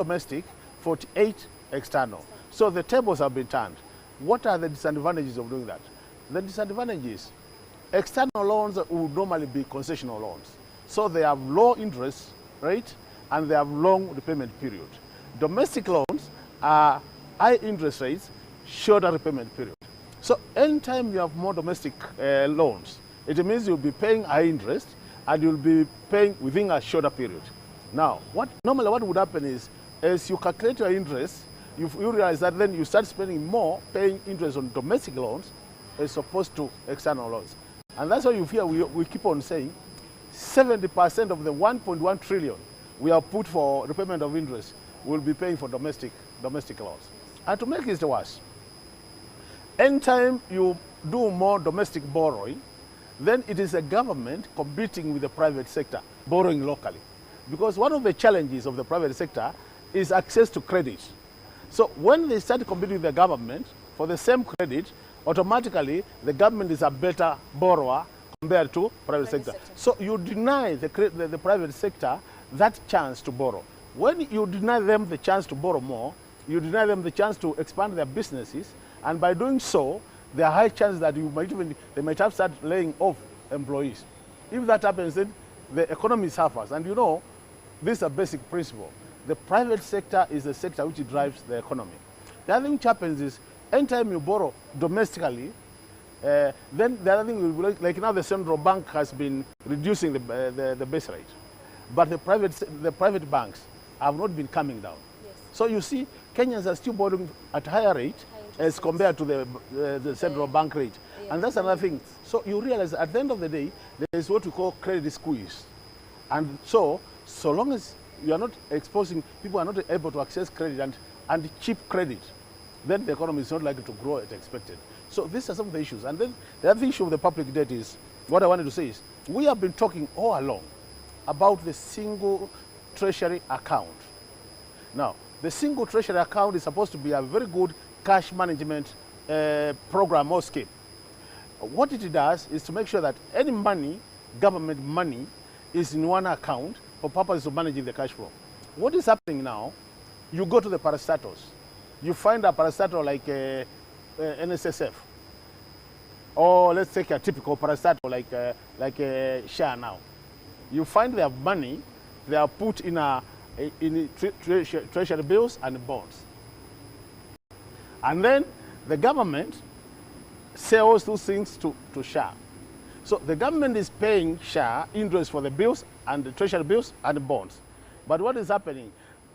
domestic, 48 external. So the tables have been turned. What are the disadvantages of doing that? The disadvantages, external loans would normally be concessional loans. So they have low interest rate and they have long repayment period. Domestic loans are high interest rates, shorter repayment period. So anytime you have more domestic loans, it means you'll be paying high interest and you'll be paying within a shorter period. Now, normally what would happen is, as you calculate your interest, you realize that then you start spending more paying interest on domestic loans as opposed to external loans. And that's why you hear we keep on saying 70% of the 1.1 trillion we have put for repayment of interest will be paying for domestic loans. And to make it worse, anytime you do more domestic borrowing, then it is a government competing with the private sector, borrowing locally. Because one of the challenges of the private sector is access to credit. So when they start competing with the government for the same credit, automatically the government is a better borrower compared to private sector. So you deny the private sector that chance to borrow. When you deny them the chance to borrow more, you deny them the chance to expand their businesses, and by doing so, there are high chances that they might have started laying off employees. If that happens, then the economy suffers. And you know, this is a basic principle. The private sector is the sector which drives the economy. The other thing which happens is, anytime you borrow domestically, then the other thing will be like now the central bank has been reducing the base rate, but the private banks have not been coming down. Yes. So you see, Kenyans are still borrowing at higher rate as compared to the central bank rate. Yeah. And that's another thing. So you realize at the end of the day, there is what we call credit squeeze. And so long as you are not exposing, people are not able to access credit and cheap credit, then the economy is not likely to grow as expected. So these are some of the issues. And then the other issue of the public debt is, what I wanted to say is, we have been talking all along about the single treasury account. Now, the single treasury account is supposed to be a very good cash management program or scheme. What it does is to make sure that any money, government money, is in one account for purposes of managing the cash flow. What is happening now, you go to the parastatals. You find a parastatal like NSSF, or let's take a typical parastatal like a SHA now. You find their money, they are put in treasury bills and bonds. And then the government sells those things to SHA. So the government is paying SHA interest for the bills and the treasury bills and bonds. But what is happening?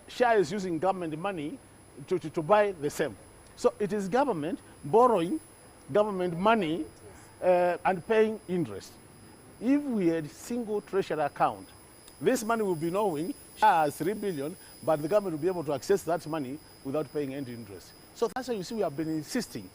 SHA is using government money to buy the same. So it is government borrowing government money and paying interest. If we had single treasury account, this money will be knowing SHA has 3 billion, but the government will be able to access that money without paying any interest. So that's why you see we have been insisting,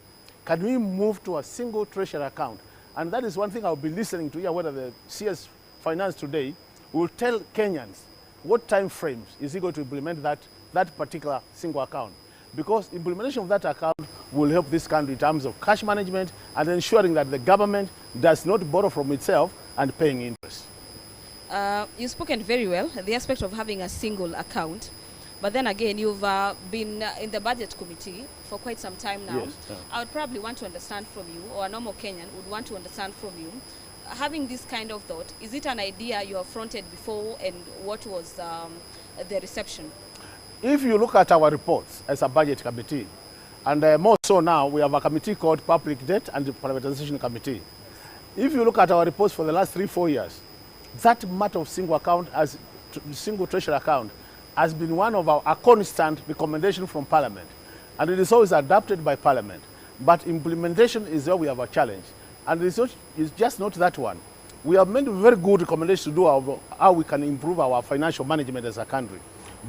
can we move to a single treasury account? And that is one thing I'll be listening to here, whether the CS Finance today will tell Kenyans what time frames is he going to implement that particular single account. Because implementation of that account will help this country in terms of cash management and ensuring that the government does not borrow from itself and paying interest. You've spoken very well, the aspect of having a single account. But then again, you've been in the budget committee for quite some time now. Yes, yeah. I would probably want to understand from you, or a normal Kenyan would want to understand from you, having this kind of thought, is it an idea you have fronted before, and what was the reception? If you look at our reports as a budget committee, and more so now, we have a committee called Public Debt and the Privatization Committee. If you look at our reports for the last 3-4 years, that matter of single account, as single treasury account, has been one of a constant recommendation from Parliament. And it is always adopted by Parliament. But implementation is where we have a challenge. And it's just not that one. We have made very good recommendations to do how we can improve our financial management as a country.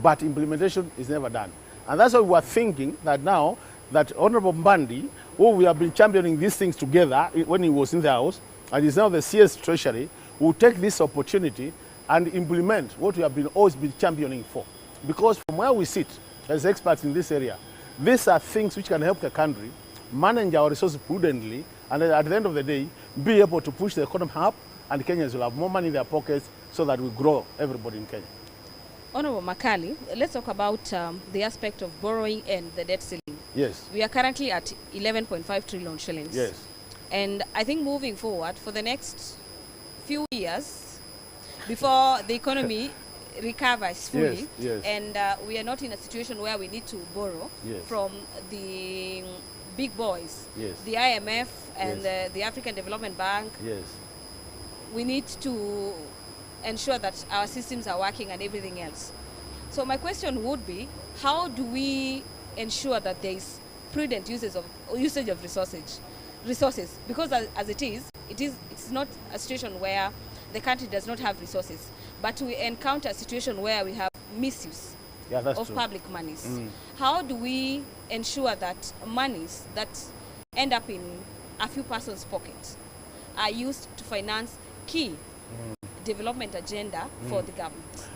But implementation is never done. And that's why we are thinking that now that Honorable Mbadi, who we have been championing these things together when he was in the House, and is now the CS Treasury, will take this opportunity and implement what we have always been championing for. Because from where we sit as experts in this area, these are things which can help the country manage our resources prudently, and at the end of the day, be able to push the economy up, and Kenyans will have more money in their pockets so that we grow everybody in Kenya. Honorable Makali, let's talk about the aspect of borrowing and the debt ceiling. Yes. We are currently at 11.5 trillion shillings. Yes. And I think moving forward for the next few years, before the economy recovers fully, yes. and we are not in a situation where we need to borrow Yes. from the big boys, Yes. the IMF and Yes. the African Development Bank. Yes. We need to ensure that our systems are working and everything else. So my question would be, how do we ensure that there is prudent usage of resources? Because as it's not a situation where the country does not have resources, but we encounter a situation where we have misuse of true. public monies. How do we ensure that monies that end up in a few persons' pockets are used to finance key development agenda for the government?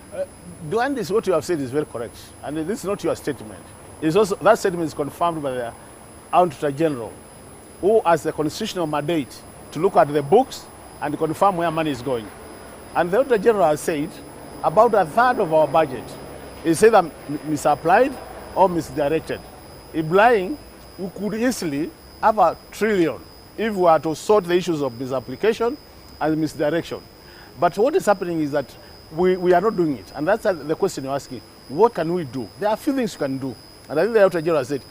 Duandis, what you have said is very correct, and this is not your statement. It's also, that statement is confirmed by the Auditor General, who has the constitutional mandate to look at the books and confirm where money is going. And the Auditor General has said about a third of our budget is either misapplied or misdirected. Implying we could easily have $1 trillion if we were to sort the issues of misapplication and misdirection. But what is happening is that we are not doing it. And that's the question you're asking. What can we do? There are a few things you can do. And I think the Auditor General said,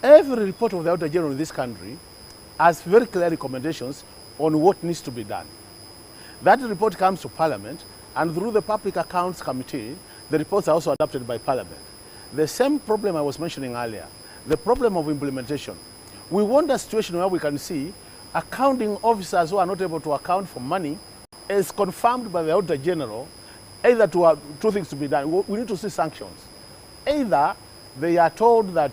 every report of the Auditor General in this country has very clear recommendations on what needs to be done. That report comes to Parliament, and through the Public Accounts Committee, the reports are also adopted by Parliament. The same problem I was mentioning earlier, the problem of implementation. We want a situation where we can see accounting officers who are not able to account for money is confirmed by the Auditor General, either to have two things to be done. We need to see sanctions. Either they are told that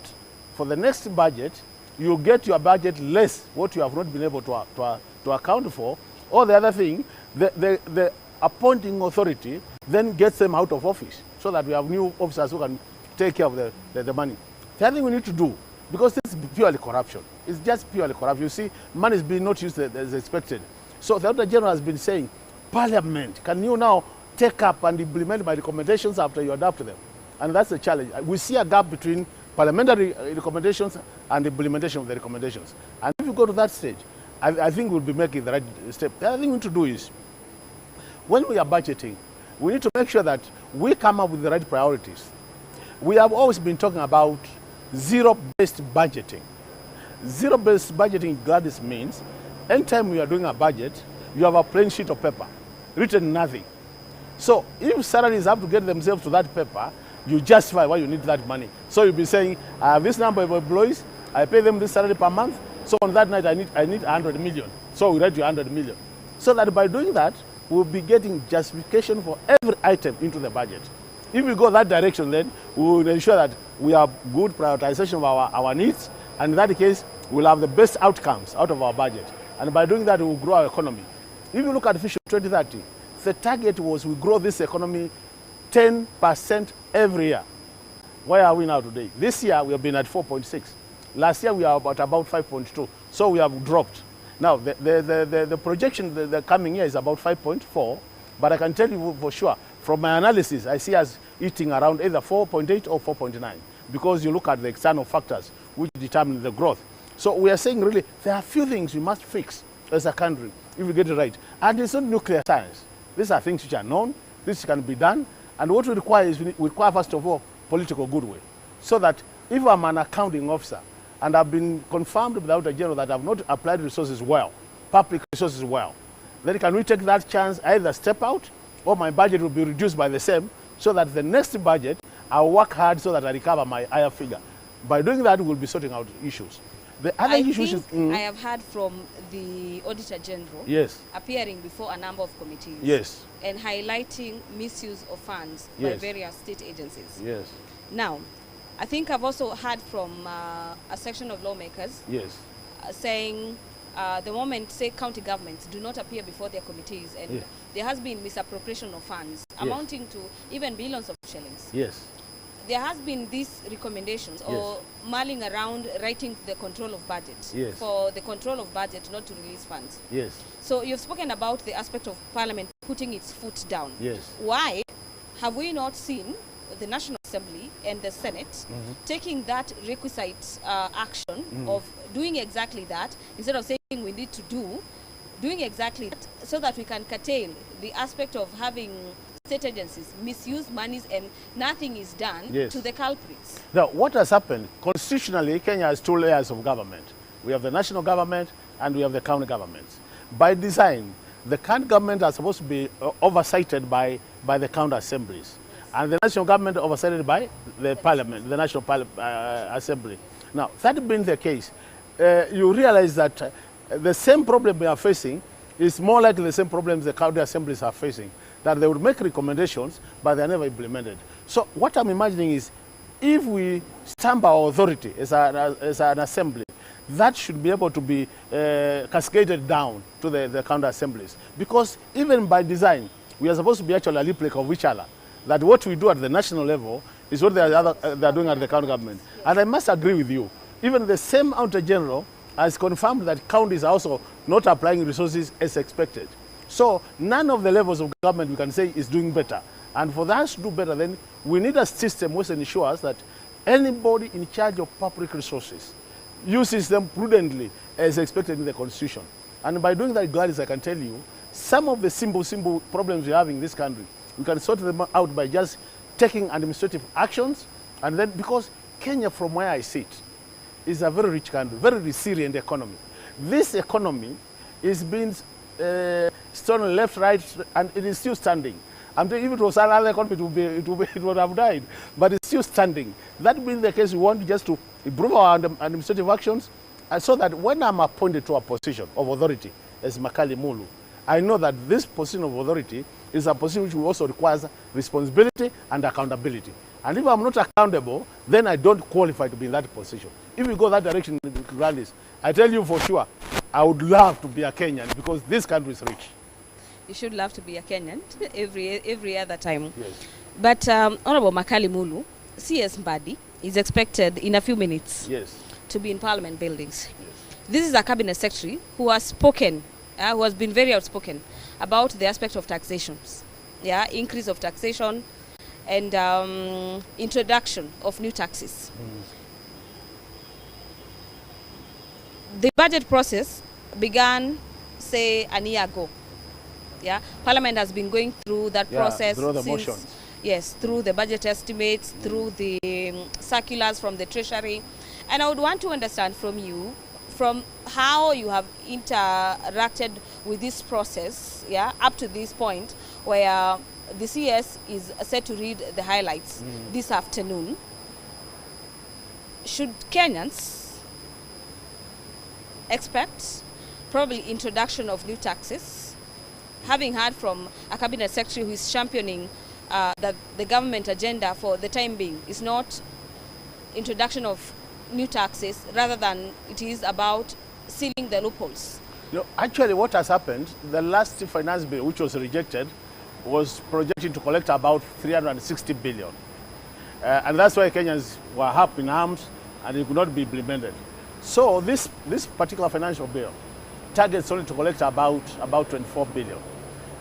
for the next budget, you get your budget less what you have not been able to account for, or the other thing, the appointing authority then gets them out of office so that we have new officers who can take care of the money. The other thing we need to do, because this is purely corruption, it's just purely corruption. You see, money is being not used as expected. So the Auditor General has been saying, Parliament, can you now take up and implement my recommendations after you adopt them? And that's the challenge. We see a gap between parliamentary recommendations and implementation of the recommendations. And if you go to that stage, I think we'll be making the right step. The other thing we need to do is, when we are budgeting, we need to make sure that we come up with the right priorities. We have always been talking about zero-based budgeting. Zero-based budgeting, Gladys, means anytime we are doing a budget, you have a plain sheet of paper, written nothing. So if salaries have to get themselves to that paper, you justify why you need that money. So you'll be saying, I have this number of employees, I pay them this salary per month, so on that night I need 100 million. So we write you 100 million. So that by doing that, we'll be getting justification for every item into the budget. If we go that direction, then we will ensure that we have good prioritization of our needs, and in that case, we'll have the best outcomes out of our budget. And by doing that, we will grow our economy. If you look at Fiscal 2030, the target was we grow this economy 10% every year. Where are we now today? This year, we have been at 4.6. Last year, we are about 5.2. So we have dropped. Now, the projection the coming year is about 5.4, but I can tell you for sure, from my analysis, I see us eating around either 4.8 or 4.9, because you look at the external factors which determine the growth. So we are saying really, there are a few things we must fix as a country if we get it right. And it's not nuclear science. These are things which are known, this can be done, and what we require is we require, first of all, political goodwill. So that if I'm an accounting officer, and I've been confirmed by the Auditor General that I've not applied resources well, public resources well, then can we take that chance, either step out, or my budget will be reduced by the same, so that the next budget, I'll work hard so that I recover my higher figure. By doing that, we'll be sorting out issues. The other issues is... I have heard from the Auditor General, yes, appearing before a number of committees, yes, and highlighting misuse of funds by various state agencies. Yes. Now, I think I've also heard from a section of lawmakers, yes, saying the moment, say, county governments do not appear before their committees, and there has been misappropriation of funds amounting to even billions of shillings. Yes. There has been these recommendations or mulling around writing the control of budget for the control of budget not to release funds. Yes. So you've spoken about the aspect of Parliament putting its foot down. Yes. Why have we not seen the National Assembly and the Senate taking that requisite action of doing exactly that, instead of saying we need to doing exactly that, so that we can curtail the aspect of having state agencies misuse monies and nothing is done to the culprits. Now, what has happened, constitutionally, Kenya has two layers of government. We have the national government and we have the county governments. By design, the county government are supposed to be oversighted by the county assemblies. And the national government oversighted by the parliament, the national assembly. Now, that being the case, you realize that the same problem we are facing is more like the same problems the county assemblies are facing, that they would make recommendations, but they're never implemented. So what I'm imagining is, if we stamp our authority as an assembly, that should be able to be cascaded down to the county assemblies. Because even by design, we are supposed to be actually a replica of each other. That what we do at the national level is what they are doing at the county government. And I must agree with you. Even the same Auditor General has confirmed that counties are also not applying resources as expected. So none of the levels of government, we can say, is doing better. And for us to do better, then we need a system which ensures that anybody in charge of public resources uses them prudently as expected in the Constitution. And by doing that, Gladys, I can tell you, some of the simple problems we have in this country, we can sort them out by just taking administrative actions. And then, because Kenya, from where I sit, is a very rich country, very resilient economy. This economy is being stolen left, right, and it is still standing. And if it was another economy, it would have died. But it's still standing. That being the case, we want just to improve our administrative actions, and so that when I'm appointed to a position of authority as Makali Mulu, I know that this position of authority is a position which also requires responsibility and accountability. And if I'm not accountable, then I don't qualify to be in that position. If we go that direction, Gladys, I tell you for sure, I would love to be a Kenyan, because this country is rich. You should love to be a Kenyan every other time. Yes. But Honorable Makali Mulu, CS Mbadi, is expected in a few minutes to be in Parliament buildings. Yes. This is a cabinet secretary who has spoken, who has been very outspoken about the aspect of taxations, increase of taxation and introduction of new taxes. The budget process began, say, a year ago. Parliament has been going through that process through the motions. Yes, through the budget estimates, through the circulars from the Treasury. And I would want to understand from you, from how you have interacted with this process, up to this point, where the CS is set to read the highlights this afternoon. Should Kenyans expect probably introduction of new taxes, having heard from a cabinet secretary who is championing that the government agenda for the time being is not introduction of new taxes, rather than it is about sealing the loopholes? You know, actually what has happened, the last finance bill, which was rejected, was projected to collect about 360 billion. And that's why Kenyans were up in arms and it could not be implemented. So this particular financial bill targets only to collect about 24 billion.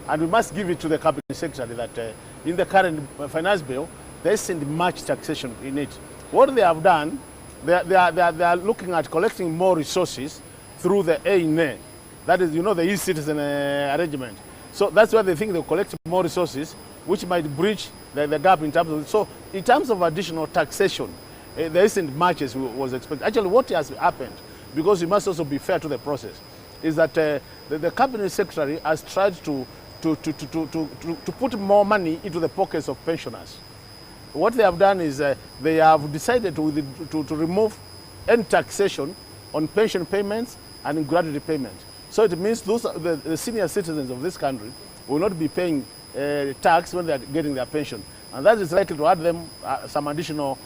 And we must give it to the cabinet secretary that in the current finance bill, there isn't much taxation in it. What they have done, they are looking at collecting more resources through the A&A. That is, you know, the e-citizen arrangement. So that's why they think they'll collect more resources, which might breach the gap in terms of, so in terms of additional taxation, there isn't much as was expected. Actually, what has happened, because we must also be fair to the process, is that the cabinet secretary has tried to put more money into the pockets of pensioners. What they have done is they have decided to remove any taxation on pension payments and gratuity payments. So it means the senior citizens of this country will not be paying tax when they are getting their pension. And that is likely to add them some additional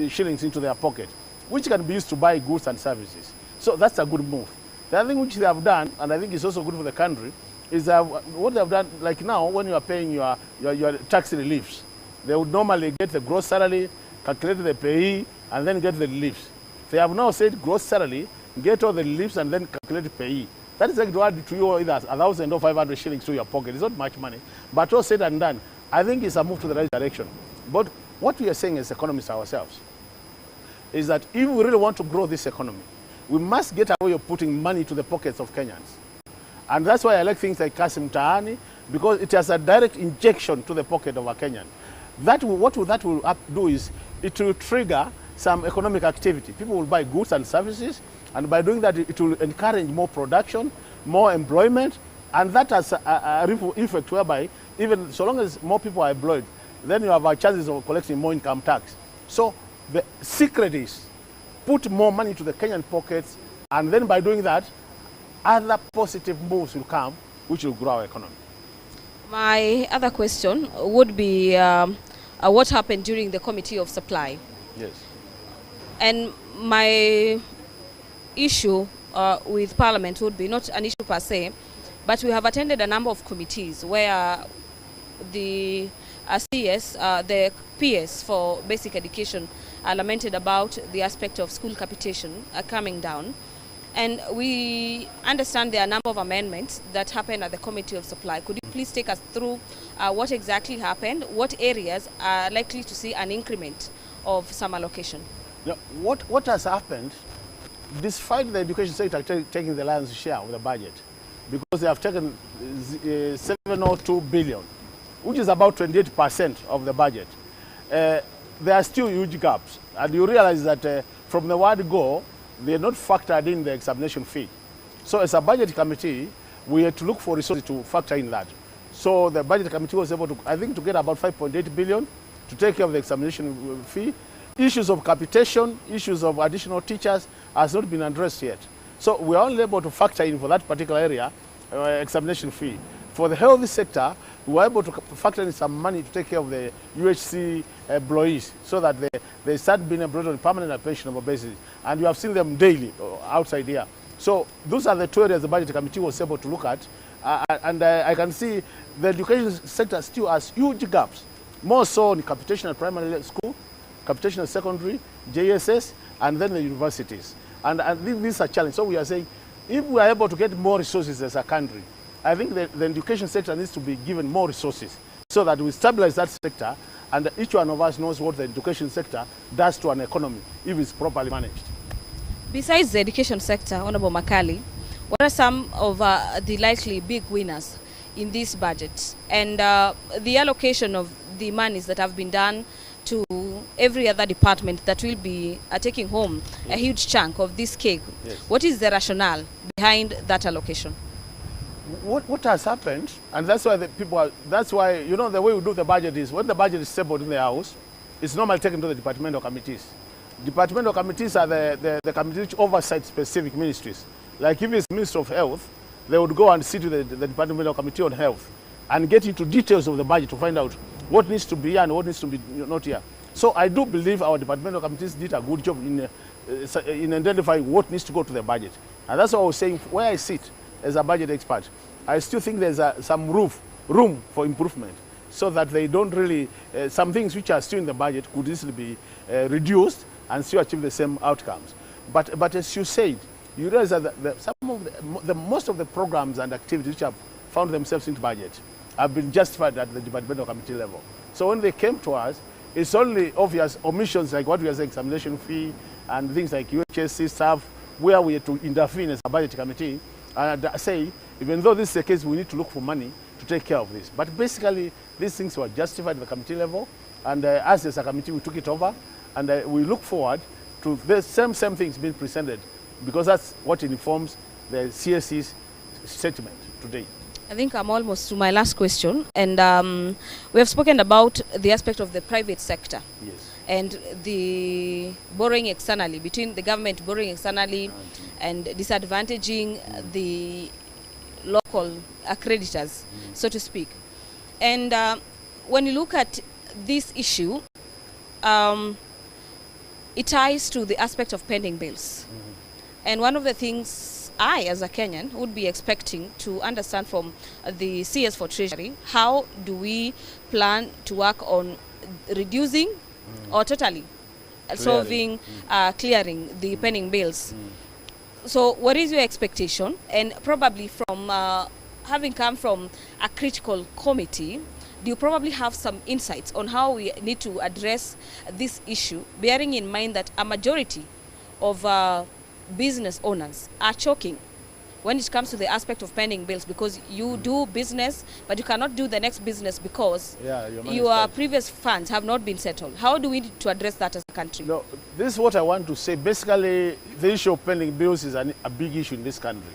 shillings into their pocket, which can be used to buy goods and services. So that's a good move. The other thing which they have done, and I think it's also good for the country, is that what they have done, like now, when you are paying your tax reliefs, they would normally get the gross salary, calculate the payee, and then get the reliefs. They have now said gross salary, get all the reliefs, and then calculate the payee. That is like to add to you either 1,000 or 500 shillings to your pocket. It's not much money. But all said and done, I think it's a move to the right direction. But what we are saying as economists ourselves is that if we really want to grow this economy, we must get away of putting money to the pockets of Kenyans. And that's why I like things like Kasi Mtaani, because it has a direct injection to the pocket of a Kenyan. That will do is it will trigger some economic activity. People will buy goods and services, and by doing that, it will encourage more production, more employment, and that has a ripple effect whereby even so long as more people are employed, then you have a chances of collecting more income tax. So the secret is put more money to the Kenyan pockets, and then by doing that, other positive moves will come, which will grow our economy. My other question would be what happened during the Committee of Supply? Yes. And my issue with Parliament would be not an issue per se, but we have attended a number of committees where the CS, the PS for basic education, lamented about the aspect of school capitation coming down. And we understand there are a number of amendments that happened at the Committee of Supply. Could you please take us through what exactly happened, what areas are likely to see an increment of some allocation? Now, what has happened, despite the education sector taking the lion's share of the budget, because they have taken 702 billion, which is about 28% of the budget, there are still huge gaps. And you realize that from the word go, they are not factored in the examination fee. So as a budget committee, we had to look for resources to factor in that. So the budget committee was able to, I think, to get about 5.8 billion to take care of the examination fee. Issues of capitation, issues of additional teachers has not been addressed yet. So we are only able to factor in for that particular area examination fee. For the health sector, we were able to factor in some money to take care of the UHC employees so that they start being employed on a permanent and pensionable basis. And you have seen them daily outside here. So those are the two areas the budget committee was able to look at. And I can see the education sector still has huge gaps, more so in capitation at primary school, capitation at secondary, JSS, and then the universities. And these are challenges. So we are saying, if we are able to get more resources as a country, I think the education sector needs to be given more resources so that we stabilize that sector, and each one of us knows what the education sector does to an economy if it's properly managed. Besides the education sector, Honorable Makali, what are some of the likely big winners in this budget, and the allocation of the monies that have been done to every other department that will be taking home a huge chunk of this cake? Yes. What is the rationale behind that allocation? What has happened, and that's why that's why, you know, the way we do the budget is when the budget is tabled in the House, it's normally taken to the departmental committees. Departmental committees are the committees which oversight specific ministries. Like if it's Ministry of Health, they would go and sit with the Departmental Committee on Health and get into details of the budget to find out what needs to be here and what needs to be not here. So I do believe our departmental committees did a good job in identifying what needs to go to the budget. And that's what I was saying, where I sit as a budget expert, I still think there's some room for improvement so that they don't really, some things which are still in the budget could easily be reduced and still achieve the same outcomes. But as you said, you realize that most of the programs and activities which have found themselves in the budget have been justified at the departmental committee level. So when they came to us, it's only obvious omissions like what we are saying, examination fee and things like UHSC stuff, where we have to intervene as a budget committee and say, even though this is the case, we need to look for money to take care of this. But basically, these things were justified at the committee level, and us as a committee, we took it over, and we look forward to the same things being presented, because that's what informs the CSC's statement today. I think I'm almost to my last question, and we have spoken about the aspect of the private sector. Yes. And the borrowing externally, between the government borrowing externally and disadvantaging the local creditors, so to speak. And when you look at this issue, it ties to the aspect of pending bills. And one of the things I, as a Kenyan, would be expecting to understand from the CS for Treasury, how do we plan to work on reducing or totally solving, clearing the pending bills? So what is your expectation? And probably from having come from a critical committee, do you probably have some insights on how we need to address this issue, bearing in mind that a majority of business owners are choking when it comes to the aspect of paying bills, because you do business, but you cannot do the next business because your previous funds have not been settled. How do we need to address that as a country? No, this is what I want to say. Basically, the issue of pending bills is a big issue in this country.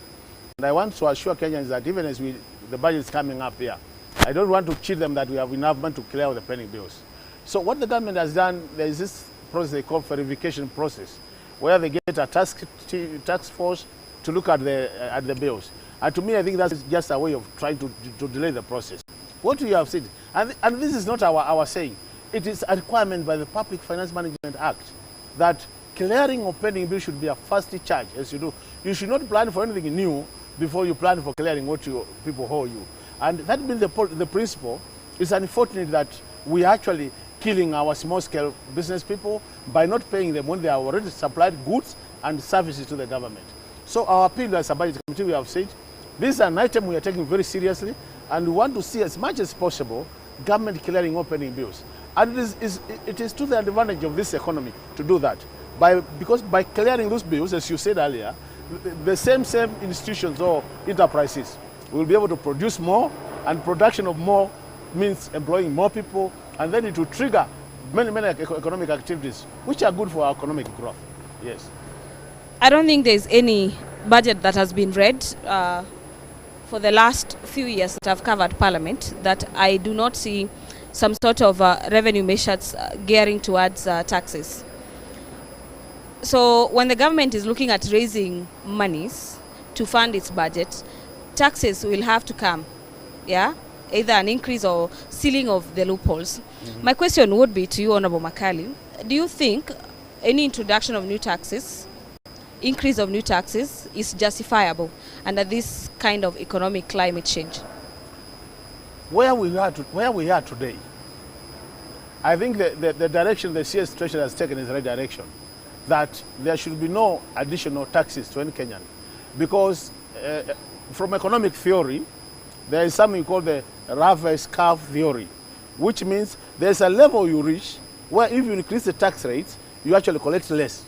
And I want to assure Kenyans that even as the budget is coming up here, I don't want to cheat them that we have enough money to clear all the pending bills. So what the government has done, there is this process they call verification process, where they get a task force to look at the bills. And to me, I think that's just a way of trying to delay the process. What we have said, and this is not our saying, it is a requirement by the Public Finance Management Act that clearing of pending bills should be a first charge, as you do. You should not plan for anything new before you plan for clearing what people owe you. And that being the principle, it's unfortunate that we are actually killing our small-scale business people by not paying them when they have already supplied goods and services to the government. So our appeal as a budget committee, we have said, this is an item we are taking very seriously, and we want to see as much as possible government clearing opening bills. And it is to the advantage of this economy to do that. Because by clearing those bills, as you said earlier, the same institutions or enterprises will be able to produce more, and production of more means employing more people, and then it will trigger many economic activities, which are good for our economic growth. Yes. I don't think there's any budget that has been read for the last few years that I've covered Parliament that I do not see some sort of revenue measures gearing towards taxes. So when the government is looking at raising monies to fund its budget, taxes will have to come, yeah? Either an increase or sealing of the loopholes. Mm-hmm. My question would be to you, Honorable Makali, do you think any introduction of new taxes, increase of new taxes is justifiable under this kind of economic climate change? Where we are today, I think the direction the CS Treasury has taken is the right direction, that there should be no additional taxes to any Kenyan. Because from economic theory, there is something called the reverse curve theory, which means there's a level you reach where if you increase the tax rates, you actually collect less.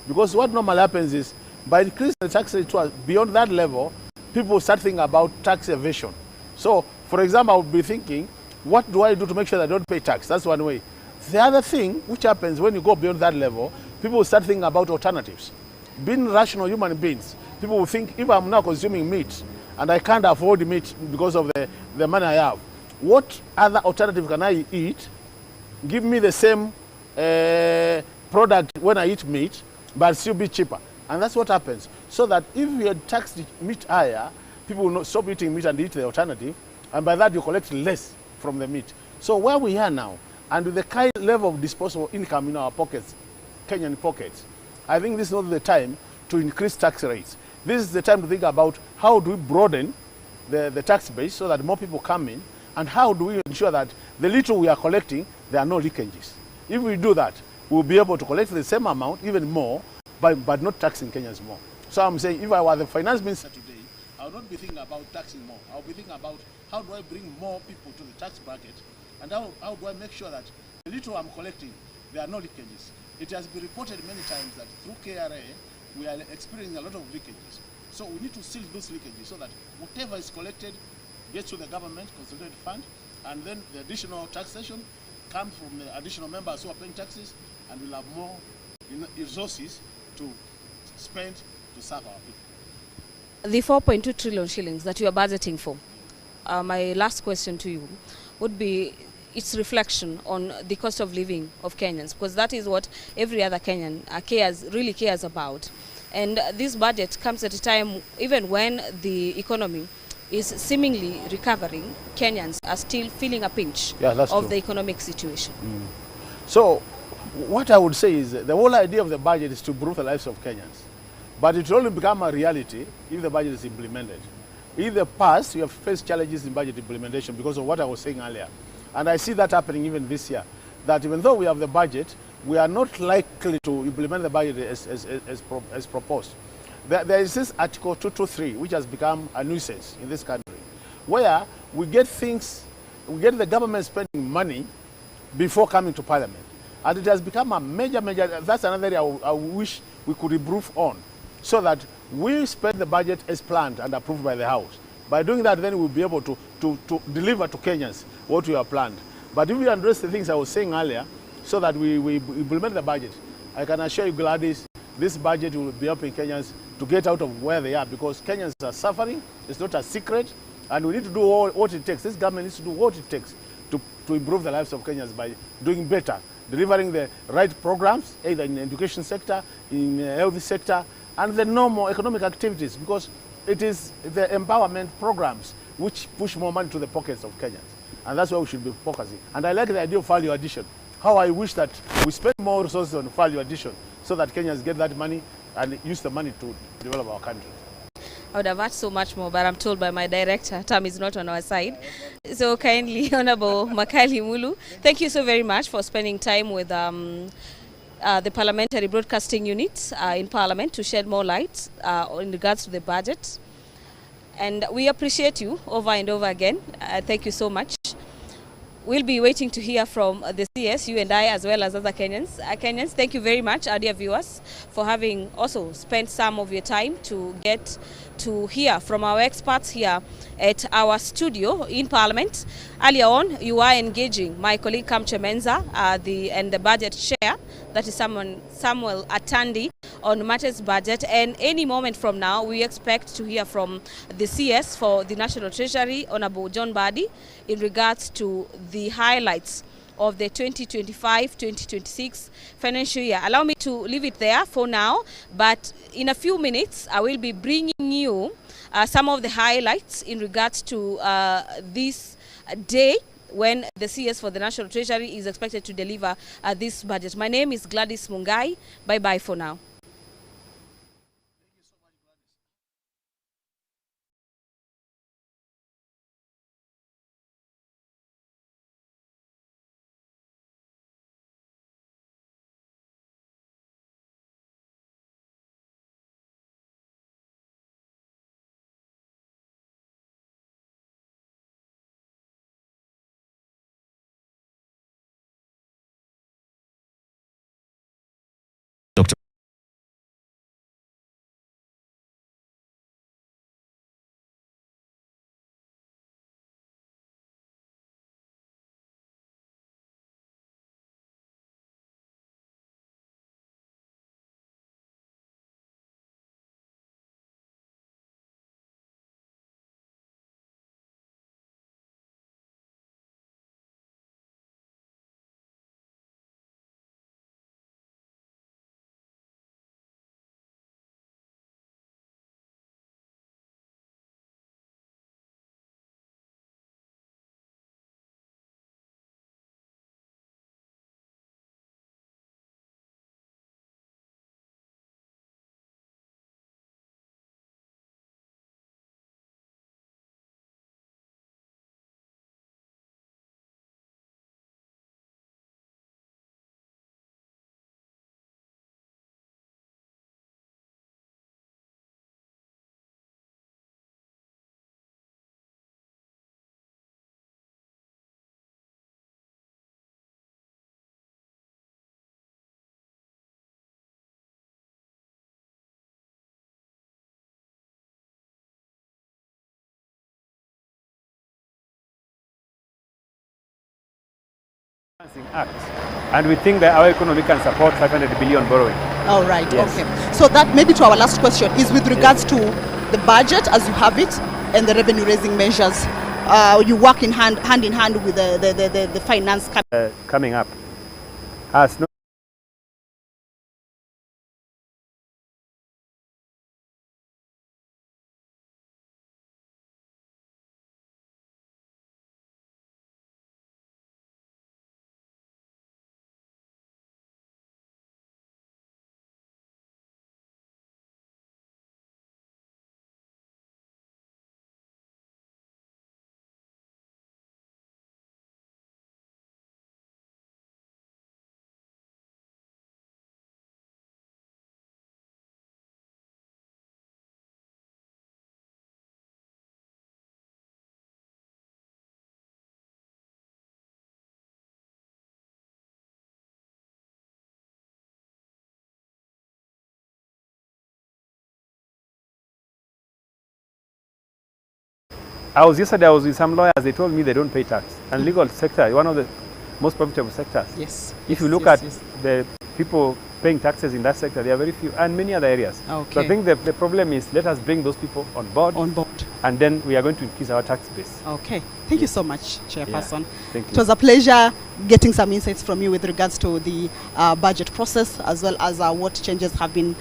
Because what normally happens is, by increasing the tax rate beyond that level, people start thinking about tax evasion. So, for example, I would be thinking, what do I do to make sure that I don't pay tax? That's one way. The other thing, which happens when you go beyond that level, people will start thinking about alternatives. Being rational human beings, people will think, if I'm now consuming meat, and I can't afford meat because of the money I have, what other alternative can I eat? Give me the same product when I eat meat, but still be cheaper. And that's what happens. So that if you had taxed meat higher, people will not stop eating meat and eat the alternative, and by that you collect less from the meat. So where we are now, and with the kind level of disposable income in our pockets, Kenyan pockets, I think this is not the time to increase tax rates. This is the time to think about how do we broaden the tax base so that more people come in, and how do we ensure that the little we are collecting, there are no leakages. If we do that, we'll be able to collect the same amount, even more, but not taxing Kenyans more. So I'm saying, if I were the finance minister today, I would not be thinking about taxing more. I would be thinking about how do I bring more people to the tax bracket, and how do I make sure that the little I'm collecting, there are no leakages. It has been reported many times that through KRA, we are experiencing a lot of leakages. So we need to seal those leakages so that whatever is collected gets to the government consolidated fund, and then the additional taxation comes from the additional members who are paying taxes, and we'll have more resources to spend to serve our people. The 4.2 trillion shillings that you are budgeting for, my last question to you would be its reflection on the cost of living of Kenyans, because that is what every other Kenyan really cares about. And this budget comes at a time, even when the economy is seemingly recovering, Kenyans are still feeling a pinch of the economic situation. Mm. So what I would say is the whole idea of the budget is to improve the lives of Kenyans. But it will only become a reality if the budget is implemented. In the past, you have faced challenges in budget implementation because of what I was saying earlier. And I see that happening even this year, that even though we have the budget, we are not likely to implement the budget as proposed. There is this Article 223, which has become a nuisance in this country, where we get things we get the government spending money before coming to Parliament. And it has become a major, that's another area I wish we could improve on, so that we spend the budget as planned and approved by the House. By doing that, then we'll be able to deliver to Kenyans what we have planned. But if we address the things I was saying earlier, so that we implement the budget, I can assure you, Gladys, this budget will be helping Kenyans to get out of where they are, because Kenyans are suffering. It's not a secret, and we need to do all what it takes. This government needs to do what it takes to improve the lives of Kenyans by doing better, delivering the right programs, either in the education sector, in the health sector, and the normal economic activities, because it is the empowerment programs which push more money to the pockets of Kenyans. And that's where we should be focusing. And I like the idea of value addition. How I wish that we spend more resources on value addition so that Kenyans get that money and use the money to develop our country. I would have asked so much more, but I'm told by my director, Tam is not on our side. So kindly, Honorable Makali Mulu, thank you so very much for spending time with the Parliamentary Broadcasting Unit in Parliament to shed more light in regards to the budget. And we appreciate you over and over again. Thank you so much. We'll be waiting to hear from the CS, you and I, as well as other Kenyans. Kenyans, thank you very much, our dear viewers, for having also spent some of your time to get to hear from our experts here at our studio in Parliament. Earlier on, you are engaging my colleague Kamche Menza and the budget chair, that is Samuel Atandi, on matters budget. And any moment from now, we expect to hear from the CS for the National Treasury, Honorable Mbadi, in regards to the highlights of the 2025-2026 financial year. Allow me to leave it there for now, but in a few minutes, I will be bringing you some of the highlights in regards to this day when the CS for the National Treasury is expected to deliver this budget. My name is Gladys Mungai. Bye-bye for now. Act, and we think that our economy can support 500 billion borrowing. All right, yes. Okay. So that maybe to our last question is with regards to the budget as you have it and the revenue raising measures. You work in hand in hand with the finance coming up has no Yesterday I was with some lawyers, they told me they don't pay tax. And legal sector, one of the most profitable sectors. Yes. If you look at the people paying taxes in that sector, there are very few, and many other areas. Okay. So I think the problem is, let us bring those people on board. And then we are going to increase our tax base. Okay. Thank you so much, Chairperson. Yeah. Thank you. It was a pleasure getting some insights from you with regards to the budget process, as well as what changes have been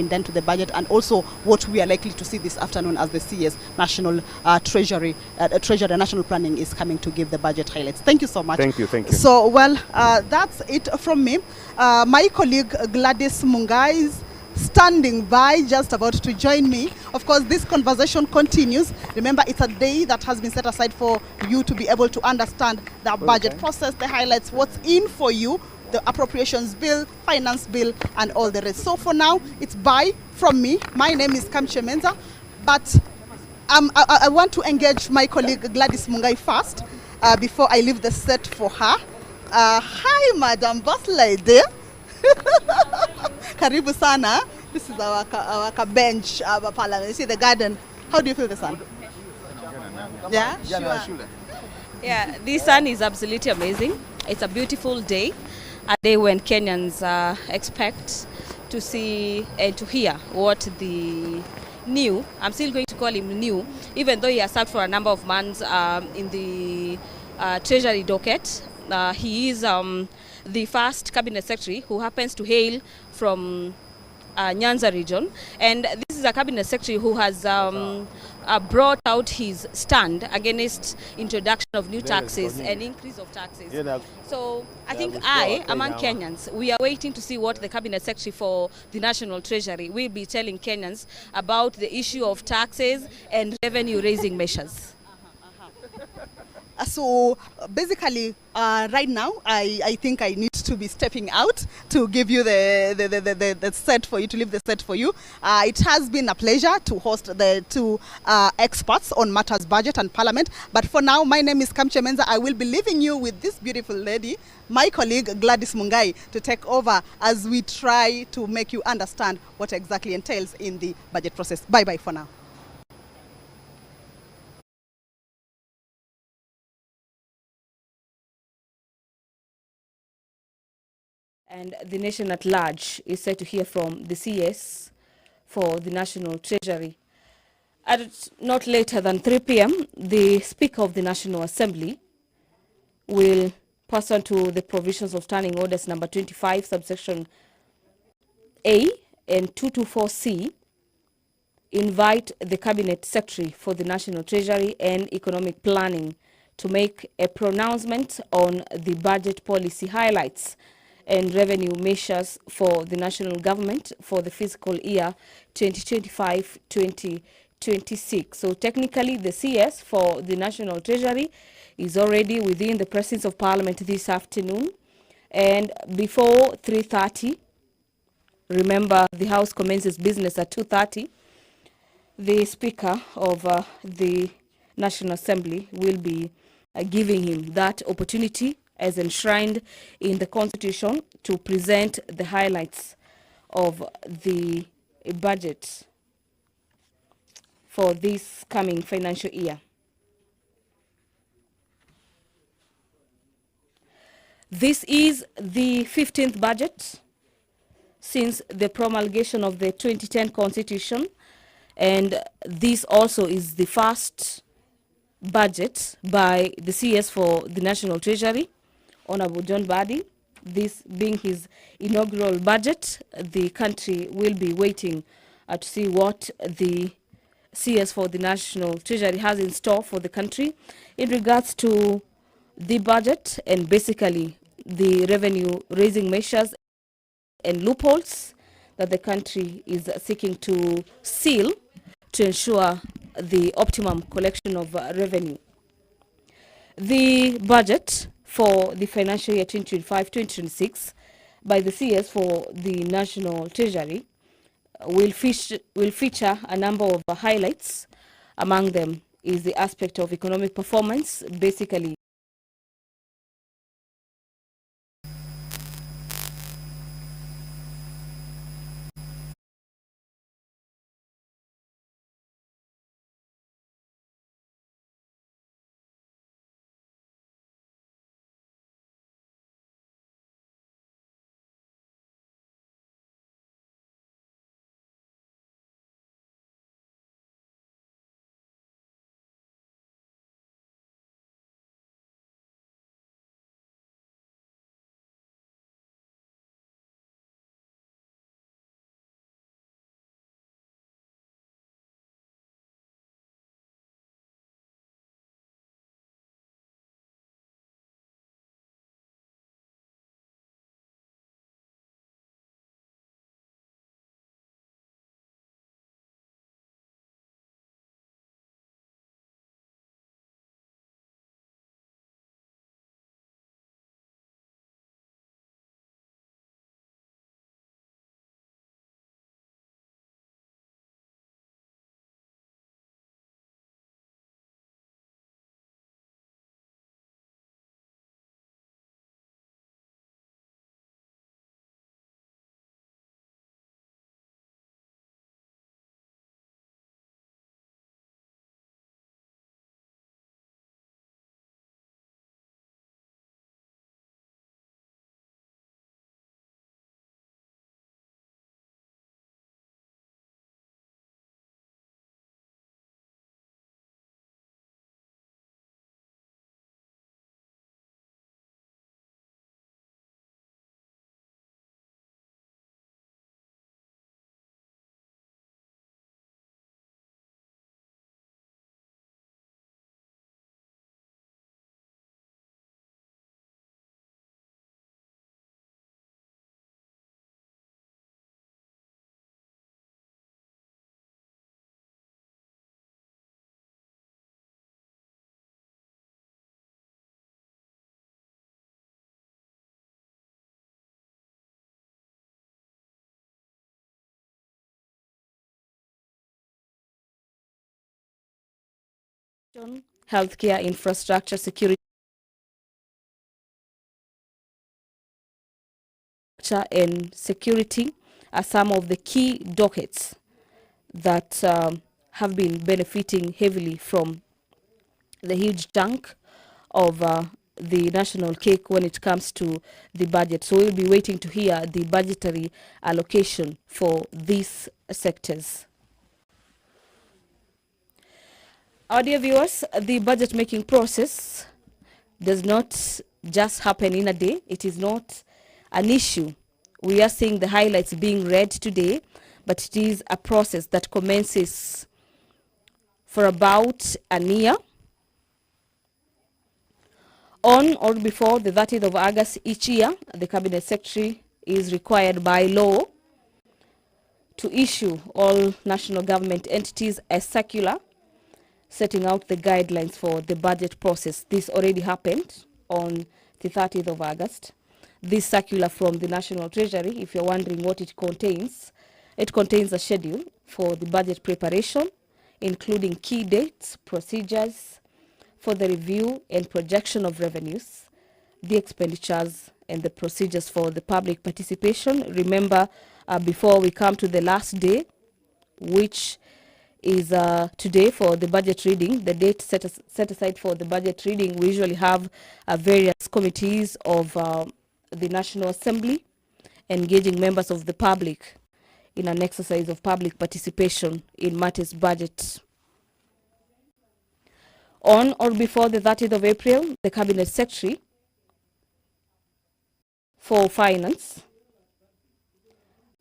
done to the budget, and also what we are likely to see this afternoon as the CS National Treasury National Planning is coming to give the budget highlights. Thank you so much. Thank you. Thank you. So, well, that's it from me. My colleague Gladys Mungai is standing by, just about to join me. Of course, this conversation continues. Remember, it's a day that has been set aside for you to be able to understand the budget process, the highlights, what's in for you, the appropriations bill, finance bill, and all the rest. So for now, it's bye from me. My name is Kamche Menza, but I want to engage my colleague Gladys Mungai first before I leave the set for her. Hi, Madam Boss Lady. Karibu sana. This is our bench, our parliament. You see the garden. How do you feel the sun? Yeah? Sure. Yeah, the sun is absolutely amazing. It's a beautiful day, a day when Kenyans expect to see and to hear what the new, I'm still going to call him new, even though he has served for a number of months in the Treasury docket. He is the first cabinet secretary who happens to hail from Nyanza region, and this is a cabinet secretary who has brought out his stand against introduction of new taxes and increase of taxes. So I think among Kenyans, we are waiting to see what the cabinet secretary for the National Treasury will be telling Kenyans about the issue of taxes and revenue raising measures. So basically, right now, I think I need to be stepping out to give you the set for you, to leave the set for you. It has been a pleasure to host the two experts on matters budget and parliament. But for now, my name is Kamche Menza. I will be leaving you with this beautiful lady, my colleague Gladys Mungai, to take over as we try to make you understand what exactly entails in the budget process. Bye-bye for now. And the nation at large is set to hear from the CS for the National Treasury. At not later than 3 p.m., the Speaker of the National Assembly will, pursuant to the provisions of Standing Orders number 25, subsection A and 224C, invite the Cabinet Secretary for the National Treasury and Economic Planning to make a pronouncement on the budget policy highlights and revenue measures for the national government for the fiscal year 2025-2026. So technically, the CS for the National Treasury is already within the presence of Parliament this afternoon. And before 3:30, remember the House commences business at 2:30, the Speaker of the National Assembly will be giving him that opportunity as enshrined in the Constitution to present the highlights of the budget for this coming financial year. This is the 15th budget since the promulgation of the 2010 Constitution, and this also is the first budget by the CS for the National Treasury, Honorable John Mbadi. This being his inaugural budget, the country will be waiting to see what the CS for the National Treasury has in store for the country in regards to the budget and basically the revenue raising measures and loopholes that the country is seeking to seal to ensure the optimum collection of revenue. The budget for the financial year 2025-2026 by the CS for the National Treasury will feature a number of highlights. Among them is the aspect of economic performance, basically healthcare, infrastructure, security, and security are some of the key dockets that have been benefiting heavily from the huge chunk of the national cake when it comes to the budget. So we'll be waiting to hear the budgetary allocation for these sectors. Our dear viewers, the budget making process does not just happen in a day. It is not an issue. We are seeing the highlights being read today, but it is a process that commences for about a year. On or before the 30th of August each year, the Cabinet Secretary is required by law to issue all national government entities a circular setting out the guidelines for the budget process. This already happened on the 30th of August. This circular from the National Treasury, if you're wondering what it contains a schedule for the budget preparation, including key dates, procedures for the review and projection of revenues, the expenditures, and the procedures for the public participation. Remember, before we come to the last day, which is today for the budget reading, the date set aside for the budget reading, we usually have various committees of the National Assembly engaging members of the public in an exercise of public participation in matters budget. On or before the 30th of April, the Cabinet Secretary for Finance,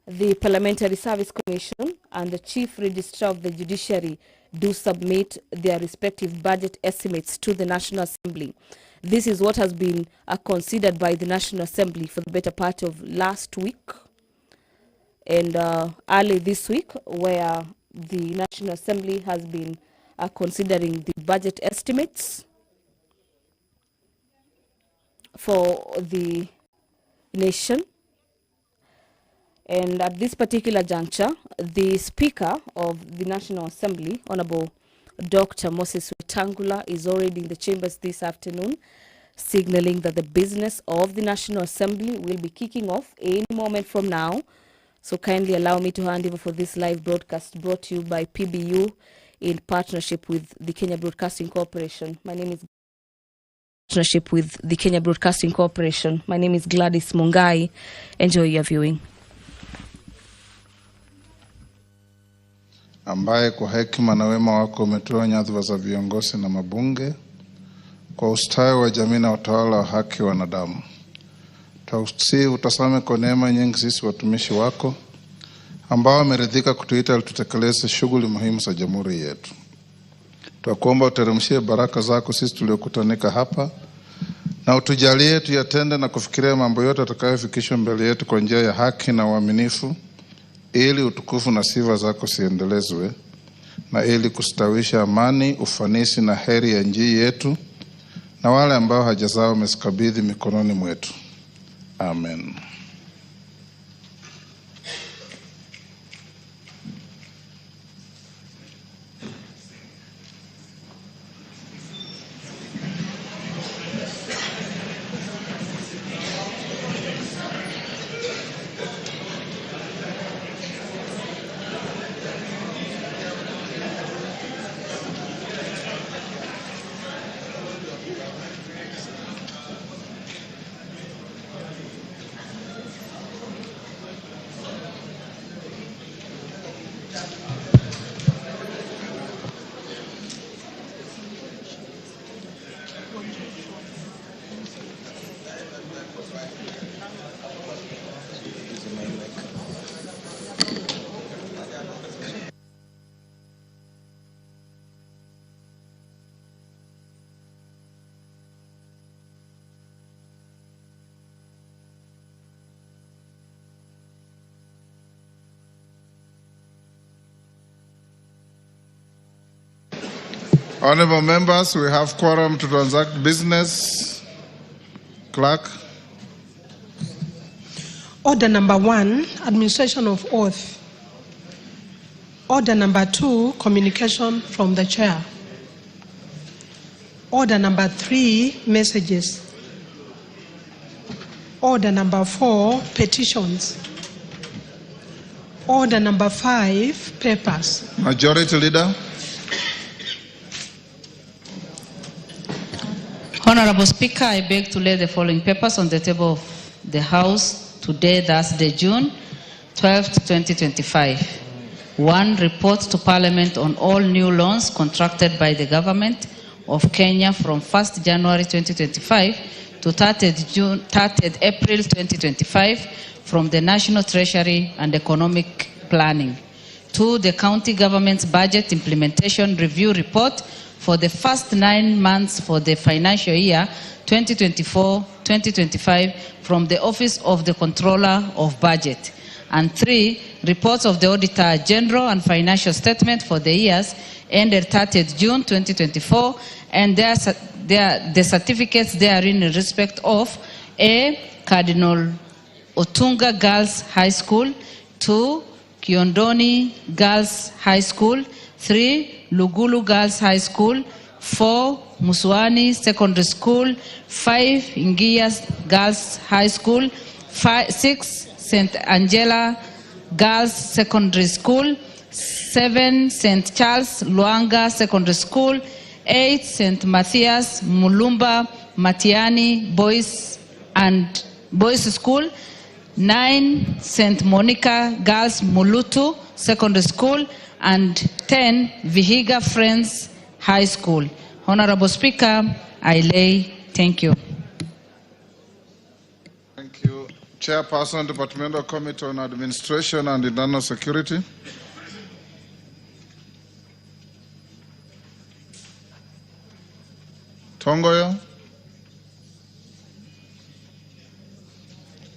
the Parliamentary Service Commission, and the Chief Registrar of the Judiciary do submit their respective budget estimates to the National Assembly. This is what has been considered by the National Assembly for the better part of last week and early this week, where the National Assembly has been considering the budget estimates for the nation. And at this particular juncture, the Speaker of the National Assembly, Honorable Dr. Moses Wetangula, is already in the chambers this afternoon, signaling that the business of the National Assembly will be kicking off any moment from now. So kindly allow me to hand over for this live broadcast brought to you by PBU in partnership with the Kenya Broadcasting Corporation. My name is Gladys Mungai. Enjoy your viewing. Ambaye kwa hekima na wema wako umetoa nyadhifa za viongozi na mabunge kwa ustawi wa jamii na utawala wa haki wa wanadamu. Tausi utasame kwa neema nyingi sisi watumishi wako ambao wameridhika kutuita tutekeleze shughuli muhimu za jamhuri yetu. Tunakuomba uteremshie baraka zako sisi tuliokutanika hapa na utujalie tuyatende na kufikiria mambo yote atakayofikishwa mbele yetu kwa njia ya haki na uaminifu, ili utukufu na sifa zako siendelezwe na ili kustawisha amani, ufanisi na heri ya nchi yetu na wale ambao haja zao umezikabidhi mikononi mwetu. Amen. Honorable members, we have quorum to transact business. Clerk. Order number 1, administration of oath. Order number 2, communication from the chair. Order number 3, messages. Order number 4, petitions. Order number 5, papers. Majority Leader. Honorable Speaker, I beg to lay the following papers on the table of the House today, Thursday, June 12, 2025. 1. Report to Parliament on all new loans contracted by the Government of Kenya from 1st January 2025 to 30th April 2025 from the National Treasury and Economic Planning. 2. The County Government's Budget Implementation Review Report for the first 9 months for the financial year 2024-2025 from the Office of the Controller of Budget. And 3, reports of the Auditor General and financial statement for the years ended 30th June 2024 and the certificates therein in respect of A. Cardinal Otunga Girls High School, 2. Kiondoni Girls High School, 3. Lugulu Girls High School, 4. Muswani Secondary School, 5. Ingias Girls High School, 6. St. Angela Girls Secondary School, 7. St. Charles Luanga Secondary School, 8. St. Matthias Mulumba Matiani Boys School, 9. St. Monica Girls Mulutu Secondary School, and 10. Vihiga Friends High School. Honorable Speaker, I lay. Thank you. Thank you. Chairperson, Departmental Committee on Administration and Internal Security. Tongoyo.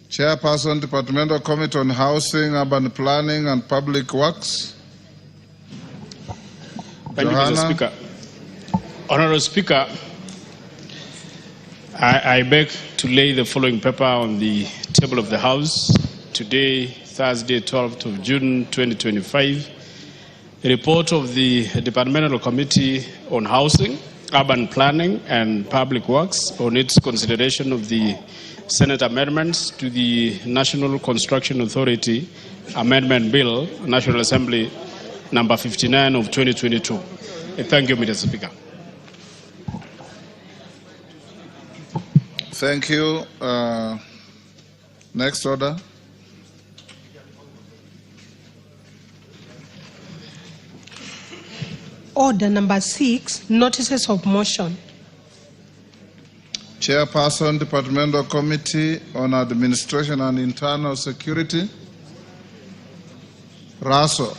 Chairperson, Departmental Committee on Housing, Urban Planning and Public Works. Thank you, Mr. Speaker. Honorable Speaker, I beg to lay the following paper on the table of the House today, Thursday, 12th of June, 2025. A report of the Departmental Committee on Housing, Urban Planning and Public Works on its consideration of the Senate amendments to the National Construction Authority Amendment Bill, National Assembly number 59 of 2022. Thank you, Mr. Speaker. Thank you. Next order. Order number 6, notices of motion. Chairperson, Departmental Committee on Administration and Internal Security. Raso,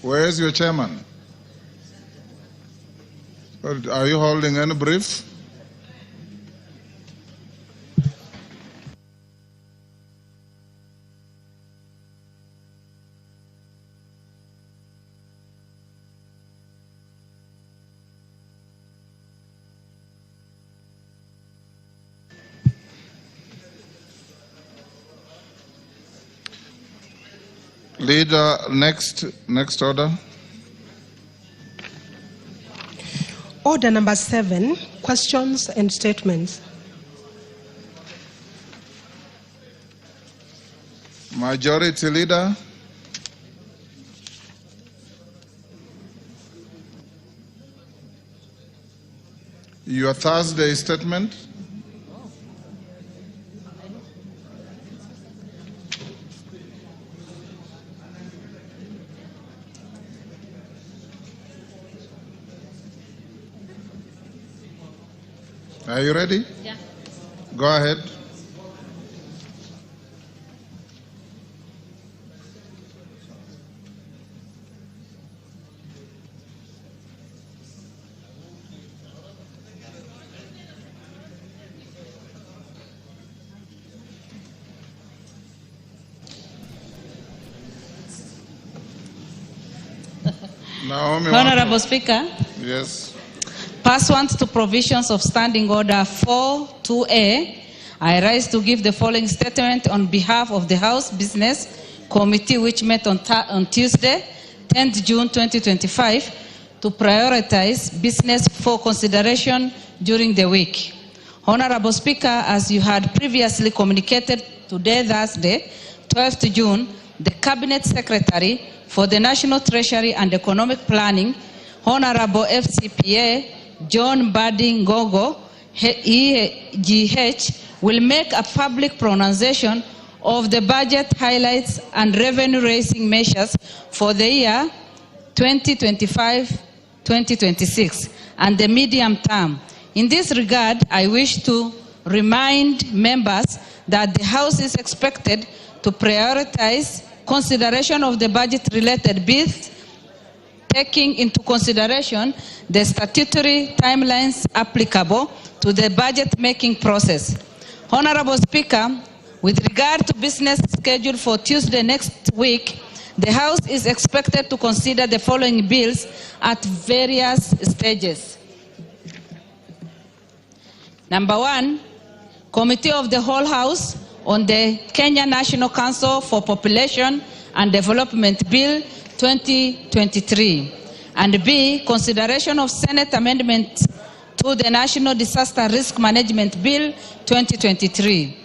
where is your chairman? Are you holding any brief? Leader, next order. Order number 7, questions and statements. Majority Leader. Your Thursday statement. Are you ready? Yeah. Go ahead. Honorable Speaker. Yes. Pursuant to provisions of Standing Order 4.2a, I rise to give the following statement on behalf of the House Business Committee, which met on Tuesday, 10th June 2025, to prioritize business for consideration during the week. Honorable Speaker, as you had previously communicated, today, Thursday, 12th June, the Cabinet Secretary for the National Treasury and Economic Planning, Honorable FCPA John Mbadi Ngogo, EGH, will make a public pronunciation of the budget highlights and revenue-raising measures for the year 2025-2026 and the medium term. In this regard, I wish to remind members that the House is expected to prioritize consideration of the budget-related bills, taking into consideration the statutory timelines applicable to the budget-making process. Honorable Speaker, with regard to business scheduled for Tuesday next week, the House is expected to consider the following bills at various stages. Number 1, Committee of the Whole House on the Kenya National Council for Population and Development Bill 2023. And B, consideration of Senate amendment to the National Disaster Risk Management Bill 2023.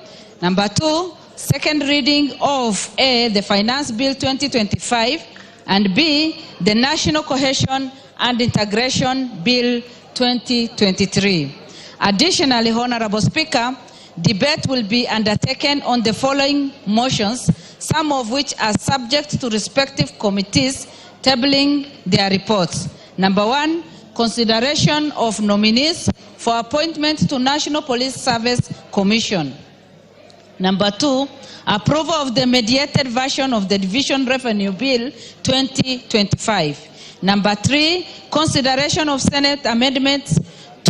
Number 2, second reading of A, the Finance Bill 2025, and B, the National Cohesion and Integration Bill 2023. Additionally, Honorable Speaker, debate will be undertaken on the following motions, some of which are subject to respective committees tabling their reports. Number 1, consideration of nominees for appointment to National Police Service Commission. Number 2, approval of the mediated version of the Division Revenue Bill 2025. Number 3, consideration of Senate amendments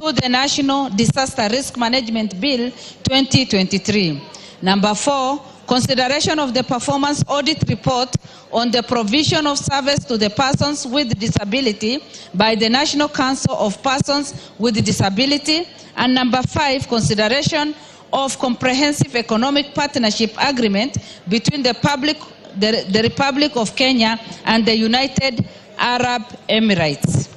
to the National Disaster Risk Management Bill 2023. Number 4, consideration of the performance audit report on the provision of service to the persons with disability by the National Council of Persons with Disability. And number 5, consideration of comprehensive economic partnership agreement between the Republic of Kenya and the United Arab Emirates.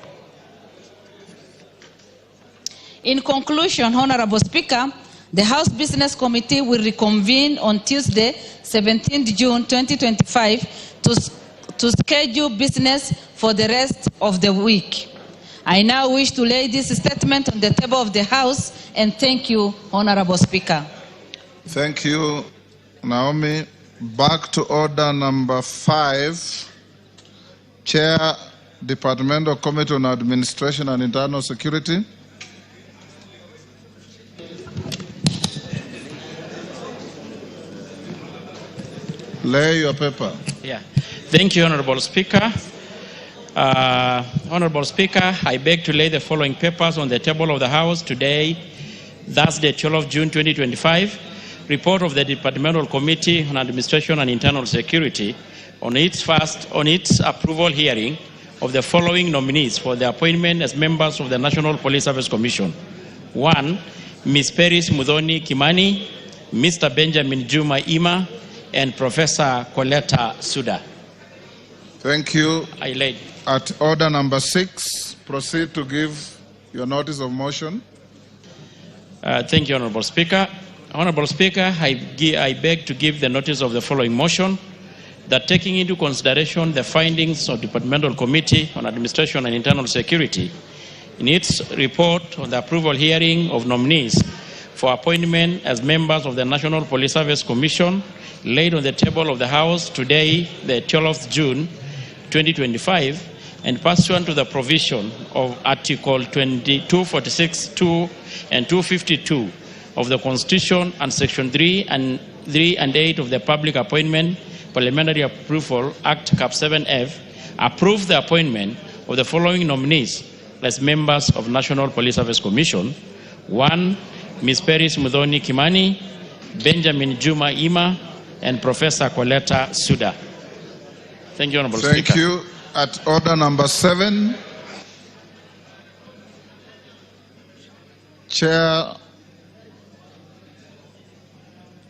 In conclusion, Honorable Speaker, the House Business Committee will reconvene on Tuesday, 17th June 2025 to schedule business for the rest of the week. I now wish to lay this statement on the table of the House and thank you, Honorable Speaker. Thank you, Naomi. Back to order number 5. Chair, Departmental Committee on Administration and Internal Security. Lay your paper. Yeah. Thank you, Honorable Speaker. Honorable Speaker, I beg to lay the following papers on the table of the House today, Thursday, 12th June 2025. Report of the Departmental Committee on Administration and Internal Security on its approval hearing of the following nominees for the appointment as members of the National Police Service Commission. 1, Ms. Peris Muthoni Kimani, Mr. Benjamin Juma Ima, and Professor Coletta Suda. Thank you. I laid. At order number 6, proceed to give your notice of motion. Thank you, Honorable Speaker. Honorable Speaker, I beg to give the notice of the following motion, that taking into consideration the findings of the Departmental Committee on Administration and Internal Security in its report on the approval hearing of nominees for appointment as members of the National Police Service Commission laid on the table of the House today, the 12th June 2025, and pursuant to the provision of Article 246(2) and 252 of the Constitution and Section 3 and 8 of the Public Appointment Parliamentary Approval Act Cap 7F, approve the appointment of the following nominees as members of National Police Service Commission. 1, Ms. Peris Muthoni Kimani, Benjamin Juma Ima, and Professor Coletta Suda. Thank you, Honorable Speaker. Thank you. At order number 7, Chair,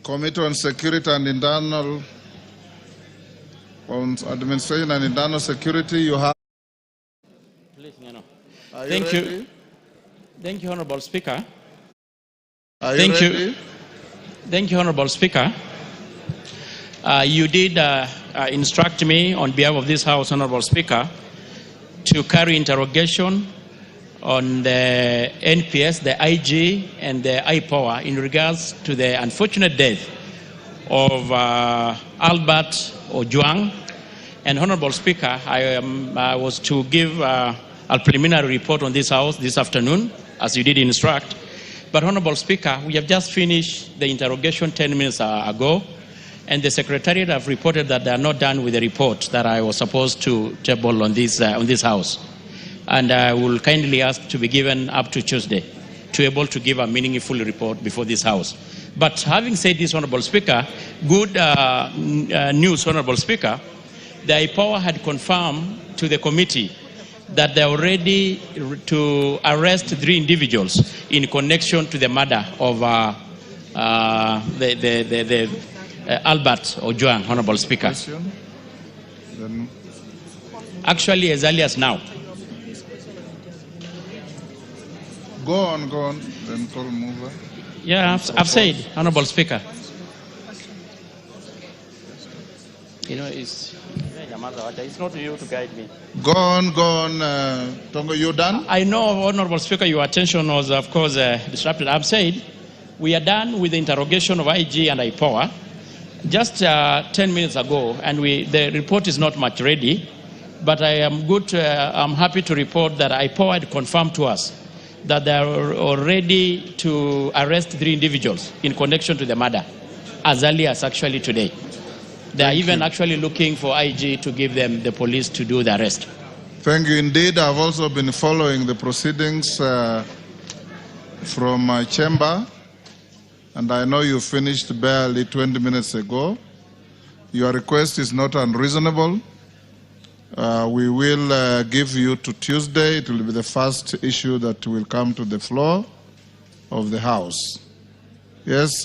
Committee on Security and Internal, on Administration and Internal Security, you have. Please, Are Thank you you. ready? Thank you, Honorable Speaker. Are you ready? Thank you, Honorable Speaker. You did instruct me on behalf of this House, Honorable Speaker, to carry interrogation on the NPS, the IG, and the IPOA in regards to the unfortunate death of Albert Ojwang. And Honorable Speaker, I was to give a preliminary report on this House this afternoon, as you did instruct. But Honorable Speaker, we have just finished the interrogation 10 minutes ago, and the Secretariat have reported that they are not done with the report that I was supposed to table on this House. And I will kindly ask to be given up to Tuesday to be able to give a meaningful report before this House. But having said this, Honorable Speaker, good news, Honorable Speaker, the IPOA had confirmed to the committee that they are ready to arrest 3 individuals in connection to the murder of Albert Ojwang, Honorable Speaker. Actually, as early as now. Go on, then call mover. Yeah, I've said, Honorable Speaker. You know, it's not you to guide me. Go on, Tongo, you done? I know, Honorable Speaker, your attention was, of course, disrupted. I've said we are done with the interrogation of IG and IPOA just 10 minutes ago, and the report is not much ready, but I'm happy to report that IPOA had confirmed to us that they are ready to arrest 3 individuals in connection to the murder, as early as actually today. They are even actually looking for IG to give them the police to do the arrest. Thank you. Indeed, I've also been following the proceedings from my chamber, and I know you finished barely 20 minutes ago. Your request is not unreasonable. We will give you to Tuesday. It will be the first issue that will come to the floor of the House. Yes,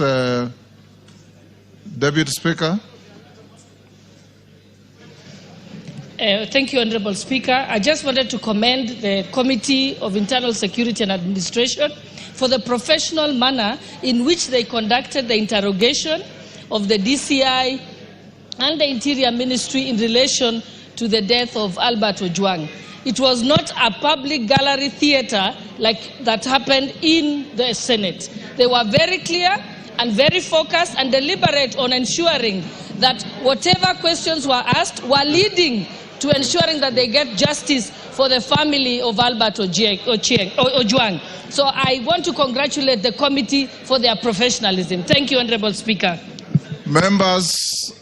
Deputy Speaker. Thank you, Honorable Speaker. I just wanted to commend the Committee of Internal Security and Administration for the professional manner in which they conducted the interrogation of the DCI and the Interior Ministry in relation to the death of Albert Ojwang. It was not a public gallery theater like that happened in the Senate. They were very clear and very focused and deliberate on ensuring that whatever questions were asked were leading to ensuring that they get justice for the family of Albert Ojwang. So I want to congratulate the committee for their professionalism. Thank you, Honorable Speaker. Members,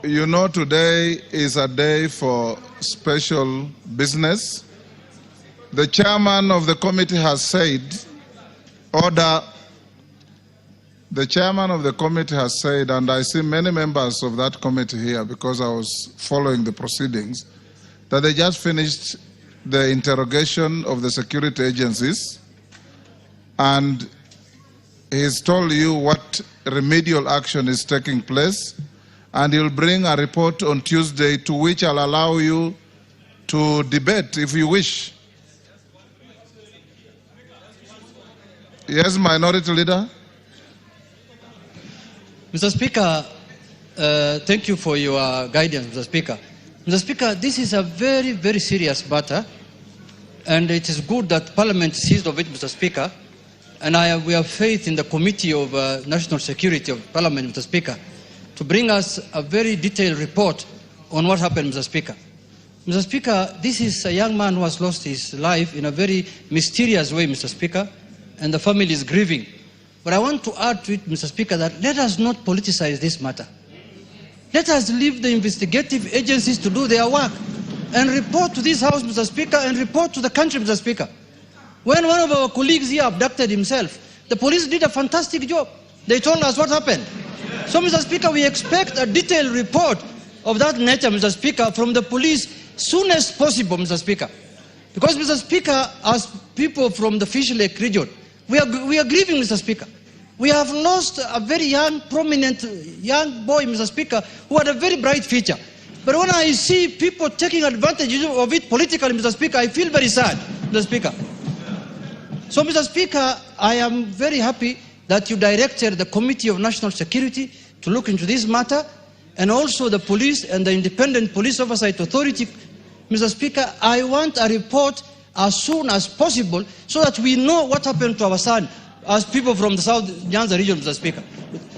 you know today is a day for special business. The chairman of the committee has said, order. The chairman of the committee has said, and I see many members of that committee here because I was following the proceedings, that they just finished the interrogation of the security agencies, and he's told you what remedial action is taking place, and he'll bring a report on Tuesday to which I'll allow you to debate if you wish. Yes, Minority Leader. Mr. Speaker, thank you for your guidance, Mr. Speaker. Mr. Speaker, this is a very, very serious matter, and it is good that Parliament seized of it, Mr. Speaker, and we have faith in the Committee of National Security of Parliament, Mr. Speaker, to bring us a very detailed report on what happened, Mr. Speaker. Mr. Speaker, this is a young man who has lost his life in a very mysterious way, Mr. Speaker, and the family is grieving. But I want to add to it, Mr. Speaker, that let us not politicize this matter. Let us leave the investigative agencies to do their work and report to this House, Mr. Speaker, and report to the country, Mr. Speaker. When one of our colleagues here abducted himself, the police did a fantastic job. They told us what happened. So, Mr. Speaker, we expect a detailed report of that nature, Mr. Speaker, from the police soon as possible, Mr. Speaker. Because, Mr. Speaker, as people from the Fish Lake region, we are grieving, Mr. Speaker. We have lost a very young, prominent young boy, Mr. Speaker, who had a very bright future. But when I see people taking advantage of it politically, Mr. Speaker, I feel very sad, Mr. Speaker. So, Mr. Speaker, I am very happy that you directed the Committee of National Security to look into this matter, and also the police and the Independent Police Oversight Authority. Mr. Speaker, I want a report as soon as possible so that we know what happened to our son as people from the South Nyanza region, Mr. Speaker.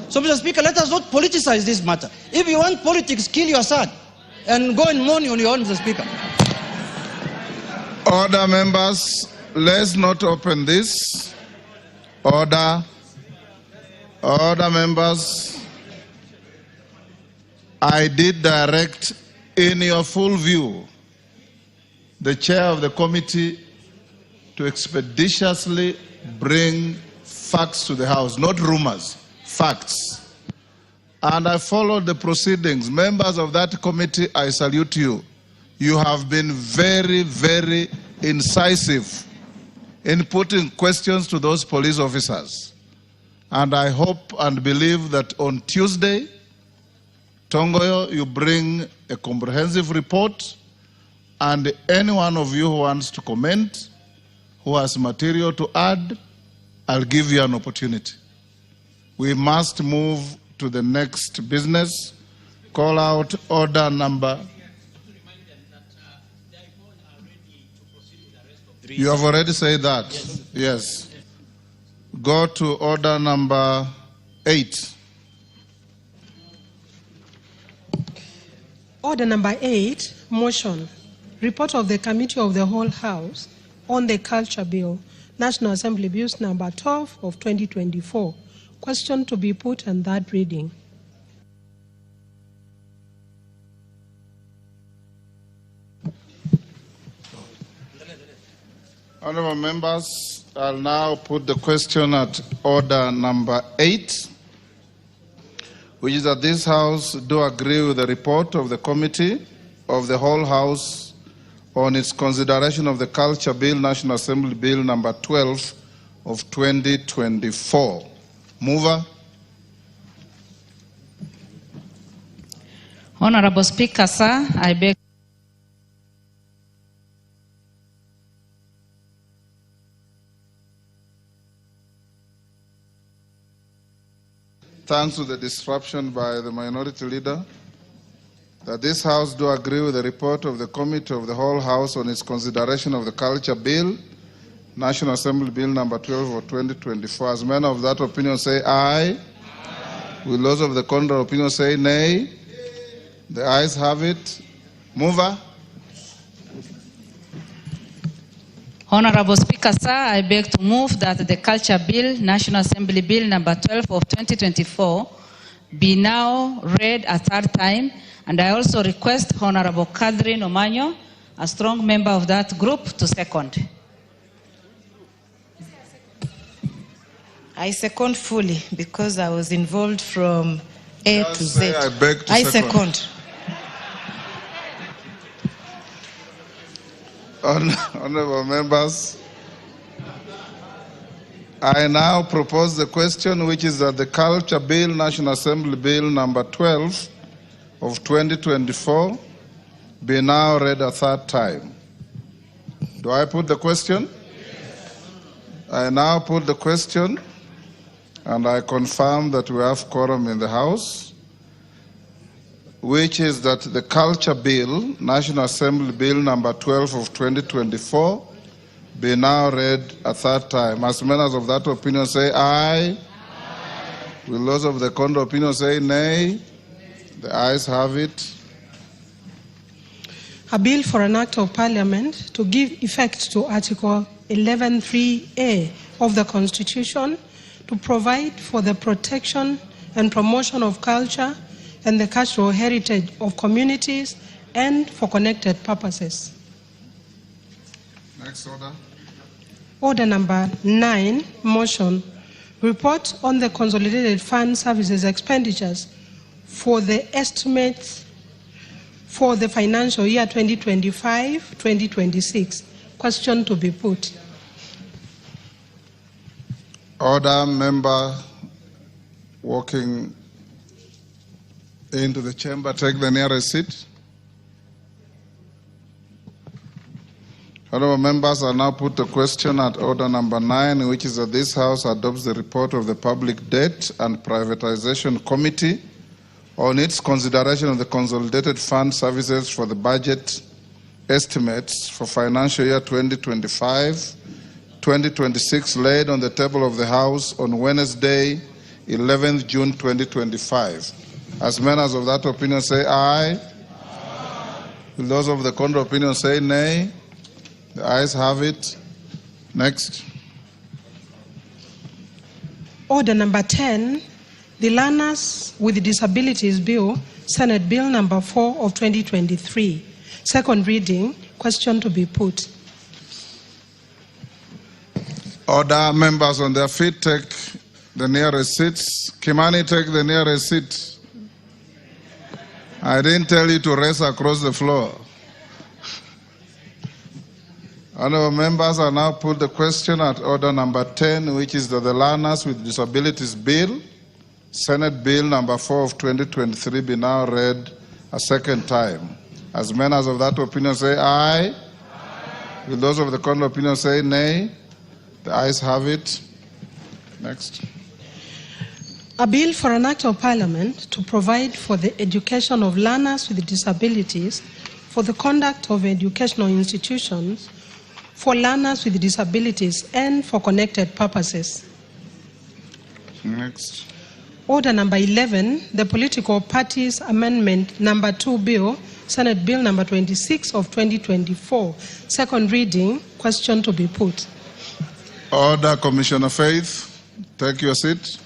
So, Mr. Speaker, let us not politicize this matter. If you want politics, kill your son and go and mourn on your own, Mr. Speaker. Order, members. Let's not open this. Order. Order, members. I did direct, in your full view, the chair of the committee to expeditiously bring facts to the House, not rumors, facts. And I followed the proceedings. Members of that committee, I salute you. You have been very, very incisive in putting questions to those police officers. And I hope and believe that on Tuesday, Tongoyo, you bring a comprehensive report, and any one of you who wants to comment, who has material to add, I'll give you an opportunity. We must move to the next business. Call out order number. You have already said that. Yes. Go to order number 8. Order number 8, motion. Report of the Committee of the Whole House on the Culture Bill, National Assembly Bills number 12 of 2024. Question to be put on that reading. Honourable members, I'll now put the question at order number 8, which is that this House do agree with the report of the Committee of the Whole House on its consideration of the Culture Bill, National Assembly Bill number 12 of 2024. Mover. Honorable Speaker, sir, I beg. Thanks to the disruption by the minority leader, that this House do agree with the report of the Committee of the Whole House on its consideration of the Culture Bill, National Assembly Bill number 12 of 2024. As men of that opinion say aye. Will those of the contrary opinion say nay? The ayes have it. Mover. Honorable Speaker, sir, I beg to move that the Culture Bill, National Assembly Bill number 12 of 2024 be now read a third time, and I also request Honorable Catherine Omanyo, a strong member of that group, to second. I second fully because I was involved from A to Z. I beg to second. Honourable members, I now propose the question, which is that the Culture Bill, National Assembly Bill number 12 of 2024 be now read a third time. Do I put the question? Yes. I now put the question, and I confirm that we have quorum in the House, which is that the Culture Bill, National Assembly Bill number 12 of 2024, be now read a third time. As members of that opinion say aye. Aye. Will those of the contrary opinion say nay? The ayes have it. A bill for an act of Parliament to give effect to Article 11.3a of the Constitution to provide for the protection and promotion of culture and the cultural heritage of communities and for connected purposes. Next order. Order number 9, motion. Report on the consolidated fund services expenditures for the estimates for the financial year 2025-2026. Question to be put. Order, member walking into the chamber, take the nearest seat. Honourable members, I now put the question at order number 9, which is that this House adopts the report of the Public Debt and Privatization Committee on its consideration of the Consolidated Fund Services for the budget estimates for financial year 2025-2026 laid on the table of the House on Wednesday, 11th June 2025. As members of that opinion say aye. Will those of the contrary opinion say nay? The ayes have it. Next. Order number 10, the Learners with Disabilities Bill, Senate Bill number 4 of 2023. Second reading, question to be put. Order. Members on their feet, take the nearest seats. Kimani, take the nearest seat. I didn't tell you to race across the floor. Honourable members, I now put the question at order number 10, which is that the Learners with Disabilities Bill, Senate Bill number 4 of 2023, be now read a second time. As members of that opinion say aye. Will those of the contrary opinion say nay? The ayes have it. Next. A bill for an act of parliament to provide for the education of learners with disabilities, for the conduct of educational institutions, for learners with disabilities, and for connected purposes. Next. Order number 11, the Political Parties Amendment number 2 Bill, Senate Bill number 26 of 2024. Second reading, question to be put. Order. Commissioner Faith, take your seat.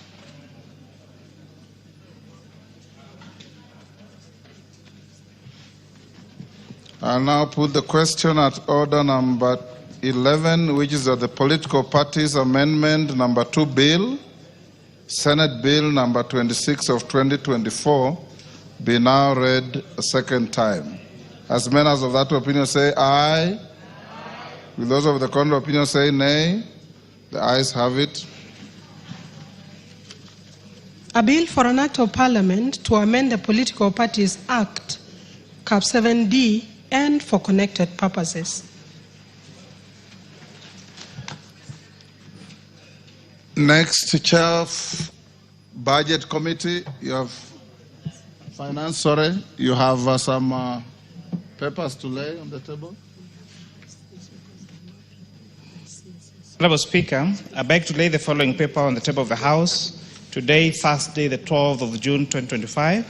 I now put the question at order number 11, which is that the Political Parties Amendment number 2 Bill, Senate Bill number 26 of 2024, be now read a second time. As members of that opinion say aye. Will those of the contrary opinion say nay? The ayes have it. A bill for an act of parliament to amend the Political Parties Act, Cap 7D, and for connected purposes. Next, Chair of Budget Committee, you have Finance, sorry, you have some papers to lay on the table. Honourable Speaker, I beg to lay the following paper on the table of the House today, Thursday, the 12th of June 2025.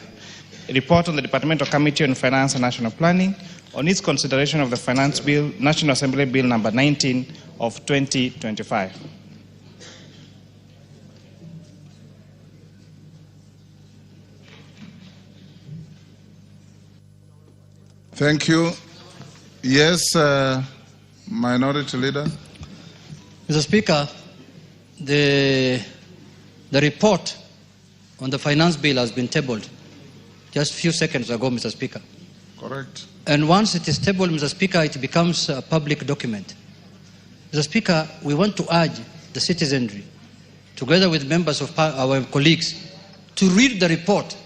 A report on the Departmental Committee on Finance and National Planning on its consideration of the Finance Bill, National Assembly Bill number 19 of 2025. Thank you. Yes, Minority Leader. Mr. Speaker, the report on the finance bill has been tabled just a few seconds ago, Mr. Speaker. Correct. And once it is tabled, Mr. Speaker, it becomes a public document. Mr. Speaker, we want to urge the citizenry, together with members of our colleagues, to read the report,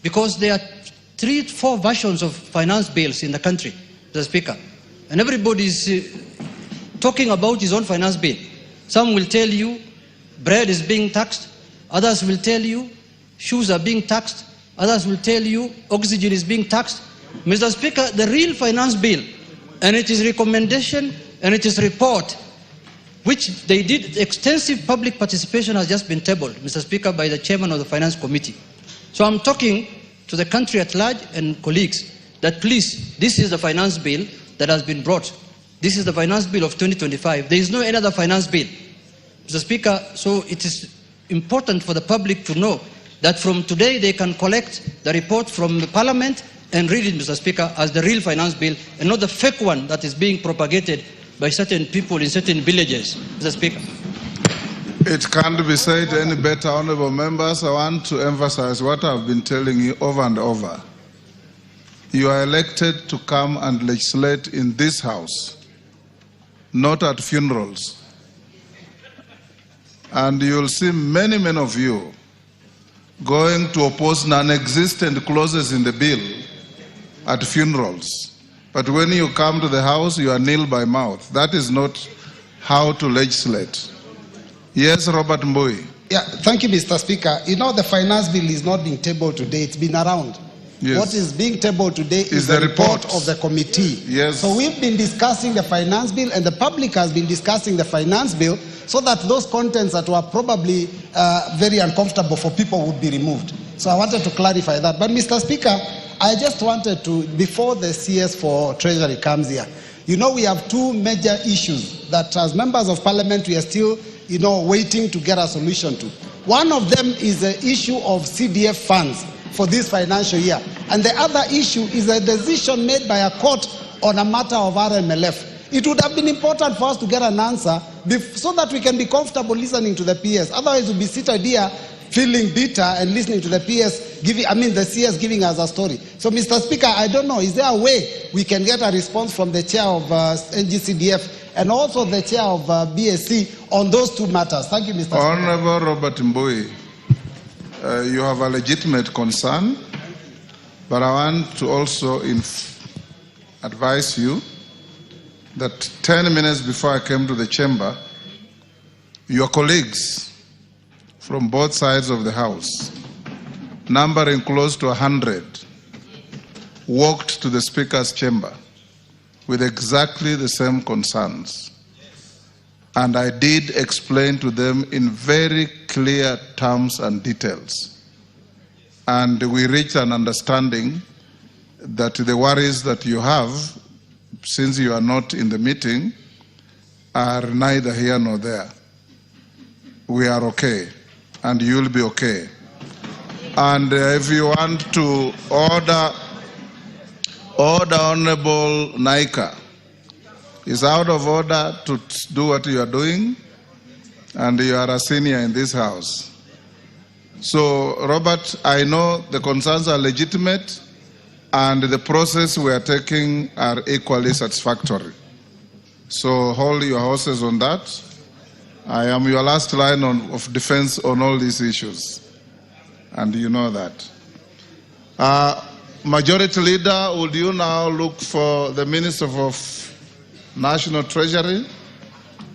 because there are 3-4 versions of finance bills in the country, Mr. Speaker, and everybody is talking about his own finance bill. Some will tell you bread is being taxed, others will tell you shoes are being taxed, others will tell you oxygen is being taxed. Mr. Speaker, the real finance bill, and it is recommendation and it is report, which they did extensive public participation, has just been tabled, Mr. Speaker, by the chairman of the Finance Committee. So I'm talking to the country at large and colleagues that please, this is the finance bill that has been brought. This is the finance bill of 2025. There is no any other finance bill, Mr. Speaker. So it is important for the public to know that from today they can collect the report from the Parliament and read it, Mr. Speaker, as the real finance bill and not the fake one that is being propagated by certain people in certain villages, Mr. Speaker. It can't be said any better, honourable members. I want to emphasize what I've been telling you over and over. You are elected to come and legislate in this House, not at funerals. And you'll see many, many of you going to oppose non-existent clauses in the bill at funerals, But when you come to the House, you are nil by mouth. That is not how to legislate. Yes, Robert Mbui. Yeah, thank you, Mr. Speaker. You know, the finance bill is not being tabled today. It's been around. Yes. What is being tabled today is the report of the committee. Yes. So we've been discussing the finance bill, and the public has been discussing the finance bill, so that those contents that were probably very uncomfortable for people would be removed. So I wanted to clarify that. But Mr. Speaker, I just wanted to, before the CS for Treasury comes here, you know, we have two major issues that as members of Parliament we are still, you know, waiting to get a solution to. One of them is the issue of CDF funds for this financial year. And the other issue is a decision made by a court on a matter of RMLF. It would have been important for us to get an answer so that we can be comfortable listening to the PS. Otherwise, we'll be seated here feeling bitter and listening to the PS the CS giving us a story. So, Mr. Speaker, I don't know, is there a way we can get a response from the chair of NGCDF and also the chair of BSC on those two matters? Thank you, Mr. Speaker. Honorable Robert Mbui, you have a legitimate concern, but I want to also advise you that 10 minutes before I came to the chamber, your colleagues from both sides of the House, numbering close to 100, walked to the Speaker's chamber with exactly the same concerns. And I did explain to them in very clear terms and details. And we reached an understanding that the worries that you have, since you are not in the meeting, are neither here nor there. We are okay, and you'll be okay. And if you want to order Honorable Naika, is out of order to do what you are doing, and you are a senior in this House. So, Robert, I know the concerns are legitimate, and the process we are taking are equally satisfactory. So hold your horses on that. I am your last line of defense on all these issues, and you know that. Majority Leader, would you now look for the Minister of National Treasury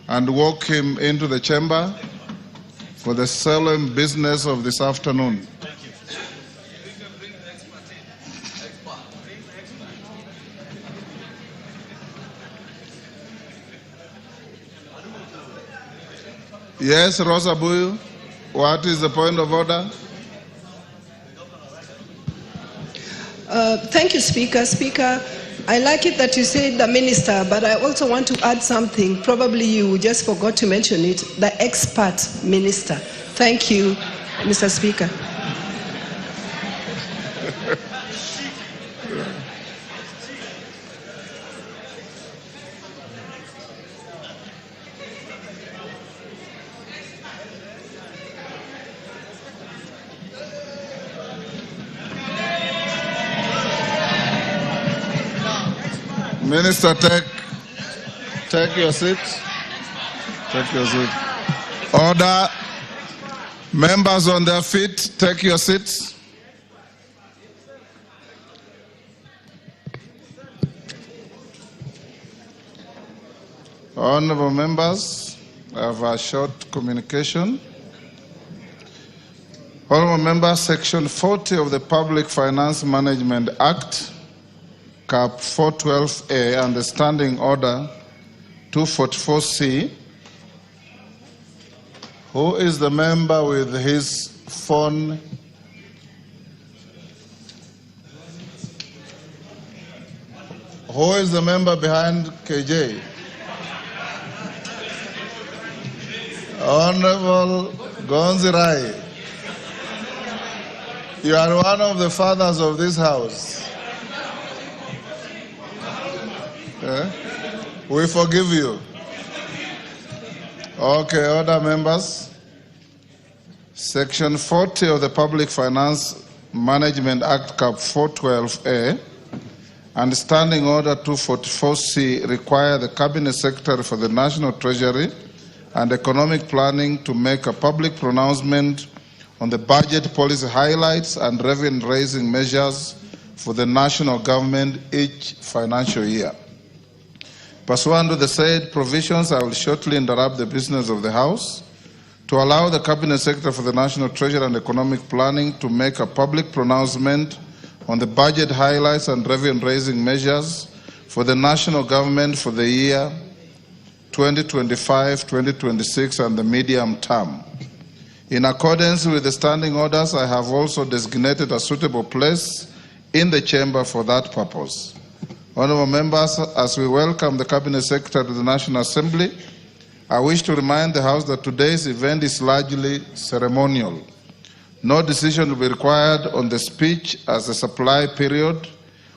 and walk him into the chamber for the solemn business of this afternoon? Yes, Rosa Buyu, what is the point of order? Thank you, Speaker. Speaker, I like it that you said the minister, but I also want to add something. Probably you just forgot to mention it, the expert minister. Thank you, Mr. Speaker. Minister, take your seat. Take your seat. Order. Members on their feet, take your seats. Honorable members, I have a short communication. Honorable members, Section 40 of the Public Finance Management Act, Cap 412A, and the Standing Order 244C. Who is the member with his phone? Who is the member behind KJ? Honorable Gonzirai, you are one of the fathers of this house. We forgive you. Okay, other members. Section 40 of the Public Finance Management Act, Cap 412A, and Standing Order 244C require the Cabinet Secretary for the National Treasury and Economic Planning to make a public pronouncement on the budget policy highlights and revenue-raising measures for the national government each financial year. Pursuant to the said provisions, I will shortly interrupt the business of the House to allow the Cabinet Secretary for the National Treasury and Economic Planning to make a public pronouncement on the budget highlights and revenue-raising measures for the national government for the year 2025-2026 and the medium term. In accordance with the standing orders, I have also designated a suitable place in the chamber for that purpose. Honourable members, as we welcome the Cabinet Secretary to the National Assembly, I wish to remind the House that today's event is largely ceremonial. No decision will be required on the speech as the supply period,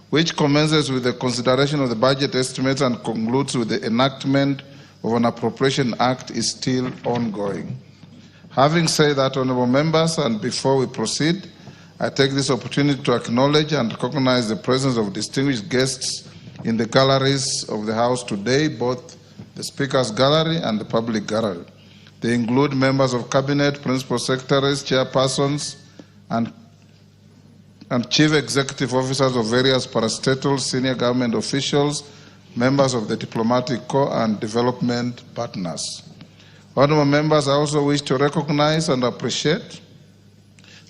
which commences with the consideration of the budget estimates and concludes with the enactment of an appropriation act, is still ongoing. Having said that, honourable members, and before we proceed, I take this opportunity to acknowledge and recognize the presence of distinguished guests in the galleries of the House today, both the Speaker's Gallery and the Public Gallery. They include members of Cabinet, Principal Secretaries, Chairpersons, and Chief Executive Officers of various parastatals, senior government officials, members of the Diplomatic Corps, and development partners. Honourable members, I also wish to recognize and appreciate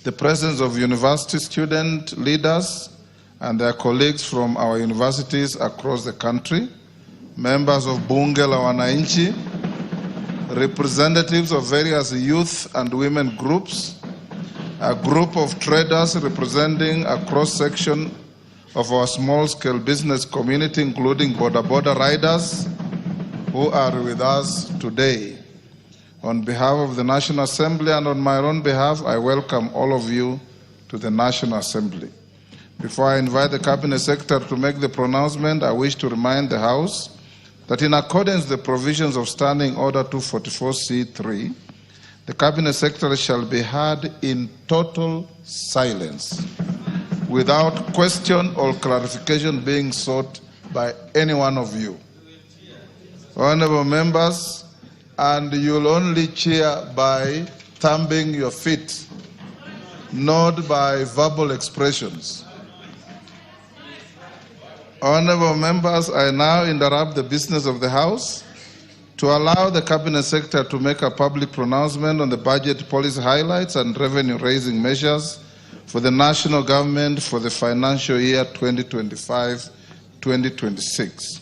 the presence of university student leaders and their colleagues from our universities across the country, members of Bunge la Wananchi, representatives of various youth and women groups, a group of traders representing a cross-section of our small-scale business community, including border riders who are with us today. On behalf of the National Assembly and on my own behalf, I welcome all of you to the National Assembly. Before I invite the Cabinet Secretary to make the pronouncement, I wish to remind the House that in accordance with the provisions of Standing Order 244C3, the Cabinet Secretary shall be heard in total silence, without question or clarification being sought by any one of you. Honourable members, and you'll only cheer by thumping your feet, not by verbal expressions. Honourable members, I now interrupt the business of the House to allow the Cabinet Secretary to make a public pronouncement on the budget policy highlights and revenue-raising measures for the national government for the financial year 2025-2026.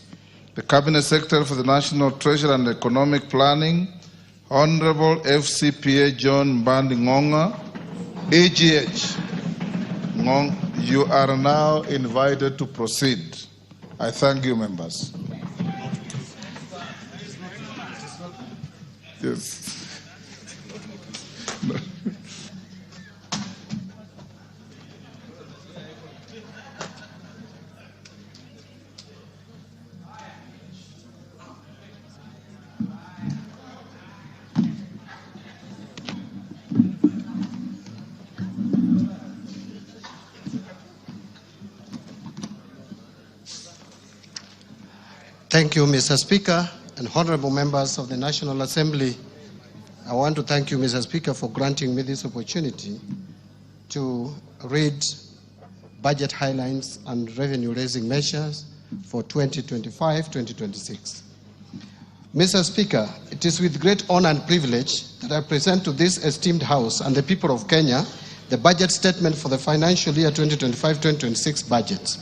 The Cabinet Secretary for the National Treasury and Economic Planning, Honourable FCPA John Mbadi Ngonga, AGH. You are now invited to proceed. I thank you, members. Yes. Thank you, Mr. Speaker, and honorable members of the National Assembly. I want to thank you, Mr. Speaker, for granting me this opportunity to read budget highlights and revenue-raising measures for 2025-2026. Mr. Speaker, it is with great honor and privilege that I present to this esteemed House and the people of Kenya the budget statement for the financial year 2025-2026 budget.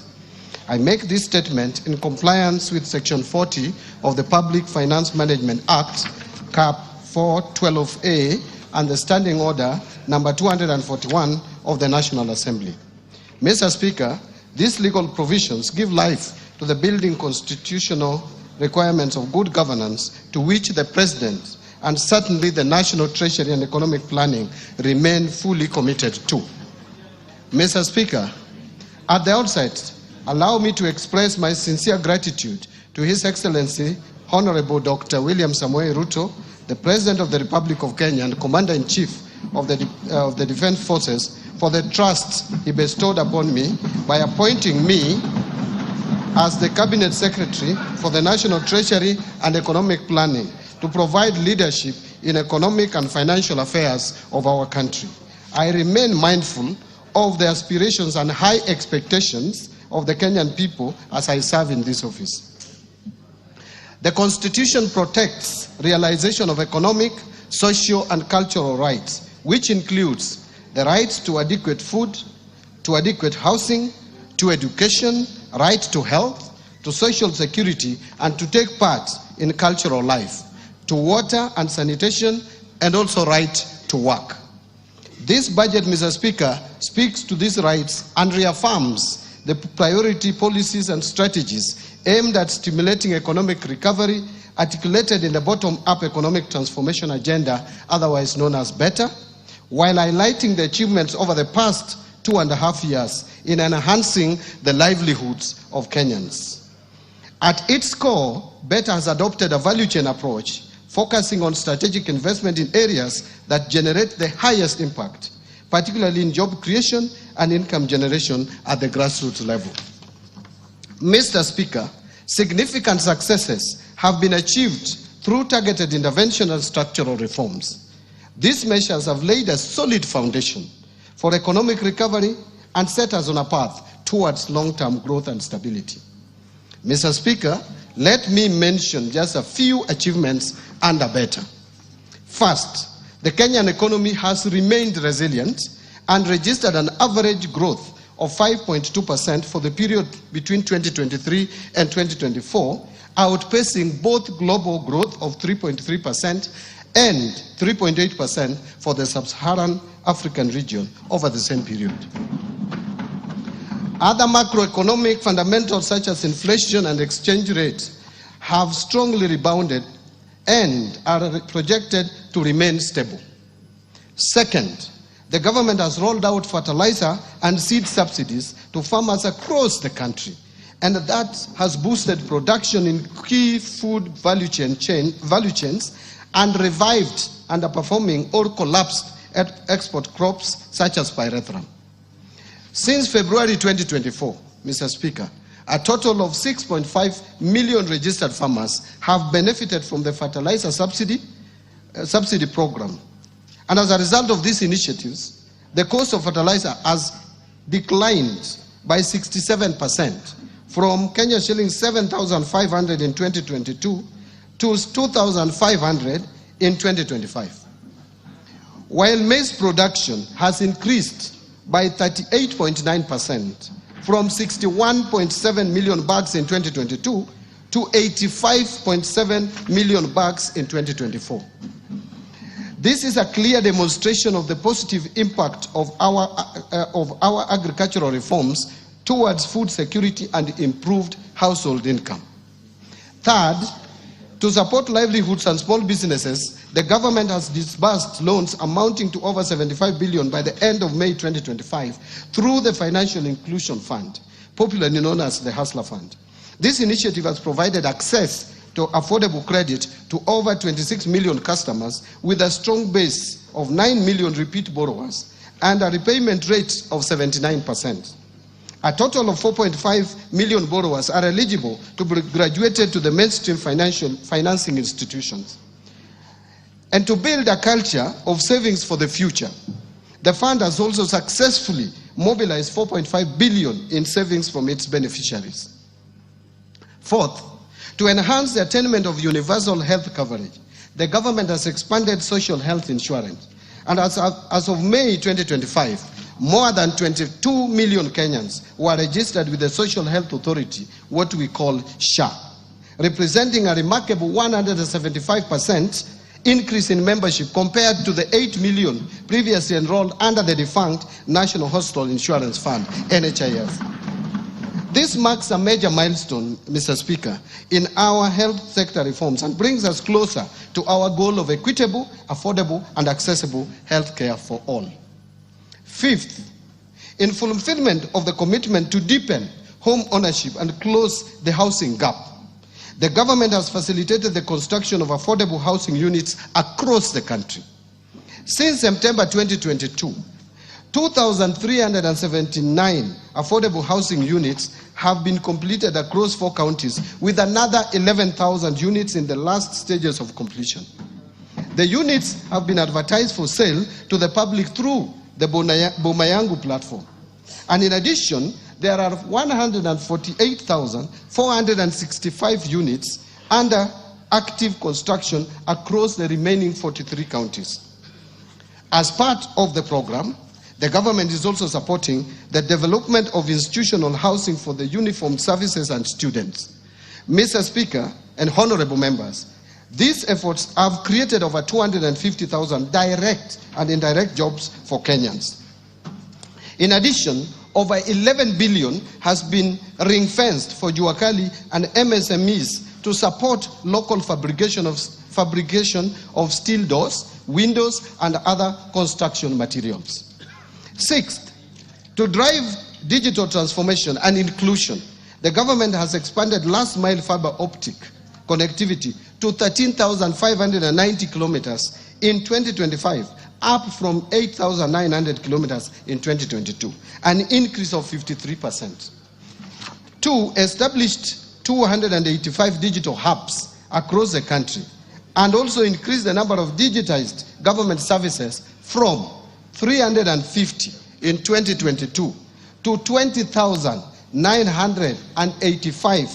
I make this statement in compliance with Section 40 of the Public Finance Management Act, Cap 412A, and the Standing Order number 241 of the National Assembly. Mr. Speaker, these legal provisions give life to the building constitutional requirements of good governance to which the President and certainly the National Treasury and Economic Planning remain fully committed to. Mr. Speaker, at the outset, allow me to express my sincere gratitude to His Excellency, Honorable Dr. William Samoei Ruto, the President of the Republic of Kenya and Commander-in-Chief of the Defense Forces, for the trust he bestowed upon me by appointing me as the Cabinet Secretary for the National Treasury and Economic Planning to provide leadership in economic and financial affairs of our country. I remain mindful of the aspirations and high expectations of the Kenyan people as I serve in this office. The Constitution protects realization of economic, social, and cultural rights, which includes the rights to adequate food, to adequate housing, to education, right to health, to social security, and to take part in cultural life, to water and sanitation, and also right to work. This budget, Mr. Speaker, speaks to these rights and reaffirms the priority policies and strategies aimed at stimulating economic recovery articulated in the bottom-up economic transformation agenda, otherwise known as BETTER, while highlighting the achievements over the past 2.5 years in enhancing the livelihoods of Kenyans. At its core, BETTER has adopted a value chain approach, focusing on strategic investment in areas that generate the highest impact, particularly in job creation and income generation at the grassroots level. Mr. Speaker, significant successes have been achieved through targeted intervention and structural reforms. These measures have laid a solid foundation for economic recovery and set us on a path towards long-term growth and stability. Mr. Speaker, let me mention just a few achievements under BETTER. First, the Kenyan economy has remained resilient and registered an average growth of 5.2% for the period between 2023 and 2024, outpacing both global growth of 3.3% and 3.8% for the sub-Saharan African region over the same period. Other macroeconomic fundamentals such as inflation and exchange rates have strongly rebounded and are projected to remain stable. Second, the government has rolled out fertilizer and seed subsidies to farmers across the country, and that has boosted production in key food value chains and revived underperforming or collapsed export crops such as pyrethrum. Since February 2024, Mr. Speaker, a total of 6.5 million registered farmers have benefited from the fertilizer subsidy program. And as a result of these initiatives, the cost of fertilizer has declined by 67% from Kenya shillings 7,500 in 2022 to 2,500 in 2025. While maize production has increased by 38.9% from 61.7 million bags in 2022 to 85.7 million bags in 2024. This is a clear demonstration of the positive impact of our agricultural reforms towards food security and improved household income. Third, to support livelihoods and small businesses, the government has disbursed loans amounting to over 75 billion by the end of May 2025 through the Financial Inclusion Fund, popularly known as the Hustler Fund. This initiative has provided access to affordable credit to over 26 million customers with a strong base of 9 million repeat borrowers and a repayment rate of 79%. A total of 4.5 million borrowers are eligible to be graduated to the mainstream financing institutions. And to build a culture of savings for the future, the fund has also successfully mobilized 4.5 billion in savings from its beneficiaries. Fourth, to enhance the attainment of universal health coverage, the government has expanded social health insurance. And as of May 2025, more than 22 million Kenyans were registered with the Social Health Authority, what we call SHA, representing a remarkable 175% increase in membership compared to the 8 million previously enrolled under the defunct National Hospital Insurance Fund, NHIF. This marks a major milestone, Mr. Speaker, in our health sector reforms and brings us closer to our goal of equitable, affordable, and accessible health care for all. Fifth, in fulfillment of the commitment to deepen home ownership and close the housing gap, the government has facilitated the construction of affordable housing units across the country. Since September 2022, 2,379 affordable housing units have been completed across 4 counties, with another 11,000 units in the last stages of completion. The units have been advertised for sale to the public through the Bomayangu platform. And in addition, there are 148,465 units under active construction across the remaining 43 counties. As part of the program, the government is also supporting the development of institutional housing for the uniformed services and students. Mr. Speaker and honorable members, these efforts have created over 250,000 direct and indirect jobs for Kenyans. In addition, over 11 billion has been ring-fenced for Juakali and MSMEs to support local fabrication of steel doors, windows, and other construction materials. Sixth, to drive digital transformation and inclusion, the government has expanded last-mile fiber optic connectivity to 13,590 kilometers in 2025, up from 8,900 kilometers in 2022, an increase of 53%. Two, established 285 digital hubs across the country, and also increased the number of digitized government services from 350 in 2022 to 20,985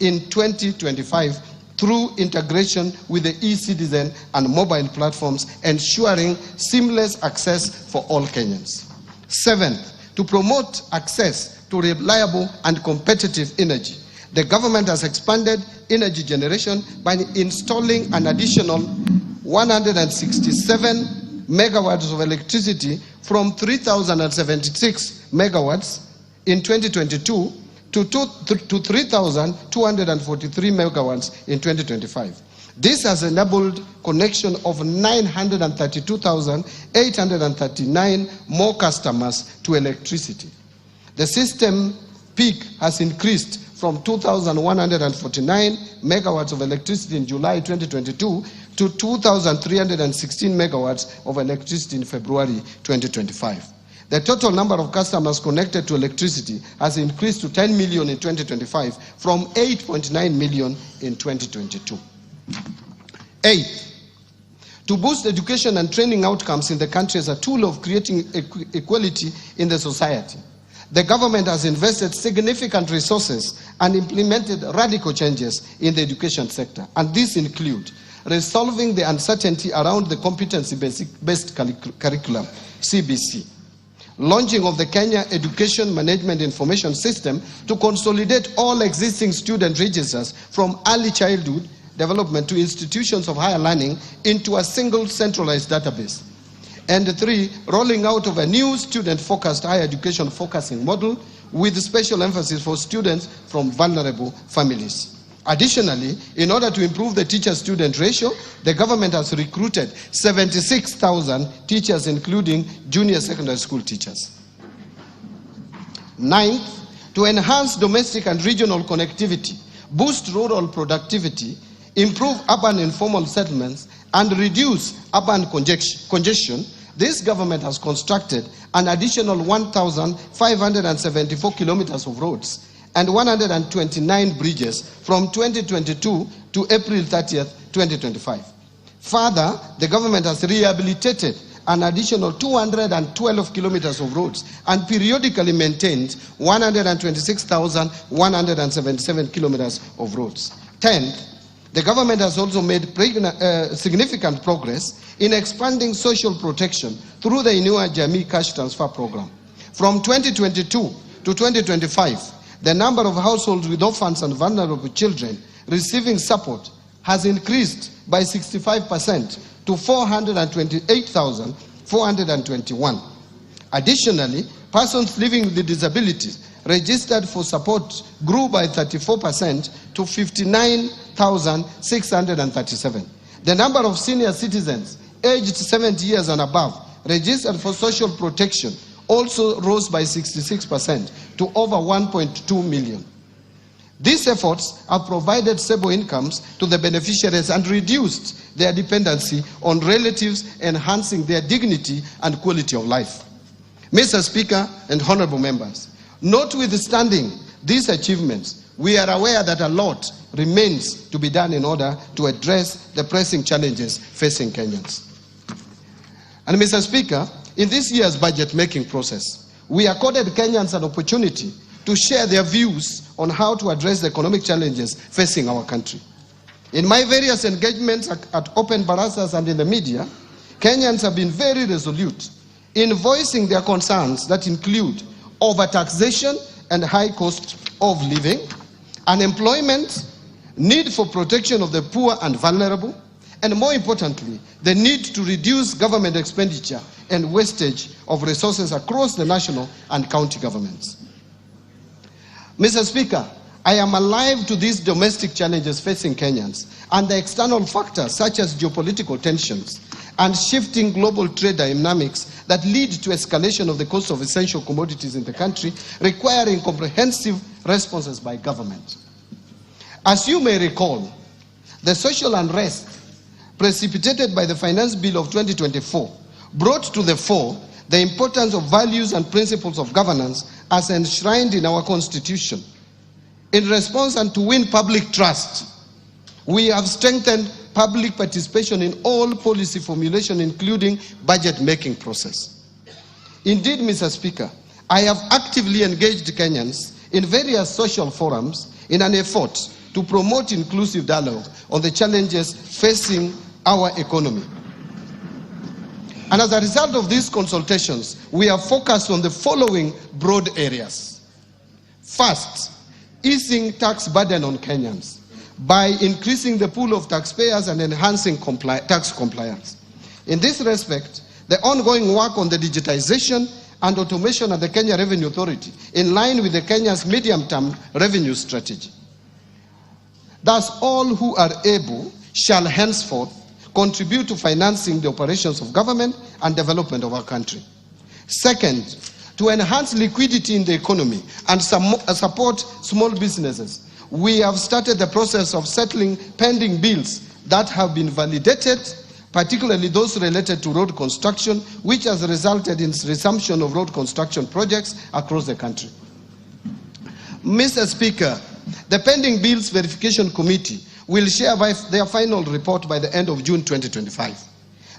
in 2025 through integration with the e-citizen and mobile platforms, ensuring seamless access for all Kenyans. Seventh, to promote access to reliable and competitive energy, the government has expanded energy generation by installing an additional 167 megawatts of electricity from 3,076 megawatts in 2022 to 3,243 megawatts in 2025. This has enabled connection of 932,839 more customers to electricity. The system peak has increased from 2,149 megawatts of electricity in July 2022 to 2,316 megawatts of electricity in February 2025. The total number of customers connected to electricity has increased to 10 million in 2025 from 8.9 million in 2022. Eighth, to boost education and training outcomes in the country as a tool of creating equality in the society, the government has invested significant resources and implemented radical changes in the education sector. And these include resolving the uncertainty around the competency-based curriculum, CBC, launching of the Kenya Education Management Information System to consolidate all existing student registers from early childhood development to institutions of higher learning into a single centralized database. And three, rolling out of a new student-focused higher education focusing model with special emphasis for students from vulnerable families. Additionally, in order to improve the teacher-student ratio, the government has recruited 76,000 teachers, including junior secondary school teachers. Ninth, to enhance domestic and regional connectivity, boost rural productivity, improve urban informal settlements, and reduce urban congestion, this government has constructed an additional 1,574 kilometers of roads and 129 bridges from 2022 to April 30th, 2025. Further, the government has rehabilitated an additional 212 kilometers of roads and periodically maintained 126,177 kilometers of roads. 10th, the government has also made significant progress in expanding social protection through the Inua Jamii Cash Transfer Program. From 2022 to 2025, the number of households with orphans and vulnerable children receiving support has increased by 65% to 428,421. Additionally, persons living with disabilities registered for support grew by 34% to 59,637. The number of senior citizens aged 70 years and above registered for social protection also rose by 66% to over 1.2 million. These efforts have provided stable incomes to the beneficiaries and reduced their dependency on relatives, enhancing their dignity and quality of life. Mr. Speaker and honorable members, notwithstanding these achievements, we are aware that a lot remains to be done in order to address the pressing challenges facing Kenyans. And Mr. Speaker, In this year's budget making process, we accorded Kenyans an opportunity to share their views on how to address the economic challenges facing our country. In my various engagements at open barazas and in the media, Kenyans have been very resolute in voicing their concerns that include overtaxation and high cost of living, unemployment, need for protection of the poor and vulnerable, and more importantly, the need to reduce government expenditure and wastage of resources across the national and county governments. Mr. Speaker, I am alive to these domestic challenges facing Kenyans and the external factors such as geopolitical tensions and shifting global trade dynamics that lead to escalation of the cost of essential commodities in the country, requiring comprehensive responses by government. As you may recall, the social unrest precipitated by the Finance Bill of 2024 brought to the fore the importance of values and principles of governance as enshrined in our Constitution. In response and to win public trust, we have strengthened public participation in all policy formulation, including budget-making process. Indeed, Mr. Speaker, I have actively engaged Kenyans in various social forums in an effort to promote inclusive dialogue on the challenges facing our economy. And as a result of these consultations, we have focused on the following broad areas. First, easing tax burden on Kenyans by increasing the pool of taxpayers and enhancing tax compliance. In this respect, the ongoing work on the digitization and automation at the Kenya Revenue Authority, in line with the Kenya's medium-term revenue strategy. Thus, all who are able shall henceforth contribute to financing the operations of government and development of our country. Second, to enhance liquidity in the economy and support small businesses, we have started the process of settling pending bills that have been validated, particularly those related to road construction, which has resulted in resumption of road construction projects across the country. Mr. Speaker, the pending bills verification committee will share their final report by the end of June 2025.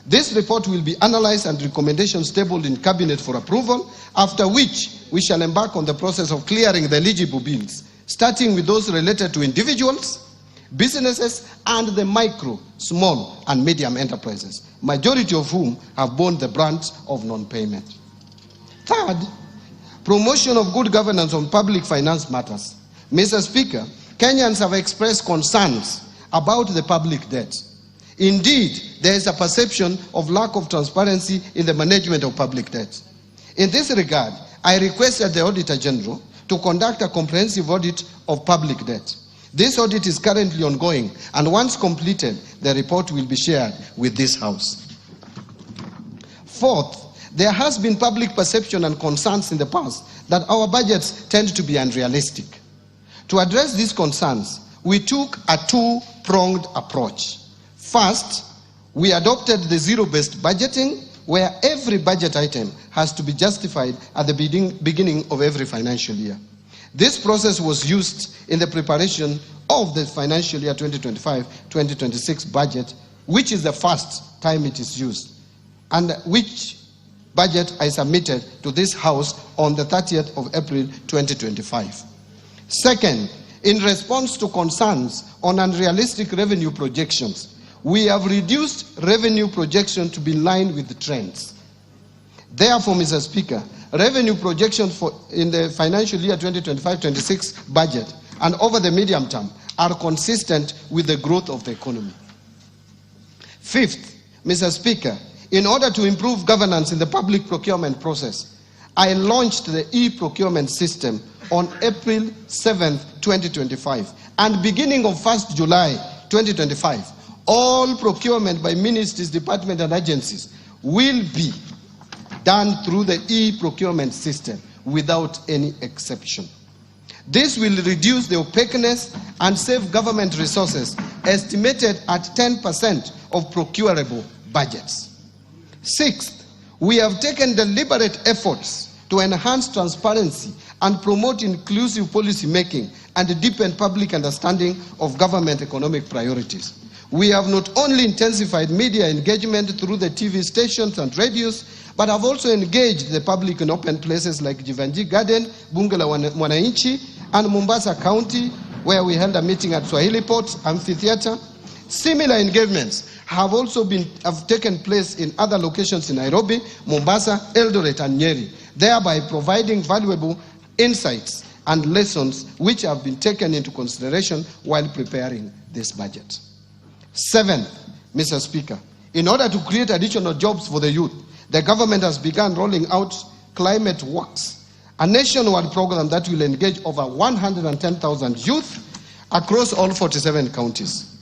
This report will be analyzed and recommendations tabled in Cabinet for approval, after which we shall embark on the process of clearing the eligible bills, starting with those related to individuals, businesses, and the micro, small, and medium enterprises, majority of whom have borne the brunt of non-payment. Third, promotion of good governance on public finance matters. Mr. Speaker, Kenyans have expressed concerns about the public debt. Indeed, there is a perception of lack of transparency in the management of public debt. In this regard, I requested the Auditor General to conduct a comprehensive audit of public debt. This audit is currently ongoing, and once completed, the report will be shared with this House. Fourth, there has been public perception and concerns in the past that our budgets tend to be unrealistic. To address these concerns, we took a two-pronged approach. First, we adopted the zero-based budgeting, where every budget item has to be justified at the beginning of every financial year. This process was used in the preparation of the financial year 2025-2026 budget, which is the first time it is used, and which budget I submitted to this House on the 30th of April 2025. Second, in response to concerns on unrealistic revenue projections, we have reduced revenue projection to be in line with the trends. Therefore, Mr. Speaker, revenue projections in the financial year 2025-26 budget and over the medium term are consistent with the growth of the economy. Fifth, Mr. Speaker, in order to improve governance in the public procurement process, I launched the e-procurement system on April 7, 2025. And beginning of 1st July 2025, all procurement by ministries, departments, and agencies will be done through the e-procurement system without any exception. This will reduce the opaqueness and save government resources, estimated at 10% of procurable budgets. Sixth, we have taken deliberate efforts to enhance transparency and promote inclusive policy making and deepen public understanding of government economic priorities. We have not only intensified media engagement through the TV stations and radios, but have also engaged the public in open places like Jivanji Garden, Bunge la Mwananchi, and Mombasa County, where we held a meeting at Swahili Port Amphitheatre. Similar engagements have also taken place in other locations in Nairobi, Mombasa, Eldoret, and Nyeri, thereby providing valuable insights and lessons which have been taken into consideration while preparing this budget. Seventh, Mr. Speaker, in order to create additional jobs for the youth, the government has begun rolling out Climate Works, a nationwide program that will engage over 110,000 youth across all 47 counties.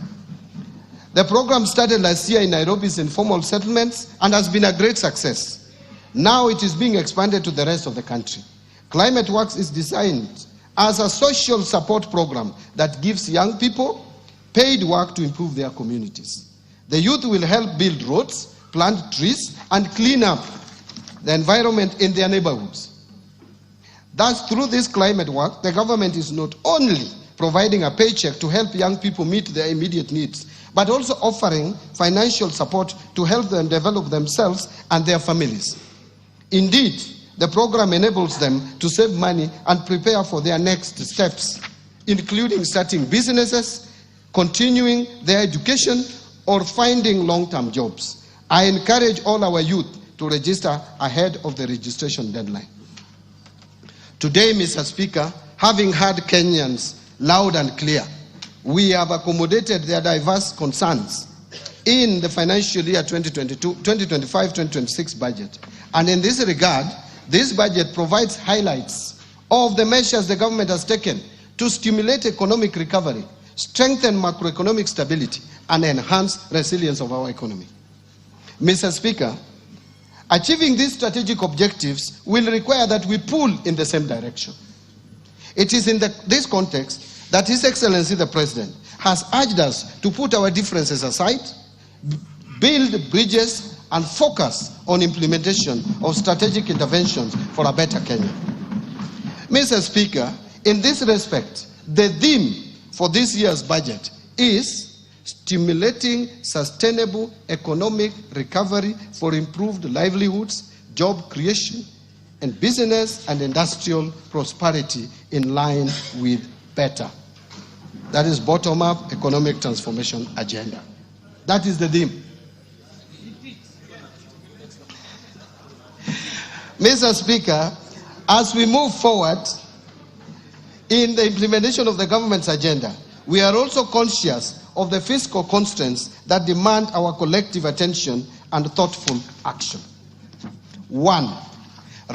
The program started last year in Nairobi's informal settlements and has been a great success. Now it is being expanded to the rest of the country. Climate Works is designed as a social support program that gives young people paid work to improve their communities. The youth will help build roads, plant trees, and clean up the environment in their neighborhoods. Thus, through this climate work, the government is not only providing a paycheck to help young people meet their immediate needs, but also offering financial support to help them develop themselves and their families. Indeed, the program enables them to save money and prepare for their next steps, including starting businesses, continuing their education, or finding long-term jobs. I encourage all our youth to register ahead of the registration deadline. Today, Mr. Speaker, having heard Kenyans loud and clear, we have accommodated their diverse concerns in the financial year 2025-2026 budget. And in this regard, this budget provides highlights of the measures the government has taken to stimulate economic recovery, strengthen macroeconomic stability, and enhance resilience of our economy. Mr. Speaker, achieving these strategic objectives will require that we pull in the same direction. It is in this context that His Excellency the President has urged us to put our differences aside, build bridges, and focus on implementation of strategic interventions for a better Kenya. Mr. Speaker, in this respect, the theme for this year's budget is stimulating sustainable economic recovery for improved livelihoods, job creation, and business and industrial prosperity in line with better. That is bottom-up economic transformation agenda. That is the theme. Mr. Speaker, as we move forward in the implementation of the government's agenda, we are also conscious of the fiscal constraints that demand our collective attention and thoughtful action. 1,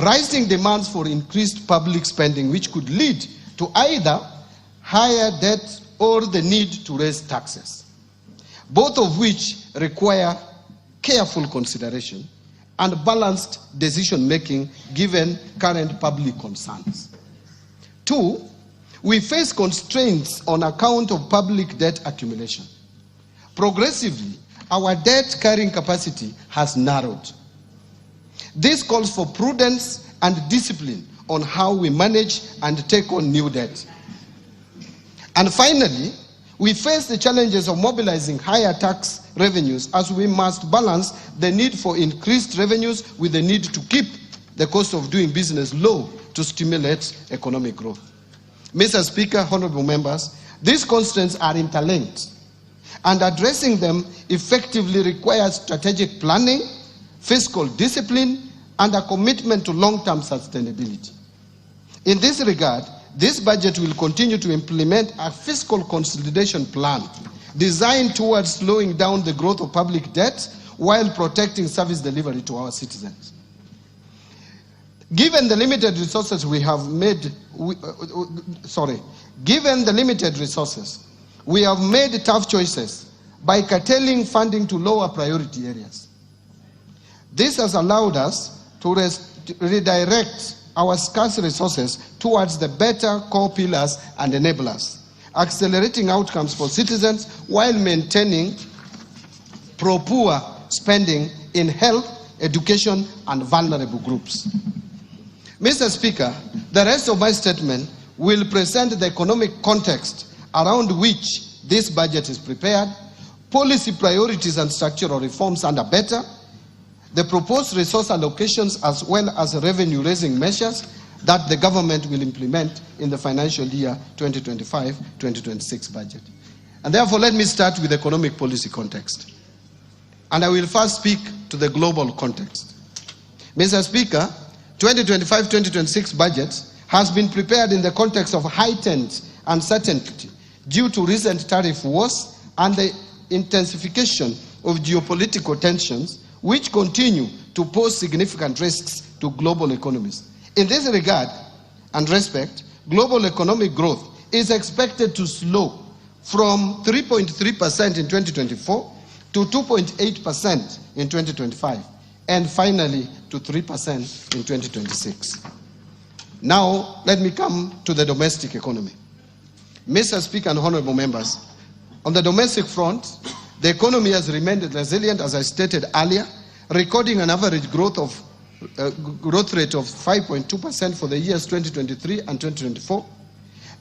rising demands for increased public spending, which could lead to either higher debt or the need to raise taxes, both of which require careful consideration and balanced decision-making given current public concerns. 2, we face constraints on account of public debt accumulation. Progressively, our debt carrying capacity has narrowed. This calls for prudence and discipline on how we manage and take on new debt. And finally, we face the challenges of mobilizing higher tax revenues as we must balance the need for increased revenues with the need to keep the cost of doing business low to stimulate economic growth. Mr. Speaker, honorable members, these constraints are interlinked, and addressing them effectively requires strategic planning, fiscal discipline, and a commitment to long-term sustainability. In this regard, this budget will continue to implement a fiscal consolidation plan designed towards slowing down the growth of public debt while protecting service delivery to our citizens. Given the limited resources we have made tough choices by curtailing funding to lower priority areas. This has allowed us to redirect our scarce resources towards the better core pillars and enablers, accelerating outcomes for citizens while maintaining pro-poor spending in health, education, and vulnerable groups. Mr. Speaker, the rest of my statement will present the economic context around which this budget is prepared, policy priorities and structural reforms under better, the proposed resource allocations as well as revenue-raising measures that the government will implement in the financial year 2025-2026 budget. And therefore, let me start with economic policy context. And I will first speak to the global context. Mr. Speaker, 2025-2026 budget has been prepared in the context of heightened uncertainty due to recent tariff wars and the intensification of geopolitical tensions, which continue to pose significant risks to global economies. In this regard and respect, global economic growth is expected to slow from 3.3% in 2024 to 2.8% in 2025, and finally to 3% in 2026. Now, let me come to the domestic economy. Mr. Speaker and honorable members, on the domestic front, the economy has remained resilient, as I stated earlier, recording an average growth rate of 5.2% for the years 2023 and 2024.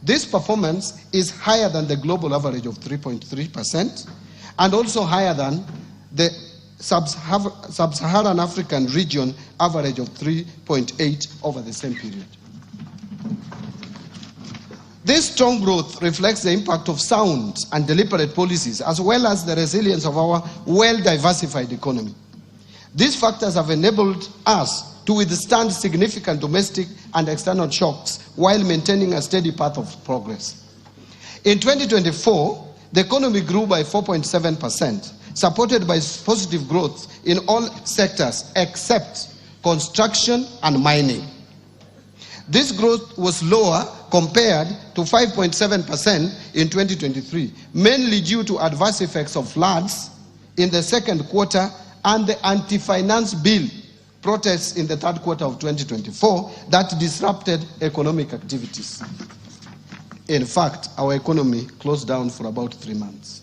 This performance is higher than the global average of 3.3% and also higher than the sub-Saharan African region average of 3.8% over the same period. This strong growth reflects the impact of sound and deliberate policies, as well as the resilience of our well-diversified economy. These factors have enabled us to withstand significant domestic and external shocks while maintaining a steady path of progress. In 2024, the economy grew by 4.7%, supported by positive growth in all sectors except construction and mining. This growth was lower compared to 5.7% in 2023, mainly due to adverse effects of floods in the second quarter and the anti-finance bill protests in the third quarter of 2024 that disrupted economic activities. In fact, our economy closed down for about 3 months.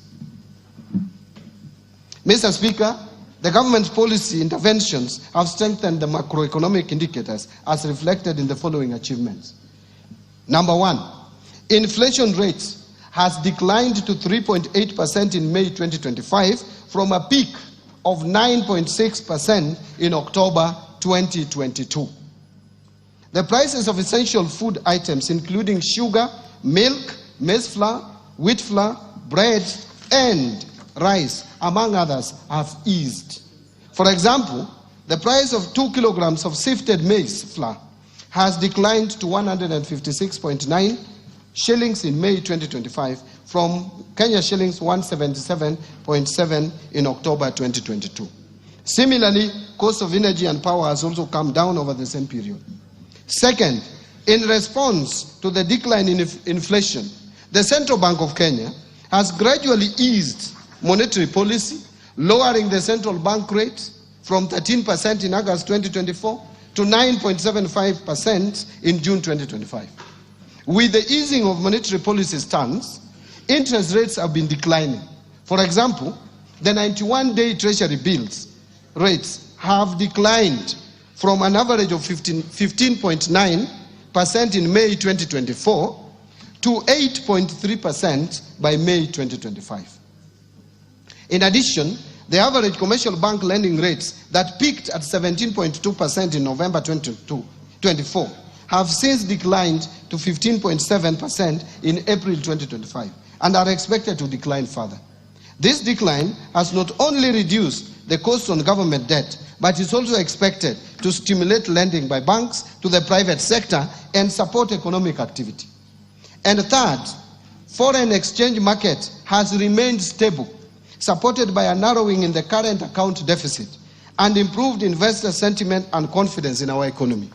Mr. Speaker, the government's policy interventions have strengthened the macroeconomic indicators as reflected in the following achievements. Number one, inflation rate has declined to 3.8% in May 2025 from a peak of 9.6% in October 2022. The prices of essential food items, including sugar, milk, maize flour, wheat flour, bread, and rice, among others, have eased. For example, the price of 2 kilograms of sifted maize flour has declined to 156.9 shillings in May 2025 from Kenya shillings 177.7 in October 2022. Similarly, cost of energy and power has also come down over the same period. Second, in response to the decline in inflation, the Central Bank of Kenya has gradually eased monetary policy, lowering the central bank rate from 13% in August 2024 to 9.75% in June 2025. With the easing of monetary policy stance, interest rates have been declining. For example, the 91-day Treasury bills rates have declined from an average of 15.9% in May 2024 to 8.3% by May 2025. In addition, the average commercial bank lending rates that peaked at 17.2% in November 2024 have since declined to 15.7% in April 2025 and are expected to decline further. This decline has not only reduced the cost on government debt, but is also expected to stimulate lending by banks to the private sector and support economic activity. And third, foreign exchange market has remained stable, supported by a narrowing in the current account deficit and improved investor sentiment and confidence in our economy.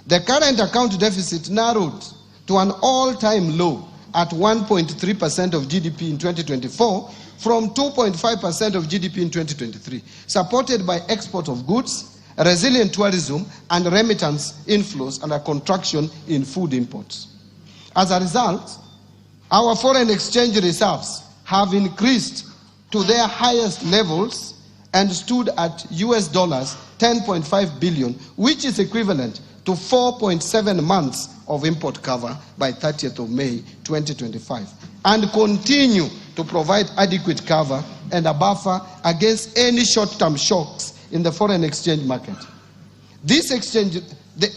The current account deficit narrowed to an all-time low at 1.3% of GDP in 2024 from 2.5% of GDP in 2023, supported by export of goods, resilient tourism, and remittance inflows and a contraction in food imports. As a result, our foreign exchange reserves have increased to their highest levels and stood at US dollars 10.5 billion, which is equivalent to 4.7 months of import cover by 30th of May 2025, and continue to provide adequate cover and a buffer against any short-term shocks in the foreign exchange market. The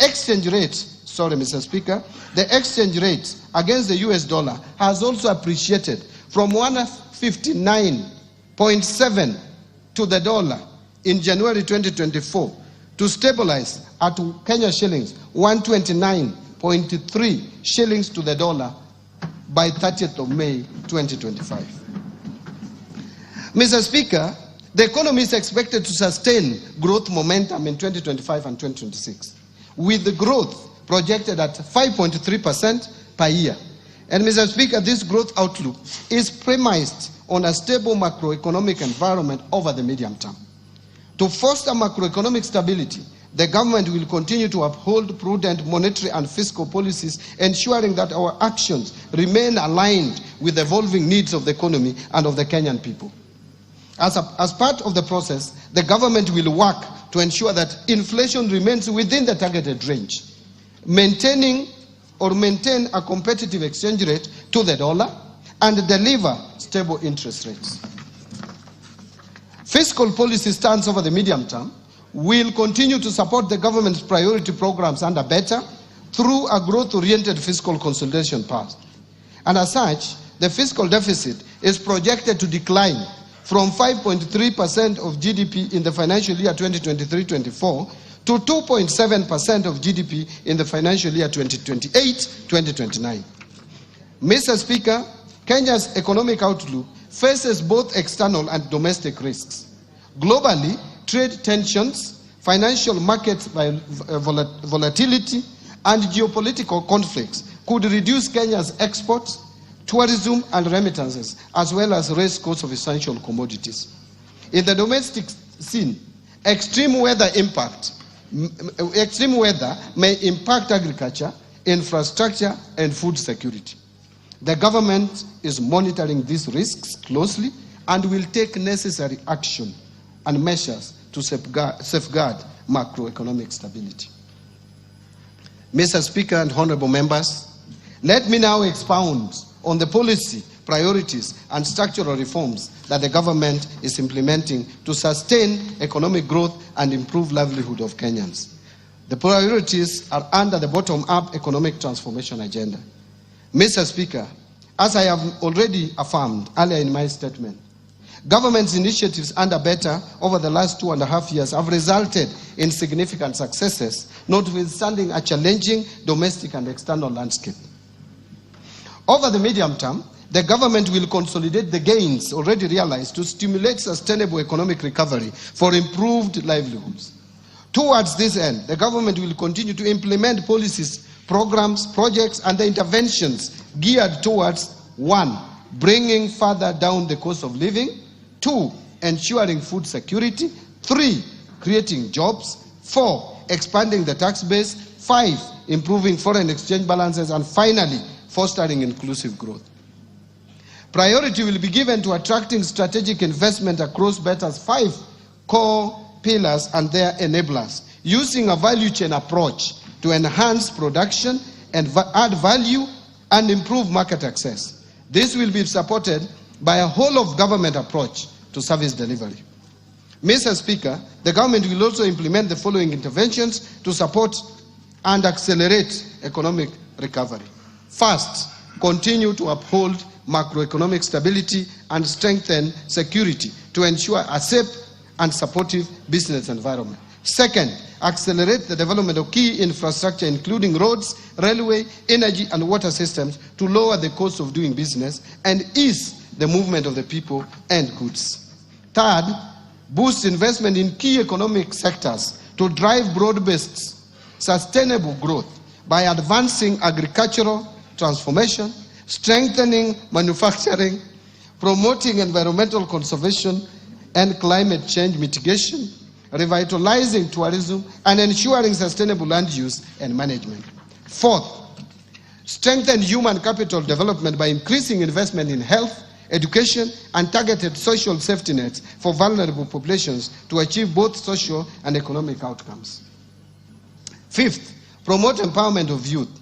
exchange rate, sorry, Mr. Speaker, the exchange rate against the US dollar has also appreciated from 159.7 to the dollar in January 2024 to stabilize at Kenya shillings 129.3 shillings to the dollar by 30th of May 2025. Mr. Speaker, the economy is expected to sustain growth momentum in 2025 and 2026, with the growth projected at 5.3% per year. And Mr. Speaker, this growth outlook is premised on a stable macroeconomic environment over the medium term. To foster macroeconomic stability, the government will continue to uphold prudent monetary and fiscal policies, ensuring that our actions remain aligned with the evolving needs of the economy and of the Kenyan people. As part of the process, the government will work to ensure that inflation remains within the targeted range, maintain a competitive exchange rate to the dollar, and deliver stable interest rates. Fiscal policy stance over the medium term will continue to support the government's priority programs under Better through a growth-oriented fiscal consolidation path. And as such, the fiscal deficit is projected to decline from 5.3% of GDP in the financial year 2023-24 to 2.7% of GDP in the financial year 2028-2029. Mr. Speaker, Kenya's economic outlook faces both external and domestic risks. Globally, trade tensions, financial market volatility, and geopolitical conflicts could reduce Kenya's exports, tourism and remittances, as well as raise costs of essential commodities. In the domestic scene, extreme weather may impact agriculture, infrastructure, and food security. The government is monitoring these risks closely and will take necessary action and measures to safeguard macroeconomic stability. Mr. Speaker and honorable members, let me now expound on the policy, priorities, and structural reforms that the government is implementing to sustain economic growth and improve livelihood of Kenyans. The priorities are under the bottom-up economic transformation agenda. Mr. Speaker, as I have already affirmed earlier in my statement, government's initiatives under Better over the last 2.5 years have resulted in significant successes, notwithstanding a challenging domestic and external landscape. Over the medium term, the government will consolidate the gains already realized to stimulate sustainable economic recovery for improved livelihoods. Towards this end, the government will continue to implement policies, programs, projects, and the interventions geared towards 1. Bringing further down the cost of living, 2. Ensuring food security, 3. Creating jobs, 4. Expanding the tax base, 5. Improving foreign exchange balances, and finally, fostering inclusive growth. Priority will be given to attracting strategic investment across Better's 5 core pillars and their enablers, using a value chain approach to enhance production and add value and improve market access. This will be supported by a whole-of-government approach to service delivery. Mr. Speaker, the government will also implement the following interventions to support and accelerate economic recovery. First, continue to uphold macroeconomic stability and strengthen security to ensure a safe and supportive business environment. Second, accelerate the development of key infrastructure, including roads, railway, energy, and water systems to lower the cost of doing business and ease the movement of the people and goods. Third, boost investment in key economic sectors to drive broad-based, sustainable growth by advancing agricultural transformation, strengthening manufacturing, promoting environmental conservation and climate change mitigation, revitalizing tourism, and ensuring sustainable land use and management. Fourth, strengthen human capital development by increasing investment in health, education, and targeted social safety nets for vulnerable populations to achieve both social and economic outcomes. Fifth, promote empowerment of youth,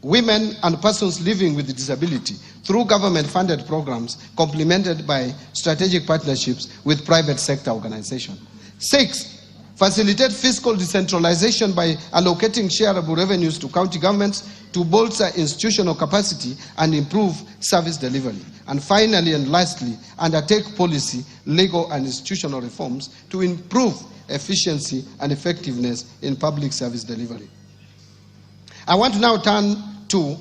women, and persons living with disability through government-funded programs complemented by strategic partnerships with private sector organizations. 6, facilitate fiscal decentralization by allocating shareable revenues to county governments to bolster institutional capacity and improve service delivery. And finally and lastly, undertake policy, legal and institutional reforms to improve efficiency and effectiveness in public service delivery. I want to now turn to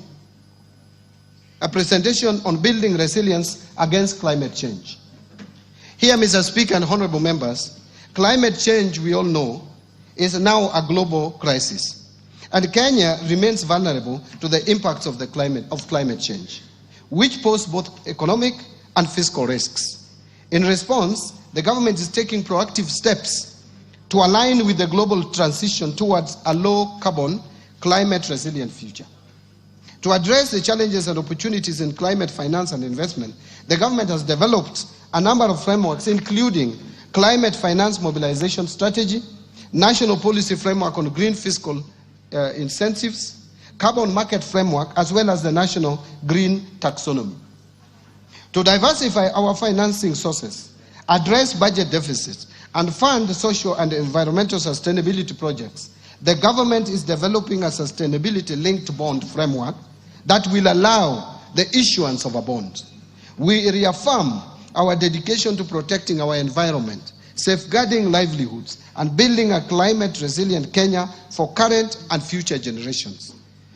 a presentation on building resilience against climate change. Here, Mr. Speaker and honorable members, climate change, we all know, is now a global crisis. And Kenya remains vulnerable to the impacts of climate change, which pose both economic and fiscal risks. In response, the government is taking proactive steps to align with the global transition towards a low-carbon, climate-resilient future. To address the challenges and opportunities in climate finance and investment, the government has developed a number of frameworks, including climate finance mobilization strategy, national policy framework on green fiscal incentives, carbon market framework, as well as the national green taxonomy. To diversify our financing sources, address budget deficits, and fund social and environmental sustainability projects, the government is developing a sustainability-linked bond framework that will allow the issuance of a bond. We reaffirm our dedication to protecting our environment, safeguarding livelihoods, and building a climate-resilient Kenya for current and future generations.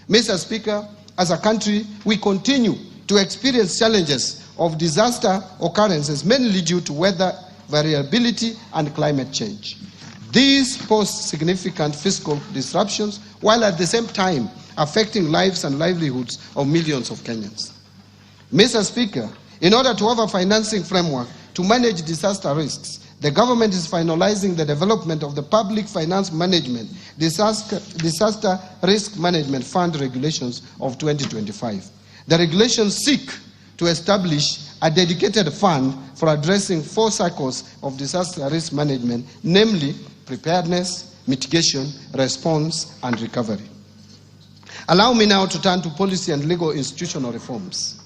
Mr. Speaker, as a country, we continue to experience challenges of disaster occurrences, mainly due to weather variability and climate change. These pose significant fiscal disruptions, while at the same time affecting lives and livelihoods of millions of Kenyans. Mr. Speaker, in order to have a financing framework to manage disaster risks, the government is finalizing the development of the Public Finance Management Disaster Risk Management Fund regulations of 2025. The regulations seek to establish a dedicated fund for addressing 4 cycles of disaster risk management, namely preparedness, mitigation, response, and recovery. Allow me now to turn to policy and legal institutional reforms.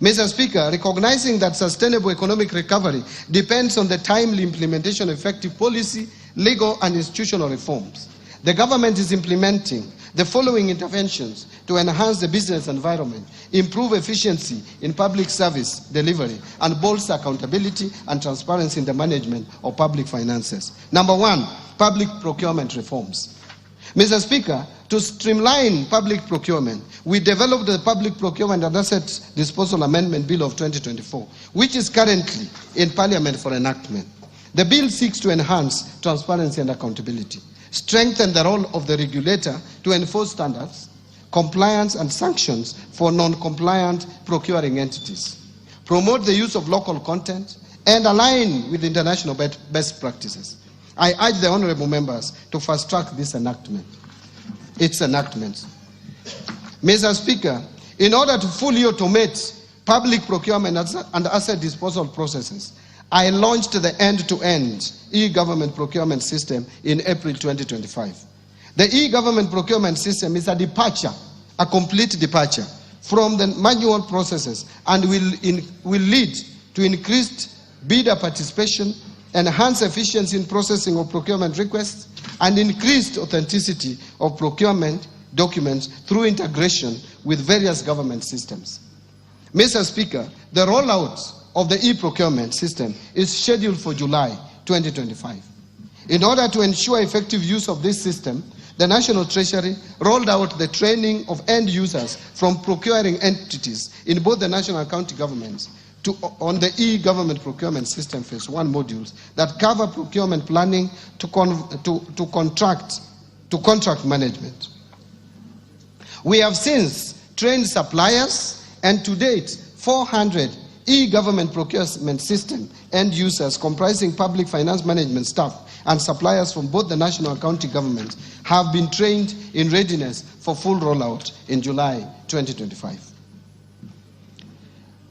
Mr. Speaker, recognizing that sustainable economic recovery depends on the timely implementation of effective policy, legal, and institutional reforms, the government is implementing the following interventions to enhance the business environment, improve efficiency in public service delivery, and bolster accountability and transparency in the management of public finances. Number 1, public procurement reforms. Mr. Speaker, to streamline public procurement, we developed the Public Procurement and Asset Disposal Amendment Bill of 2024, which is currently in Parliament for enactment. The bill seeks to enhance transparency and accountability, strengthen the role of the regulator to enforce standards, compliance and sanctions for non-compliant procuring entities, promote the use of local content, and align with international best practices. I urge the honorable members to fast-track this enactment. Its enactment. Mr. Speaker, in order to fully automate public procurement and asset disposal processes, I launched the end-to-end e-government procurement system in April 2025. The e-government procurement system is a complete departure from the manual processes and will lead to increased bidder participation, enhance efficiency in processing of procurement requests, and increased authenticity of procurement documents through integration with various government systems. Mr. Speaker, the rollout of the e-procurement system is scheduled for July 2025. In order to ensure effective use of this system, the National Treasury rolled out the training of end users from procuring entities in both the national and county governments on the e-government procurement system phase 1 modules that cover procurement planning to contract management. We have since trained suppliers, and to date 400 e-government procurement system end users comprising public finance management staff and suppliers from both the national and county governments have been trained in readiness for full rollout in July 2025.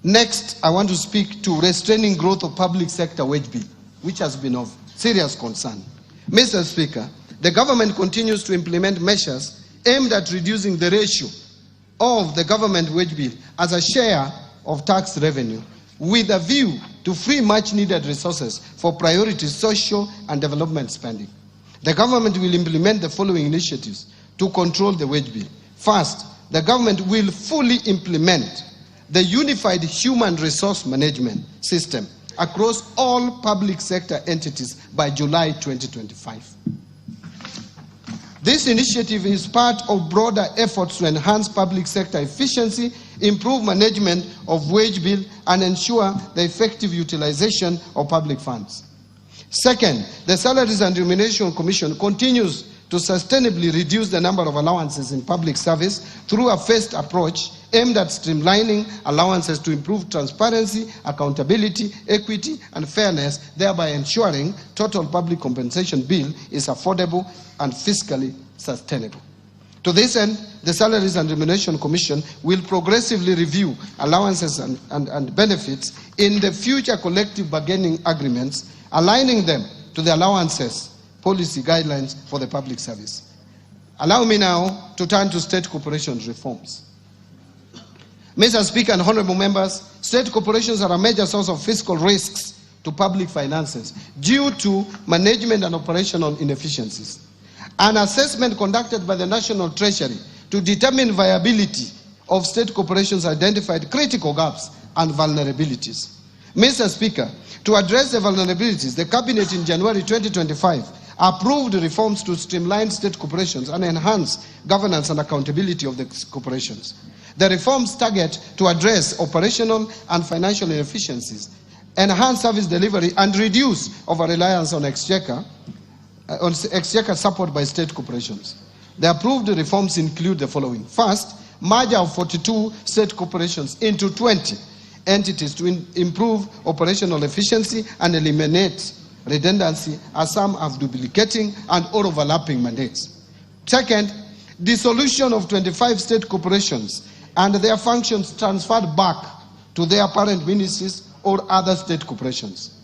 Next, I want to speak to restraining growth of public sector wage bill, which has been of serious concern. Mr. Speaker, the government continues to implement measures aimed at reducing the ratio of the government wage bill as a share of tax revenue with a view to free much-needed resources for priority social and development spending. The government will implement the following initiatives to control the wage bill. First, the government will fully implement the unified human resource management system across all public sector entities by July 2025. This initiative is part of broader efforts to enhance public sector efficiency, improve management of wage bill, and ensure the effective utilization of public funds. Second, the Salaries and Remuneration Commission continues to sustainably reduce the number of allowances in public service through a phased approach aimed at streamlining allowances to improve transparency, accountability, equity, and fairness, thereby ensuring total public compensation bill is affordable and fiscally sustainable. To this end, the Salaries and Remuneration Commission will progressively review allowances and benefits in the future collective bargaining agreements, aligning them to the allowances policy guidelines for the public service. Allow me now to turn to state corporations reforms. Mr. Speaker and honorable members, state corporations are a major source of fiscal risks to public finances due to management and operational inefficiencies. An assessment conducted by the National Treasury to determine viability of state corporations identified critical gaps and vulnerabilities. Mr. Speaker, to address the vulnerabilities, the Cabinet in January 2025 approved reforms to streamline state corporations and enhance governance and accountability of the corporations. The reforms target to address operational and financial inefficiencies, enhance service delivery, and reduce over-reliance on exchequer support by state corporations. The approved reforms include the following. First, merger of 42 state corporations into 20 entities to improve operational efficiency and eliminate redundancy, as some have duplicating and or overlapping mandates. Second, dissolution of 25 state corporations and their functions transferred back to their parent ministries or other state corporations.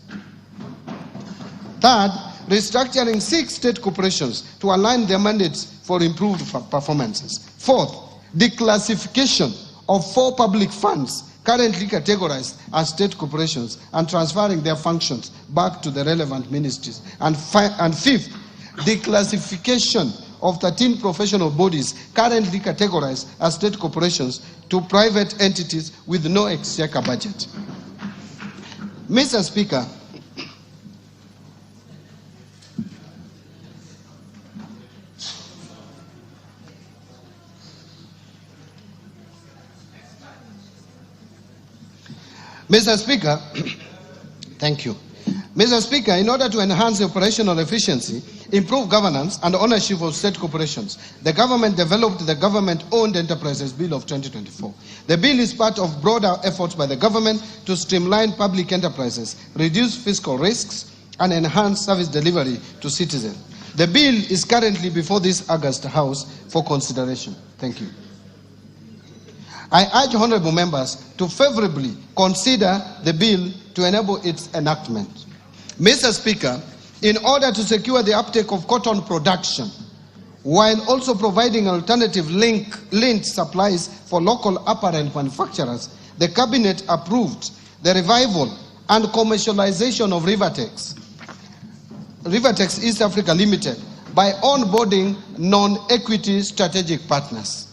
Third, restructuring 6 state corporations to align their mandates for improved performances. Fourth, declassification of 4 public funds currently categorized as state corporations and transferring their functions back to the relevant ministries. And fifth, declassification of 13 professional bodies currently categorized as state corporations to private entities with no exchequer budget. Mr. Speaker, thank you. Mr. Speaker, in order to enhance operational efficiency, improve governance and ownership of state corporations, the government developed the Government-Owned Enterprises Bill of 2024. The bill is part of broader efforts by the government to streamline public enterprises, reduce fiscal risks, and enhance service delivery to citizens. The bill is currently before this August House for consideration. Thank you. I urge honorable members to favorably consider the bill to enable its enactment. Mr. Speaker, in order to secure the uptake of cotton production, while also providing alternative linked supplies for local apparel manufacturers, the Cabinet approved the revival and commercialization of Rivertex East Africa Limited by onboarding non-equity strategic partners.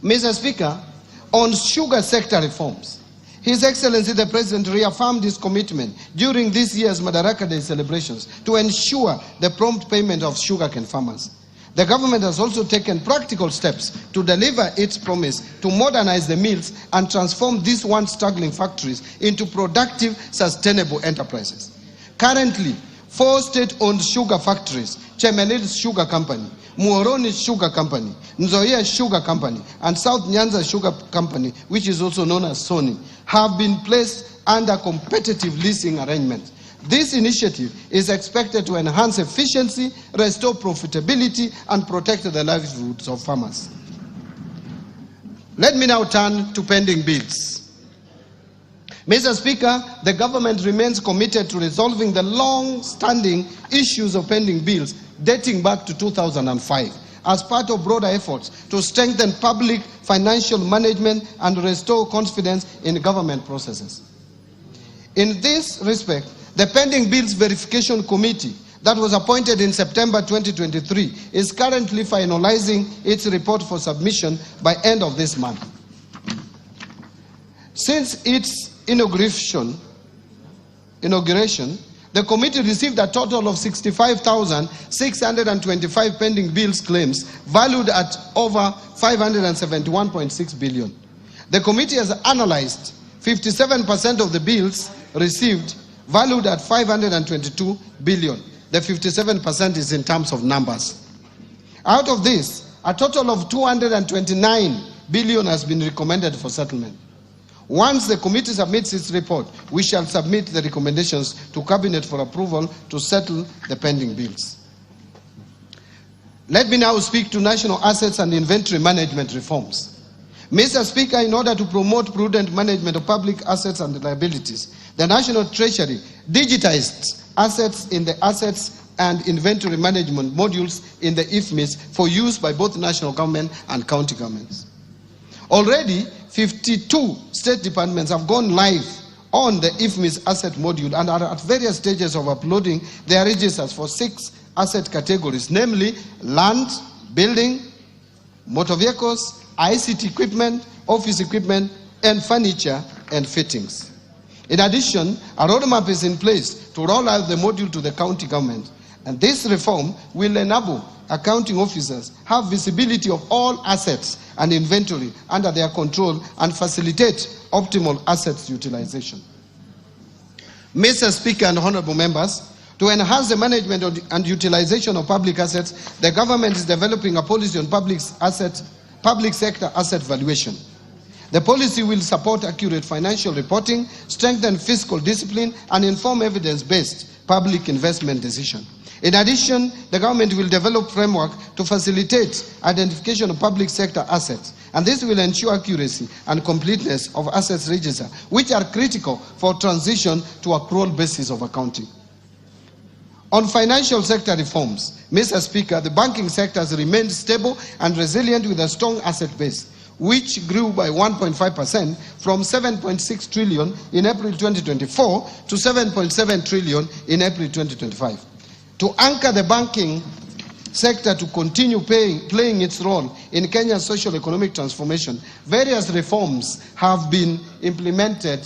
Mr. Speaker, on sugar sector reforms, His Excellency the President reaffirmed his commitment during this year's Madaraka Day celebrations to ensure the prompt payment of sugarcane farmers. The government has also taken practical steps to deliver its promise to modernize the mills and transform these once struggling factories into productive, sustainable enterprises. Currently, 4 state-owned sugar factories, Chemelil's Sugar Company, Muhoroni's Sugar Company, Nzoia Sugar Company, and South Nyanza Sugar Company, which is also known as Sony, have been placed under competitive leasing arrangements. This initiative is expected to enhance efficiency, restore profitability, and protect the livelihoods of farmers. Let me now turn to pending bills. Mr. Speaker, the government remains committed to resolving the long-standing issues of pending bills dating back to 2005 as part of broader efforts to strengthen public financial management and restore confidence in government processes. In this respect, the Pending Bills Verification Committee that was appointed in September 2023 is currently finalizing its report for submission by end of this month. Since its inauguration, the committee received a total of 65,625 pending bills claims valued at over 571.6 billion. The committee has analyzed 57% of the bills received valued at 522 billion. The 57% is in terms of numbers. Out of this, a total of 229 billion has been recommended for settlement. Once the committee submits its report, we shall submit the recommendations to Cabinet for approval to settle the pending bills. Let me now speak to national assets and inventory management reforms. Mr. Speaker, in order to promote prudent management of public assets and liabilities, the National Treasury digitized assets in the assets and inventory management modules in the IFMIS for use by both national government and county governments. Already, 52 state departments have gone live on the IFMIS asset module and are at various stages of uploading their registers for 6 asset categories, namely land, building, motor vehicles, ICT equipment, office equipment, and furniture and fittings. In addition, a roadmap is in place to roll out the module to the county government, and this reform will enable accounting officers have visibility of all assets and inventory under their control and facilitate optimal assets utilization. Mr. Speaker and honorable members, to enhance the management and utilization of public assets, the government is developing a policy on public sector asset valuation. The policy will support accurate financial reporting, strengthen fiscal discipline, and inform evidence-based public investment decisions. In addition, the government will develop framework to facilitate identification of public sector assets, and this will ensure accuracy and completeness of assets register, which are critical for transition to accrual basis of accounting. On financial sector reforms, Mr. Speaker, the banking sector has remained stable and resilient with a strong asset base, which grew by 1.5% from 7.6 trillion in April 2024 to 7.7 trillion in April 2025. To anchor the banking sector to continue playing its role in Kenya's socio-economic transformation, various reforms have been implemented,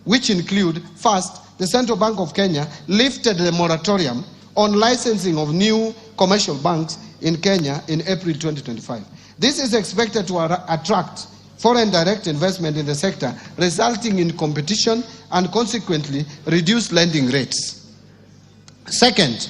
which include, first, the Central Bank of Kenya lifted the moratorium on licensing of new commercial banks in Kenya in April 2025. This is expected to attract foreign direct investment in the sector, resulting in competition and consequently reduced lending rates. Second,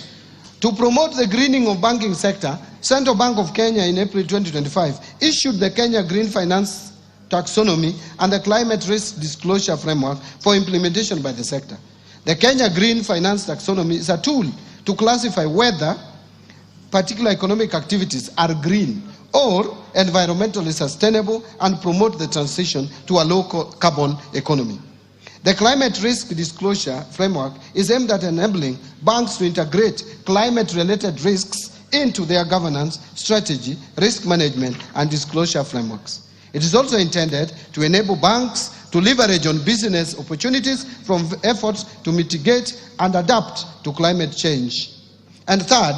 to promote the greening of banking sector, Central Bank of Kenya in April 2025 issued the Kenya Green Finance Taxonomy and the Climate Risk Disclosure Framework for implementation by the sector. The Kenya Green Finance Taxonomy is a tool to classify whether particular economic activities are green or environmentally sustainable and promote the transition to a low carbon economy. The Climate Risk Disclosure Framework is aimed at enabling banks to integrate climate-related risks into their governance, strategy, risk management, and disclosure frameworks. It is also intended to enable banks to leverage on business opportunities from efforts to mitigate and adapt to climate change. And third,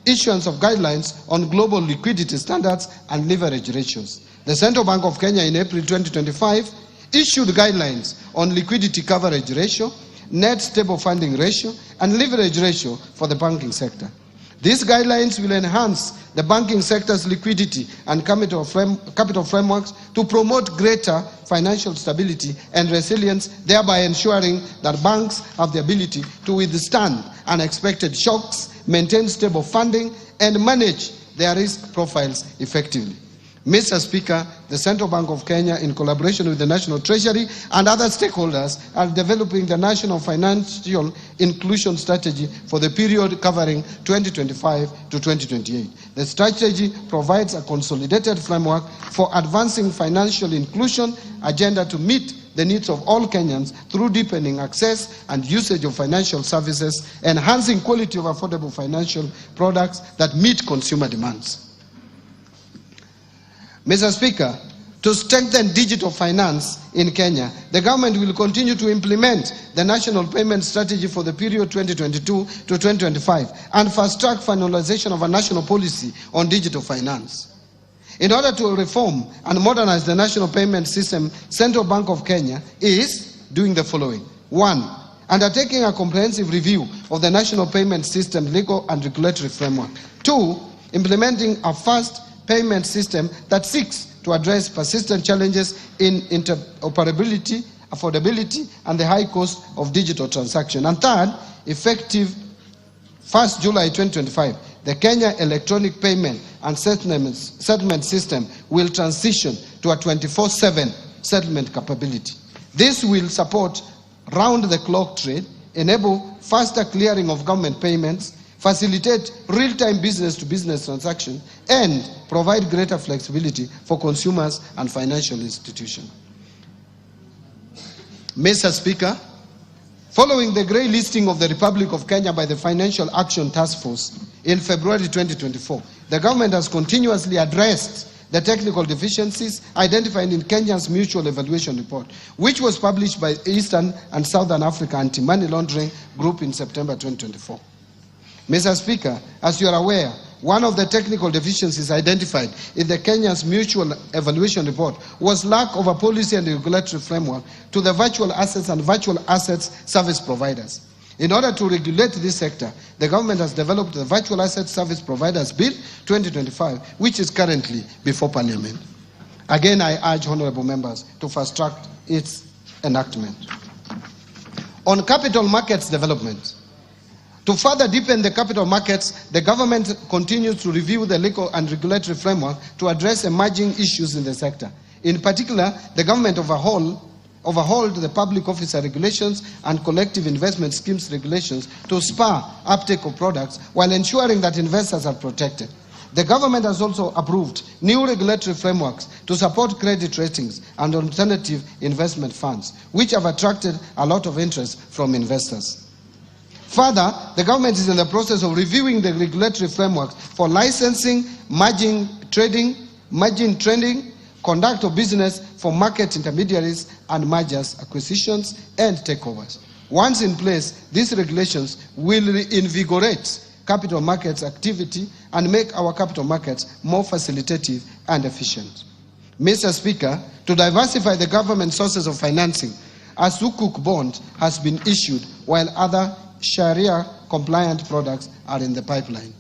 issuance of guidelines on global liquidity standards and leverage ratios. The Central Bank of Kenya in April 2025 issued guidelines on liquidity coverage ratio, net stable funding ratio, and leverage ratio for the banking sector. These guidelines will enhance the banking sector's liquidity and capital frameworks to promote greater financial stability and resilience, thereby ensuring that banks have the ability to withstand unexpected shocks, maintain stable funding, and manage their risk profiles effectively. Mr. Speaker, the Central Bank of Kenya, in collaboration with the National Treasury and other stakeholders, are developing the National Financial Inclusion Strategy for the period covering 2025 to 2028. The strategy provides a consolidated framework for advancing financial inclusion agenda to meet the needs of all Kenyans through deepening access and usage of financial services, enhancing quality of affordable financial products that meet consumer demands. Mr. Speaker, to strengthen digital finance in Kenya, the government will continue to implement the National Payment Strategy for the period 2022 to 2025 and fast-track finalization of a national policy on digital finance. In order to reform and modernize the national payment system, Central Bank of Kenya is doing the following. 1. Undertaking a comprehensive review of the national payment system legal and regulatory framework. 2. Implementing a fast payment system that seeks to address persistent challenges in interoperability, affordability, and the high cost of digital transaction. And 3rd, effective 1st July 2025, the Kenya Electronic Payment and Settlement System will transition to a 24/7 settlement capability. This will support round-the-clock trade, enable faster clearing of government payments, facilitate real-time business-to-business transactions, and provide greater flexibility for consumers and financial institutions. Mr. Speaker, following the grey listing of the Republic of Kenya by the Financial Action Task Force in February 2024, the government has continuously addressed the technical deficiencies identified in Kenya's Mutual Evaluation Report, which was published by Eastern and Southern Africa Anti-Money Laundering Group in September 2024. Mr. Speaker, as you are aware, one of the technical deficiencies identified in the Kenya's Mutual Evaluation Report was lack of a policy and regulatory framework to the virtual assets and virtual assets service providers. In order to regulate this sector, the government has developed the Virtual Asset Service Providers Bill 2025, which is currently before Parliament. Again, I urge honorable members to fast-track its enactment. On capital markets development, to further deepen the capital markets, the government continues to review the legal and regulatory framework to address emerging issues in the sector. In particular, the government overhauled the public officer regulations and collective investment schemes regulations to spur uptake of products while ensuring that investors are protected. The government has also approved new regulatory frameworks to support credit ratings and alternative investment funds, which have attracted a lot of interest from investors. Further, the government is in the process of reviewing the regulatory framework for licensing, margin trading, conduct of business for market intermediaries and mergers, acquisitions, and takeovers. Once in place, these regulations will reinvigorate capital markets activity and make our capital markets more facilitative and efficient. Mr. Speaker, to diversify the government sources of financing, a Sukuk bond has been issued while other Sharia-compliant products are in the pipeline.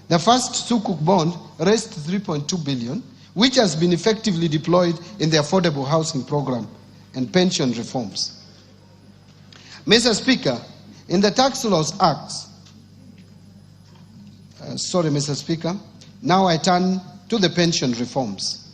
The first Sukuk bond raised 3.2 billion, which has been effectively deployed in the affordable housing program and pension reforms. Mr. Speaker, in the Tax Laws Act, now I turn to the pension reforms.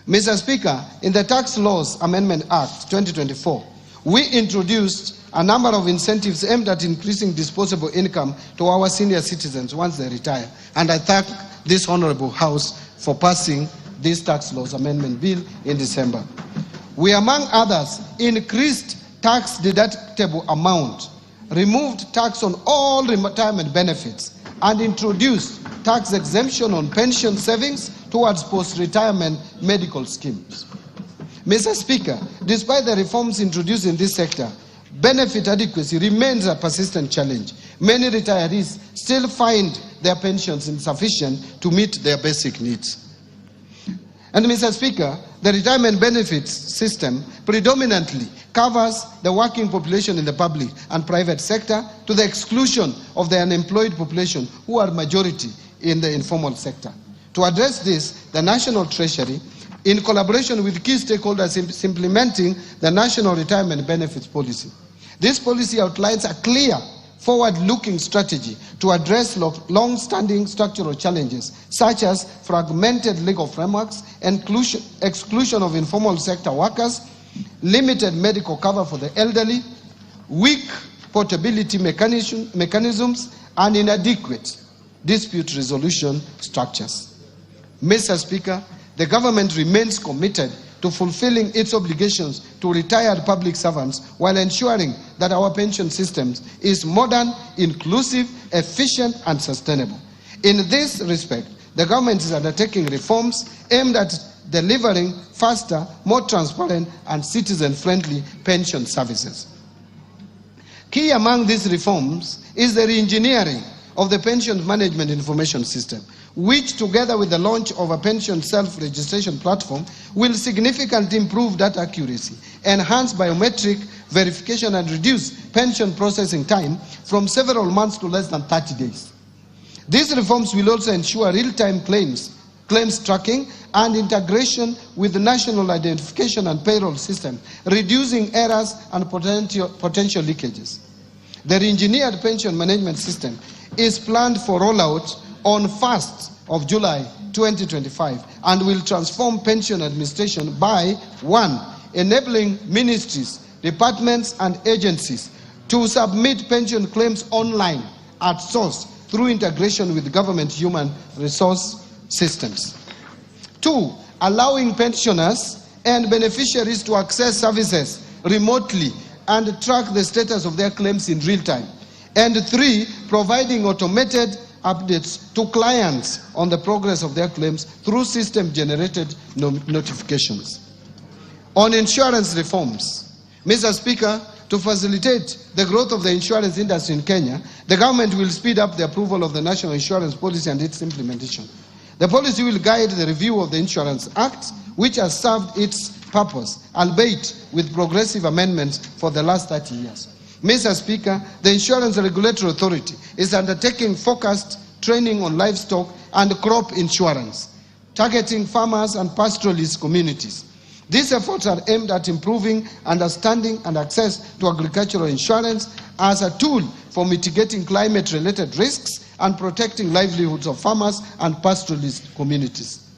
Mr. Speaker, in the Tax Laws Amendment Act 2024, we introduced a number of incentives aimed at increasing disposable income to our senior citizens once they retire. And I thank this Honorable House for passing this Tax Laws Amendment Bill in December. We, among others, increased tax deductible amount, removed tax on all retirement benefits, and introduced tax exemption on pension savings towards post-retirement medical schemes. Mr. Speaker, despite the reforms introduced in this sector, benefit adequacy remains a persistent challenge. Many retirees still find their pensions insufficient to meet their basic needs. And Mr. Speaker, the retirement benefits system predominantly covers the working population in the public and private sector to the exclusion of the unemployed population, who are majority in the informal sector. To address this, the National Treasury, in collaboration with key stakeholders, is implementing the National Retirement Benefits Policy. This policy outlines a clear, forward-looking strategy to address long-standing structural challenges, such as fragmented legal frameworks, exclusion of informal sector workers, limited medical cover for the elderly, weak portability mechanisms, and inadequate dispute resolution structures. Mr. Speaker, the government remains committed to fulfilling its obligations to retired public servants while ensuring that our pension systems is modern, inclusive, efficient, and sustainable. In this respect, the government is undertaking reforms aimed at delivering faster, more transparent, and citizen-friendly pension services. Key among these reforms is the re-engineering of the pension management information system, which, together with the launch of a pension self-registration platform, will significantly improve data accuracy, enhance biometric verification, and reduce pension processing time from several months to less than 30 days. These reforms will also ensure real-time claims tracking and integration with the national identification and payroll system, reducing errors and potential leakages. The re-engineered pension management system is planned for rollout on 1st of July 2025 and will transform pension administration by 1. Enabling ministries, departments and agencies to submit pension claims online at source through integration with government human resource systems. 2. Allowing pensioners and beneficiaries to access services remotely and track the status of their claims in real time. And 3. Providing automated updates to clients on the progress of their claims through system-generated notifications. On insurance reforms, Mr. Speaker, to facilitate the growth of the insurance industry in Kenya, the government will speed up the approval of the National Insurance Policy and its implementation. The policy will guide the review of the Insurance Act, which has served its purpose, albeit with progressive amendments for the last 30 years. Mr. Speaker, the Insurance Regulatory Authority is undertaking focused training on livestock and crop insurance, targeting farmers and pastoralist communities. These efforts are aimed at improving understanding and access to agricultural insurance as a tool for mitigating climate-related risks and protecting livelihoods of farmers and pastoralist communities.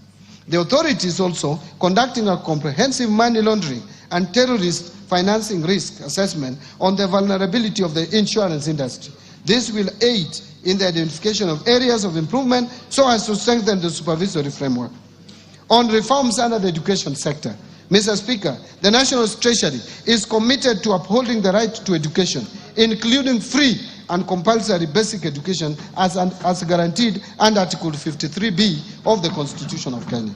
The authority is also conducting a comprehensive money laundering and terrorist financing risk assessment on the vulnerability of the insurance industry. This will aid in the identification of areas of improvement so as to strengthen the supervisory framework. On reforms under the education sector, Mr. Speaker, the National Treasury is committed to upholding the right to education, including free and compulsory basic education as guaranteed under Article 53B of the Constitution of Kenya.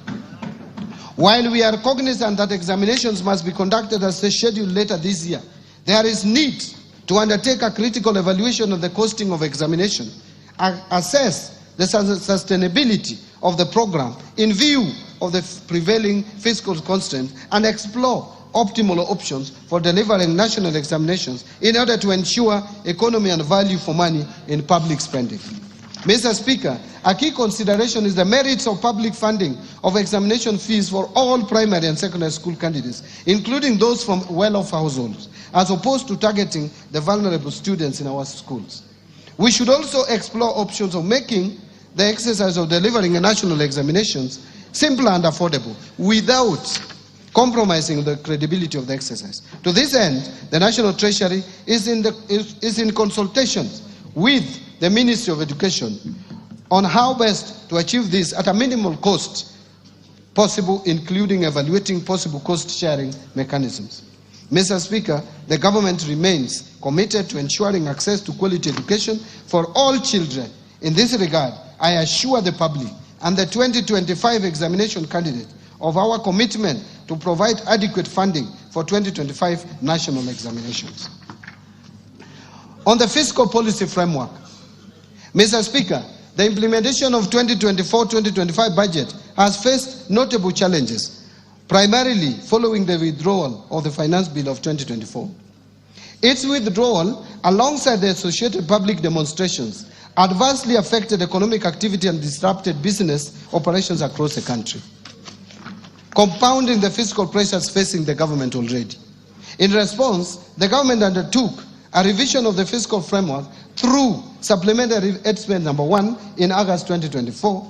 While we are cognizant that examinations must be conducted as scheduled later this year, there is need to undertake a critical evaluation of the costing of examination, assess the sustainability of the program in view of the prevailing fiscal constraints, and explore optimal options for delivering national examinations in order to ensure economy and value for money in public spending. Mr. Speaker, a key consideration is the merits of public funding of examination fees for all primary and secondary school candidates, including those from well-off households, as opposed to targeting the vulnerable students in our schools. We should also explore options of making the exercise of delivering national examinations simpler and affordable without compromising the credibility of the exercise. To this end, the National Treasury is in consultations with the Ministry of Education on how best to achieve this at a minimal cost possible, including evaluating possible cost-sharing mechanisms. Mr. Speaker, the government remains committed to ensuring access to quality education for all children. In this regard, I assure the public and the 2025 examination candidate of our commitment to provide adequate funding for 2025 national examinations. On the fiscal policy framework, Mr. Speaker, the implementation of 2024-2025 budget has faced notable challenges, primarily following the withdrawal of the Finance Bill of 2024. Its withdrawal, alongside the associated public demonstrations, adversely affected economic activity and disrupted business operations across the country, compounding the fiscal pressures facing the government already. In response, the government undertook a revision of the fiscal framework through Supplementary Estimate Number 1 in August 2024.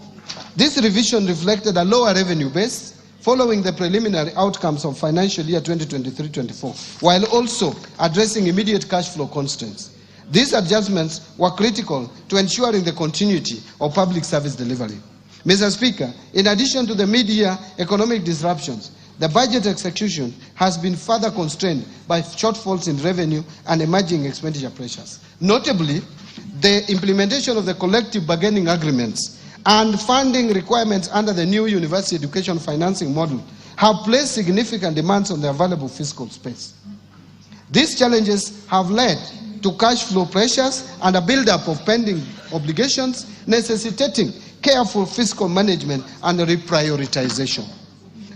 This revision reflected a lower revenue base following the preliminary outcomes of financial year 2023-24, while also addressing immediate cash flow constraints. These adjustments were critical to ensuring the continuity of public service delivery. Mr. Speaker, in addition to the mid-year economic disruptions, the budget execution has been further constrained by shortfalls in revenue and emerging expenditure pressures. Notably, the implementation of the collective bargaining agreements and funding requirements under the new university education financing model have placed significant demands on the available fiscal space. These challenges have led to cash flow pressures and a buildup of pending obligations, necessitating careful fiscal management and reprioritization.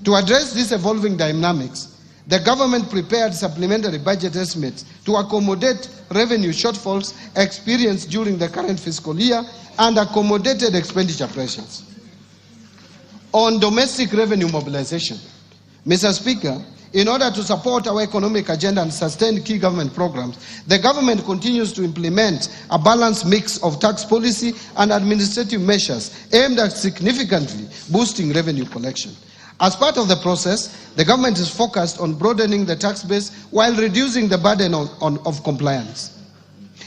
To address these evolving dynamics, the government prepared supplementary budget estimates to accommodate revenue shortfalls experienced during the current fiscal year and accommodated expenditure pressures. On domestic revenue mobilization, Mr. Speaker, in order to support our economic agenda and sustain key government programs, the government continues to implement a balanced mix of tax policy and administrative measures aimed at significantly boosting revenue collection. As part of the process, the government is focused on broadening the tax base while reducing the burden of compliance.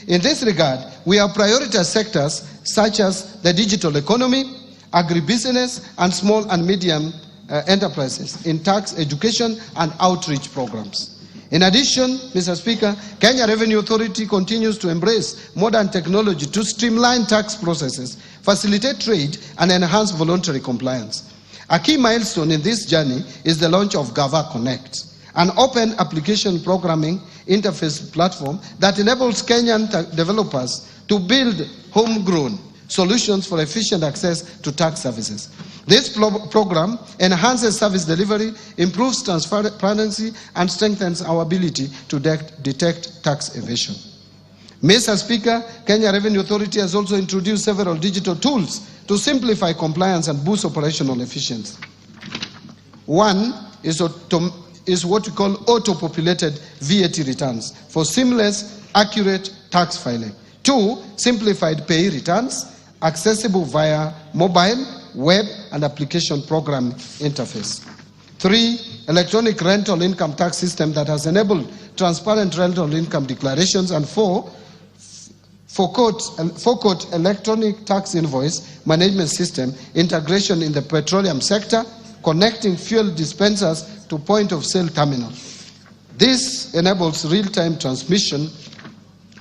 In this regard, we have prioritized sectors such as the digital economy, agribusiness, and small and medium enterprises in tax, education, and outreach programs. In addition, Mr. Speaker, Kenya Revenue Authority continues to embrace modern technology to streamline tax processes, facilitate trade, and enhance voluntary compliance. A key milestone in this journey is the launch of Gava Connect, an open application programming interface platform that enables Kenyan developers to build homegrown solutions for efficient access to tax services. This program enhances service delivery, improves transparency, and strengthens our ability to detect tax evasion. Mr. Speaker, Kenya Revenue Authority has also introduced several digital tools to simplify compliance and boost operational efficiency. One is what we call auto-populated VAT returns for seamless, accurate tax filing. Two, simplified pay returns, accessible via mobile, web, and application program interface. Three, electronic rental income tax system that has enabled transparent rental income declarations. And four, forecourt electronic tax invoice management system integration in the petroleum sector, connecting fuel dispensers to point-of-sale terminals. This enables real-time transmission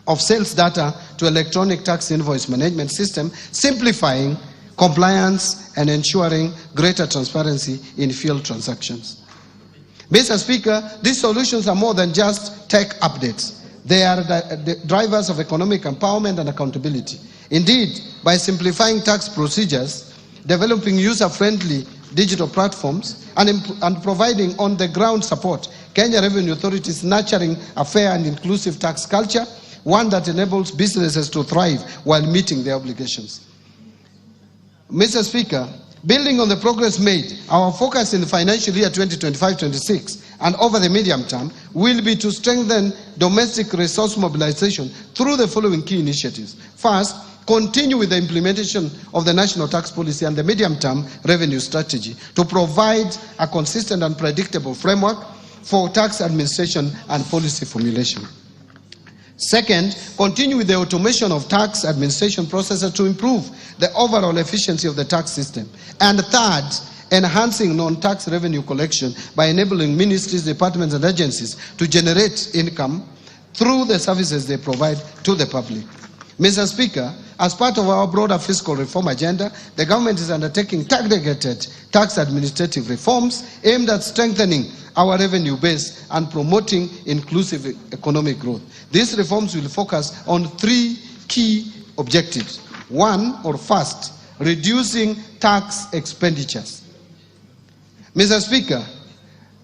of sales data to electronic tax invoice management system, simplifying compliance and ensuring greater transparency in fuel transactions. Mr. Speaker, these solutions are more than just tech updates. They are the drivers of economic empowerment and accountability. Indeed, by simplifying tax procedures, developing user-friendly digital platforms, and providing on-the-ground support, Kenya Revenue Authority is nurturing a fair and inclusive tax culture, one that enables businesses to thrive while meeting their obligations. Mr. Speaker, building on the progress made, our focus in the financial year 2025-26 and over the medium term will be to strengthen domestic resource mobilization through the following key initiatives. First, continue with the implementation of the national tax policy and the medium-term revenue strategy to provide a consistent and predictable framework for tax administration and policy formulation. Second, continue with the automation of tax administration processes to improve the overall efficiency of the tax system. And third, enhancing non-tax revenue collection by enabling ministries, departments, and agencies to generate income through the services they provide to the public. Mr. Speaker, as part of our broader fiscal reform agenda, the government is undertaking targeted tax administrative reforms aimed at strengthening our revenue base and promoting inclusive economic growth. These reforms will focus on three key objectives. First, reducing tax expenditures. Mr. Speaker,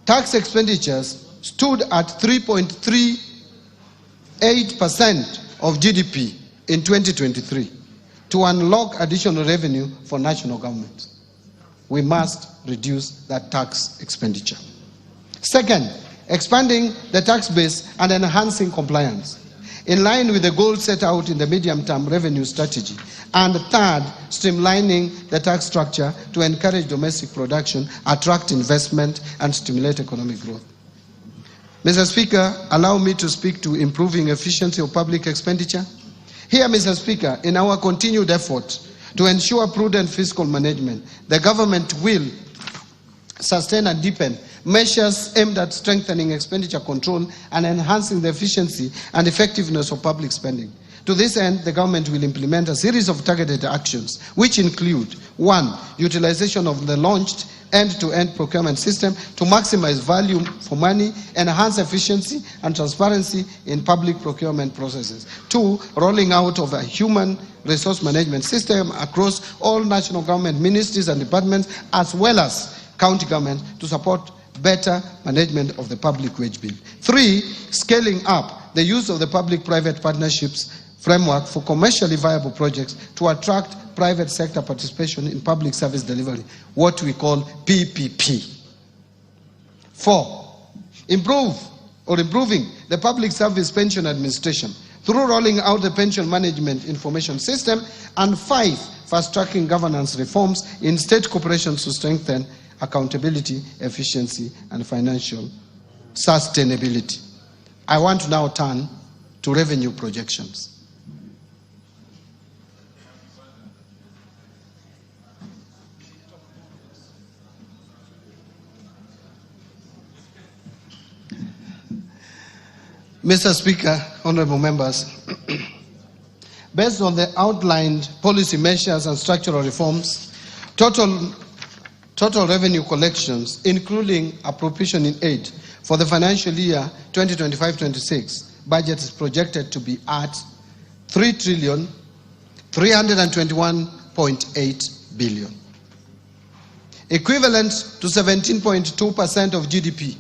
tax expenditures stood at 3.38% of GDP in 2023. To unlock additional revenue for national government, we must reduce that tax expenditure. Second, expanding the tax base and enhancing compliance, in line with the goals set out in the medium-term revenue strategy. And third, streamlining the tax structure to encourage domestic production, attract investment, and stimulate economic growth. Mr. Speaker, allow me to speak to improving efficiency of public expenditure. Here, Mr. Speaker, in our continued effort to ensure prudent fiscal management, the government will sustain and deepen measures aimed at strengthening expenditure control and enhancing the efficiency and effectiveness of public spending. To this end, the government will implement a series of targeted actions, which include: 1. Utilization of the launched end-to-end procurement system to maximize value for money, enhance efficiency and transparency in public procurement processes. 2. Rolling out of a human resource management system across all national government ministries and departments, as well as county government, to support better management of the public wage bill. 3. Scaling up the use of the public-private partnerships framework for commercially viable projects to attract private sector participation in public service delivery, what we call PPP. 4. Improving the public service pension administration through rolling out the pension management information system. And 5. Fast-tracking governance reforms in state corporations to strengthen accountability, efficiency, and financial sustainability. I want to now turn to revenue projections. Mr. Speaker, honorable members, based on the outlined policy measures and structural reforms, total revenue collections, including appropriation in aid for the financial year 2025-26, budget is projected to be at 3,321.8 billion, equivalent to 17.2% of GDP.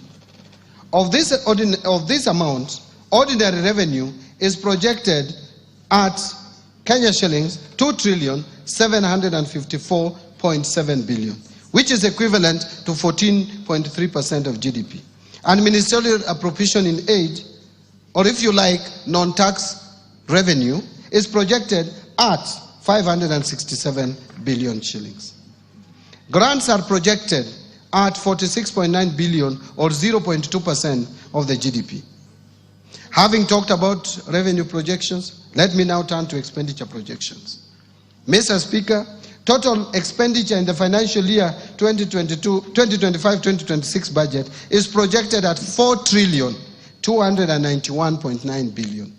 Of this amount, ordinary revenue is projected at Kenya shillings 2,754.7 billion, which is equivalent to 14.3% of GDP. And ministerial appropriation in aid, or if you like, non-tax revenue, is projected at 567 billion shillings. Grants are projected at 46.9 billion, or 0.2% of the GDP. Having talked about revenue projections, let me now turn to expenditure projections. Mr. Speaker, total expenditure in the financial year 2025-2026 budget is projected at 4,291.9 billion,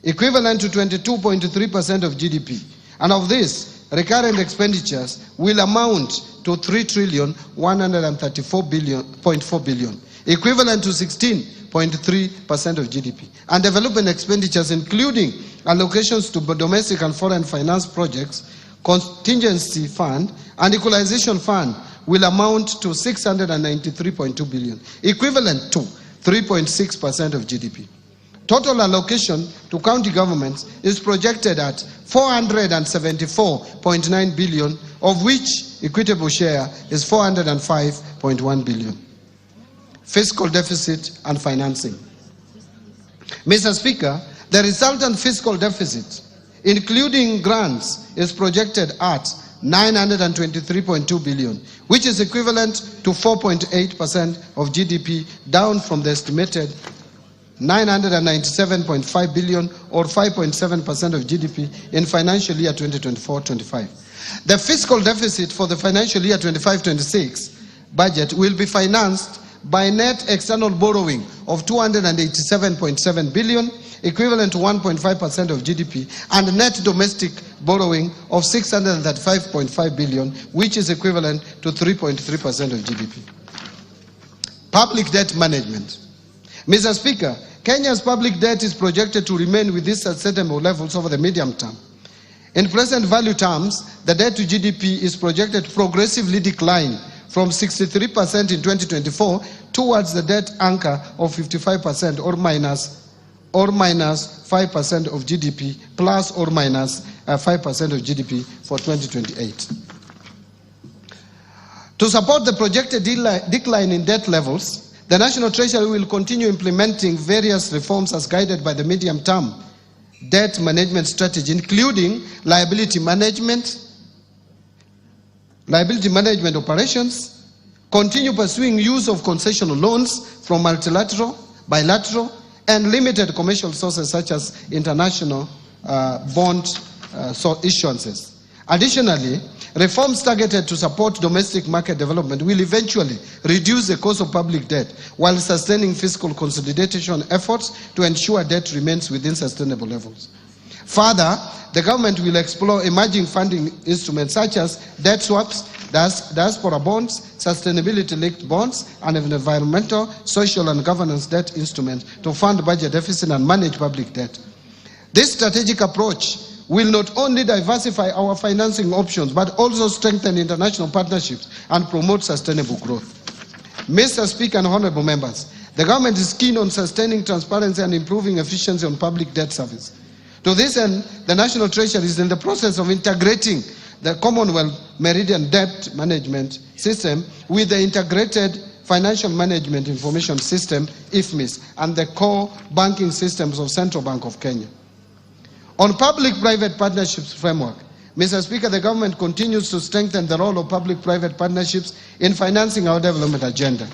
equivalent to 22.3% of GDP. And of this, recurrent expenditures will amount to 3,134.4 billion, equivalent to 16.3% of GDP. And development expenditures, including allocations to domestic and foreign finance projects, contingency fund, and equalization fund, will amount to 693.2 billion, equivalent to 3.6% of GDP. Total allocation to county governments is projected at 474.9 billion, of which equitable share is 405.1 billion. Fiscal deficit and financing. Mr. Speaker, the resultant fiscal deficit, including grants, is projected at 923.2 billion, which is equivalent to 4.8% of GDP, down from the estimated 997.5 billion, or 5.7% of GDP in financial year 2024-25. The fiscal deficit for the financial year 25-26 budget will be financed by net external borrowing of 287.7 billion, equivalent to 1.5% of GDP, and net domestic borrowing of 635.5 billion, which is equivalent to 3.3% of GDP. Public debt management. Mr. Speaker, Kenya's public debt is projected to remain with these sustainable levels over the medium term. In present value terms, the debt to GDP is projected to progressively decline from 63% in 2024 towards the debt anchor of 55%, or minus 5% of GDP, plus or minus 5% of GDP for 2028. To support the projected decline in debt levels, the National Treasury will continue implementing various reforms as guided by the medium-term debt management strategy, including liability management operations, continue pursuing use of concessional loans from multilateral, bilateral, and limited commercial sources such as international bond issuances. Additionally, Reforms targeted to support domestic market development will eventually reduce the cost of public debt while sustaining fiscal consolidation efforts to ensure debt remains within sustainable levels. Further, the government will explore emerging funding instruments such as debt swaps, diaspora bonds, sustainability-linked bonds, and environmental, social, and governance debt instruments to fund budget deficit and manage public debt. This strategic approach will not only diversify our financing options, but also strengthen international partnerships and promote sustainable growth. Mr. Speaker and honorable members, the government is keen on sustaining transparency and improving efficiency on public debt service. To this end, the National Treasury is in the process of integrating the Commonwealth Meridian Debt Management System with the Integrated Financial Management Information System, IFMIS, and the core banking systems of Central Bank of Kenya. On public-private partnerships framework, Mr. Speaker, the government continues to strengthen the role of public-private partnerships in financing our development agenda.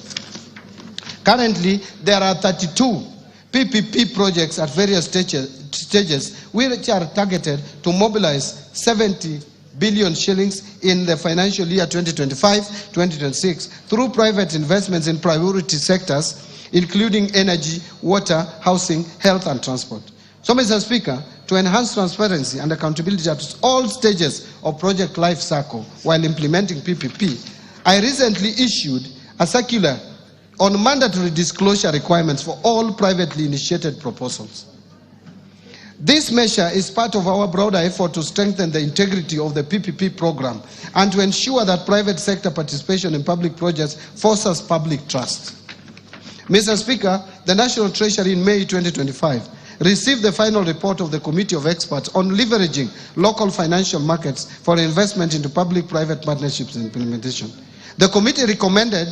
Currently, there are 32 PPP projects at various stages which are targeted to mobilize 70 billion shillings in the financial year 2025-2026 through private investments in priority sectors, including energy, water, housing, health, and transport. So, Mr. Speaker, to enhance transparency and accountability at all stages of project life cycle while implementing PPP, I recently issued a circular on mandatory disclosure requirements for all privately initiated proposals. This measure is part of our broader effort to strengthen the integrity of the PPP program and to ensure that private sector participation in public projects fosters public trust. Mr. Speaker, the National Treasury in May 2025 received the final report of the Committee of Experts on leveraging local financial markets for investment into public-private partnerships and implementation. The committee recommended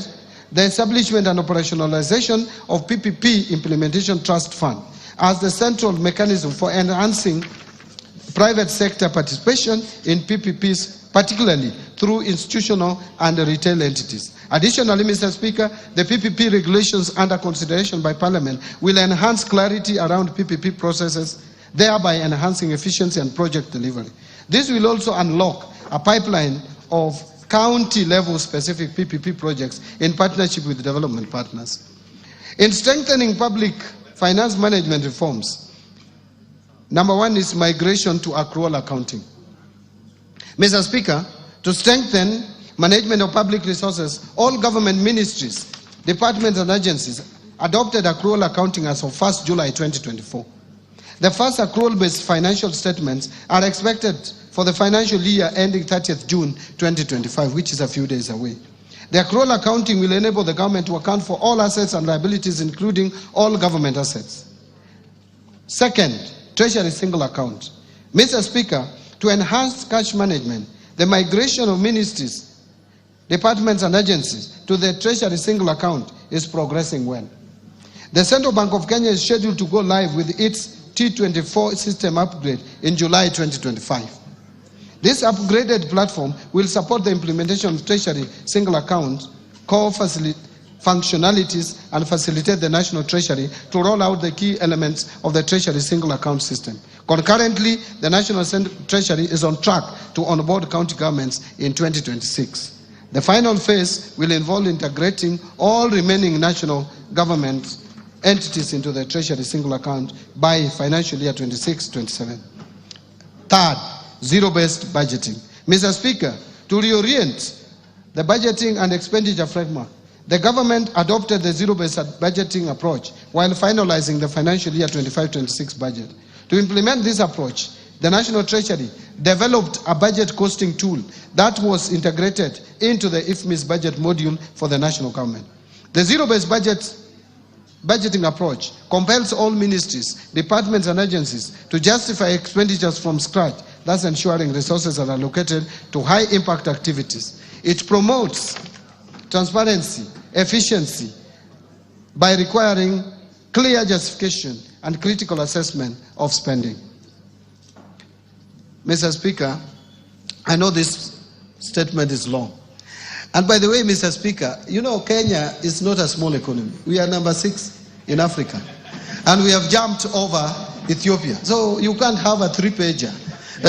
the establishment and operationalization of PPP Implementation Trust Fund as the central mechanism for enhancing private sector participation in PPPs, particularly through institutional and retail entities. Additionally, Mr. Speaker, the PPP regulations under consideration by Parliament will enhance clarity around PPP processes, thereby enhancing efficiency and project delivery. This will also unlock a pipeline of county-level specific PPP projects in partnership with development partners. In strengthening public finance management reforms, number one is migration to accrual accounting. Mr. Speaker, to strengthen management of public resources, all government ministries, departments, and agencies adopted accrual accounting as of 1st July 2024. The first accrual-based financial statements are expected for the financial year ending 30th June 2025, which is a few days away. The accrual accounting will enable the government to account for all assets and liabilities, including all government assets. Second, Treasury single account. Mr. Speaker, to enhance cash management, the migration of ministries, departments, and agencies to the Treasury single account is progressing well. The Central Bank of Kenya is scheduled to go live with its T24 system upgrade in July 2025. This upgraded platform will support the implementation of Treasury single account core functionalities and facilitate the National Treasury to roll out the key elements of the Treasury single account system. Concurrently, the National Treasury is on track to onboard county governments in 2026. The final phase will involve integrating all remaining national government entities into the Treasury single account by financial year 26-27. Third, zero-based budgeting. Mr. Speaker, to reorient the budgeting and expenditure framework, the government adopted the zero-based budgeting approach while finalizing the financial year 25-26 budget. To implement this approach, the National Treasury developed a budget costing tool that was integrated into the IFMIS budget module for the national government. The zero-based budgeting approach compels all ministries, departments, and agencies to justify expenditures from scratch, thus ensuring resources are allocated to high-impact activities. It promotes transparency, efficiency, by requiring clear justification and critical assessment of spending. Mr. Speaker, I know this statement is long. And by the way, Mr. Speaker, you know Kenya is not a small economy. We are number 6 in Africa. And we have jumped over Ethiopia. So you can't have a 3-pager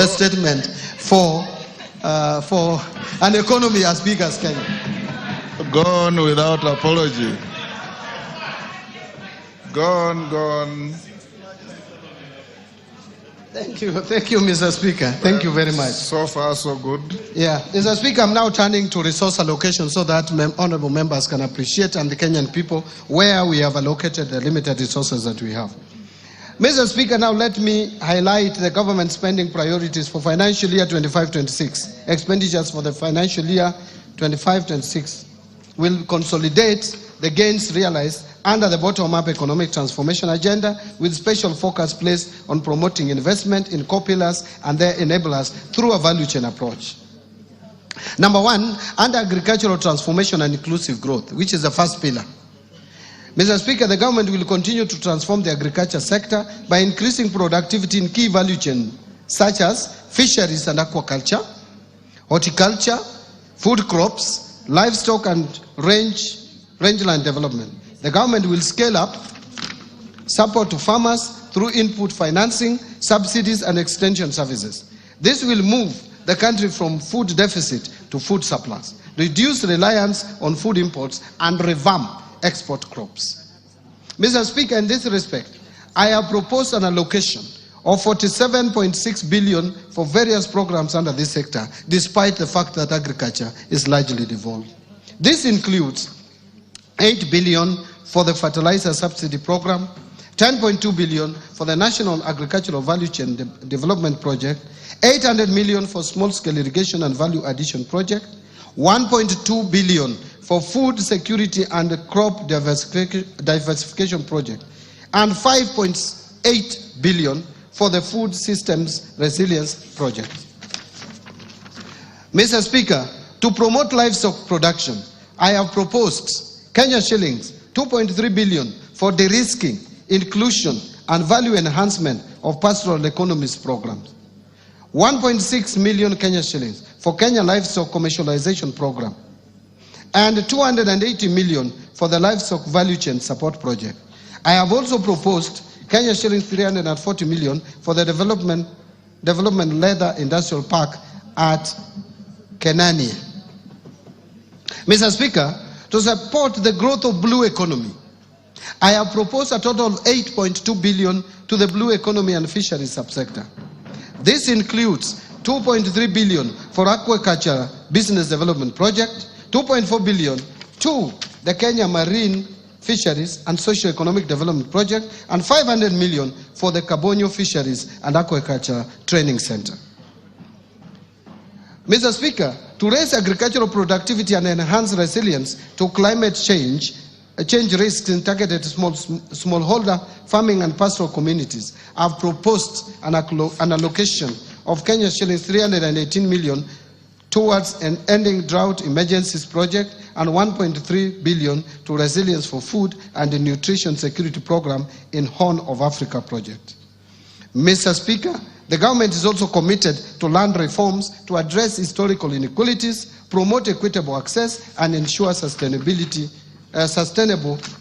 statement for for an economy as big as Kenya. Gone without apology. Gone. Thank you, Mr. Speaker. Thank you very much. So far, so good. Yeah, Mr. Speaker, I'm now turning to resource allocation so that honorable members can appreciate and the Kenyan people where we have allocated the limited resources that we have. Mr. Speaker, now let me highlight the government spending priorities for financial year 25-26. Expenditures for the financial year 25-26 will consolidate the gains realized under the bottom-up economic transformation agenda, with special focus placed on promoting investment in core pillars and their enablers through a value chain approach. Number one, under agricultural transformation and inclusive growth, which is the first pillar. Mr. Speaker, the government will continue to transform the agriculture sector by increasing productivity in key value chains such as fisheries and aquaculture, horticulture, food crops, livestock and rangeland development. The government will scale up support to farmers through input financing, subsidies and extension services. This will move the country from food deficit to food surplus, reduce reliance on food imports and revamp export crops. Mr. Speaker, in this respect, I have proposed an allocation of 47.6 billion for various programs under this sector, despite the fact that agriculture is largely devolved. This includes 8 billion for the fertilizer subsidy program, 10.2 billion for the National Agricultural Value Chain Development Project, 800 million for small-scale irrigation and value addition project, 1.2 billion for food security and crop diversification project, and 5.8 billion for the food systems resilience project. Mr. Speaker, to promote livestock production, I have proposed Kenya shillings 2.3 billion for de-risking, inclusion and value enhancement of pastoral economies programs. 1.6 million Kenya shillings for Kenya livestock commercialization program. And 280 million for the livestock value chain support project. I have also proposed Kenya shillings 340 million for the development leather industrial park at Kenania. Mr. Speaker, to support the growth of blue economy, I have proposed a total of 8.2 billion to the blue economy and fisheries subsector. This includes 2.3 billion for aquaculture business development project, 2.4 billion to the Kenya Marine Fisheries and Socio-Economic Development Project, and 500 million for the Kabonyo Fisheries and Aquaculture Training Center. Mr. Speaker, to raise agricultural productivity and enhance resilience to climate change risks in targeted smallholder farming and pastoral communities, I've proposed an allocation of Kenya shillings 318 million towards an ending drought emergencies project and 1.3 billion to resilience for food and the nutrition security program in Horn of Africa project. Mr. Speaker, the government is also committed to land reforms to address historical inequalities, promote equitable access, and ensure sustainable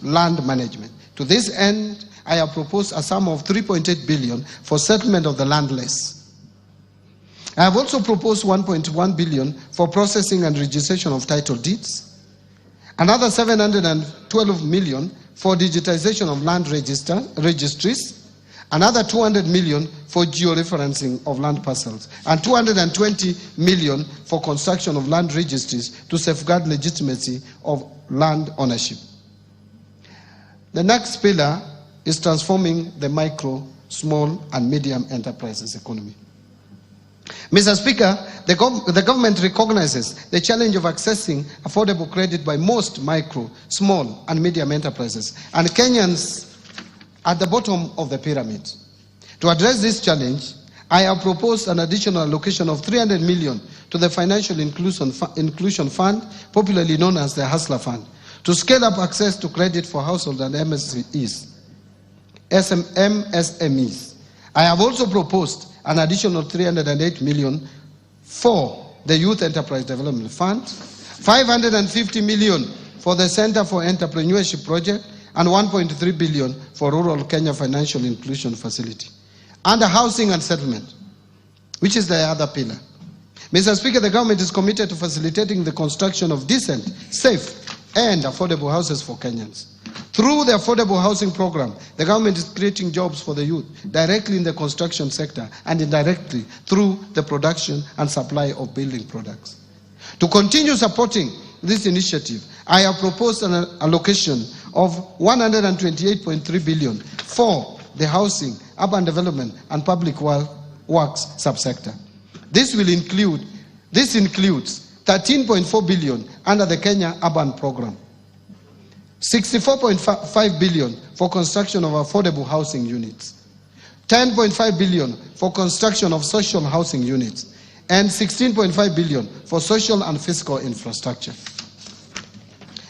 land management. To this end, I have proposed a sum of 3.8 billion for settlement of the landless. I have also proposed 1.1 billion for processing and registration of title deeds, another 712 million for digitization of land registries, another 200 million for georeferencing of land parcels, and 220 million for construction of land registries to safeguard legitimacy of land ownership. The next pillar is transforming the micro, small, and medium enterprises economy. Mr. Speaker, the government recognizes the challenge of accessing affordable credit by most micro, small, and medium enterprises, and Kenyans at the bottom of the pyramid. To address this challenge, I have proposed an additional allocation of 300 million to the Financial Inclusion Fund, popularly known as the Hustler Fund, to scale up access to credit for households and MSMEs. I have also proposed an additional 308 million for the Youth Enterprise Development Fund, 550 million for the Center for Entrepreneurship Project, and 1.3 billion for Rural Kenya Financial Inclusion Facility. Under housing and settlement, which is the other pillar, Mr. Speaker, the government is committed to facilitating the construction of decent, safe, and affordable houses for Kenyans. Through the affordable housing program, the government is creating jobs for the youth directly in the construction sector and indirectly through the production and supply of building products. To continue supporting this initiative, I have proposed an allocation of 128.3 billion for the housing, urban development, and public works subsector. This includes 13.4 billion under the Kenya Urban Program, 64.5 billion for construction of affordable housing units, 10.5 billion for construction of social housing units, and 16.5 billion for social and fiscal infrastructure.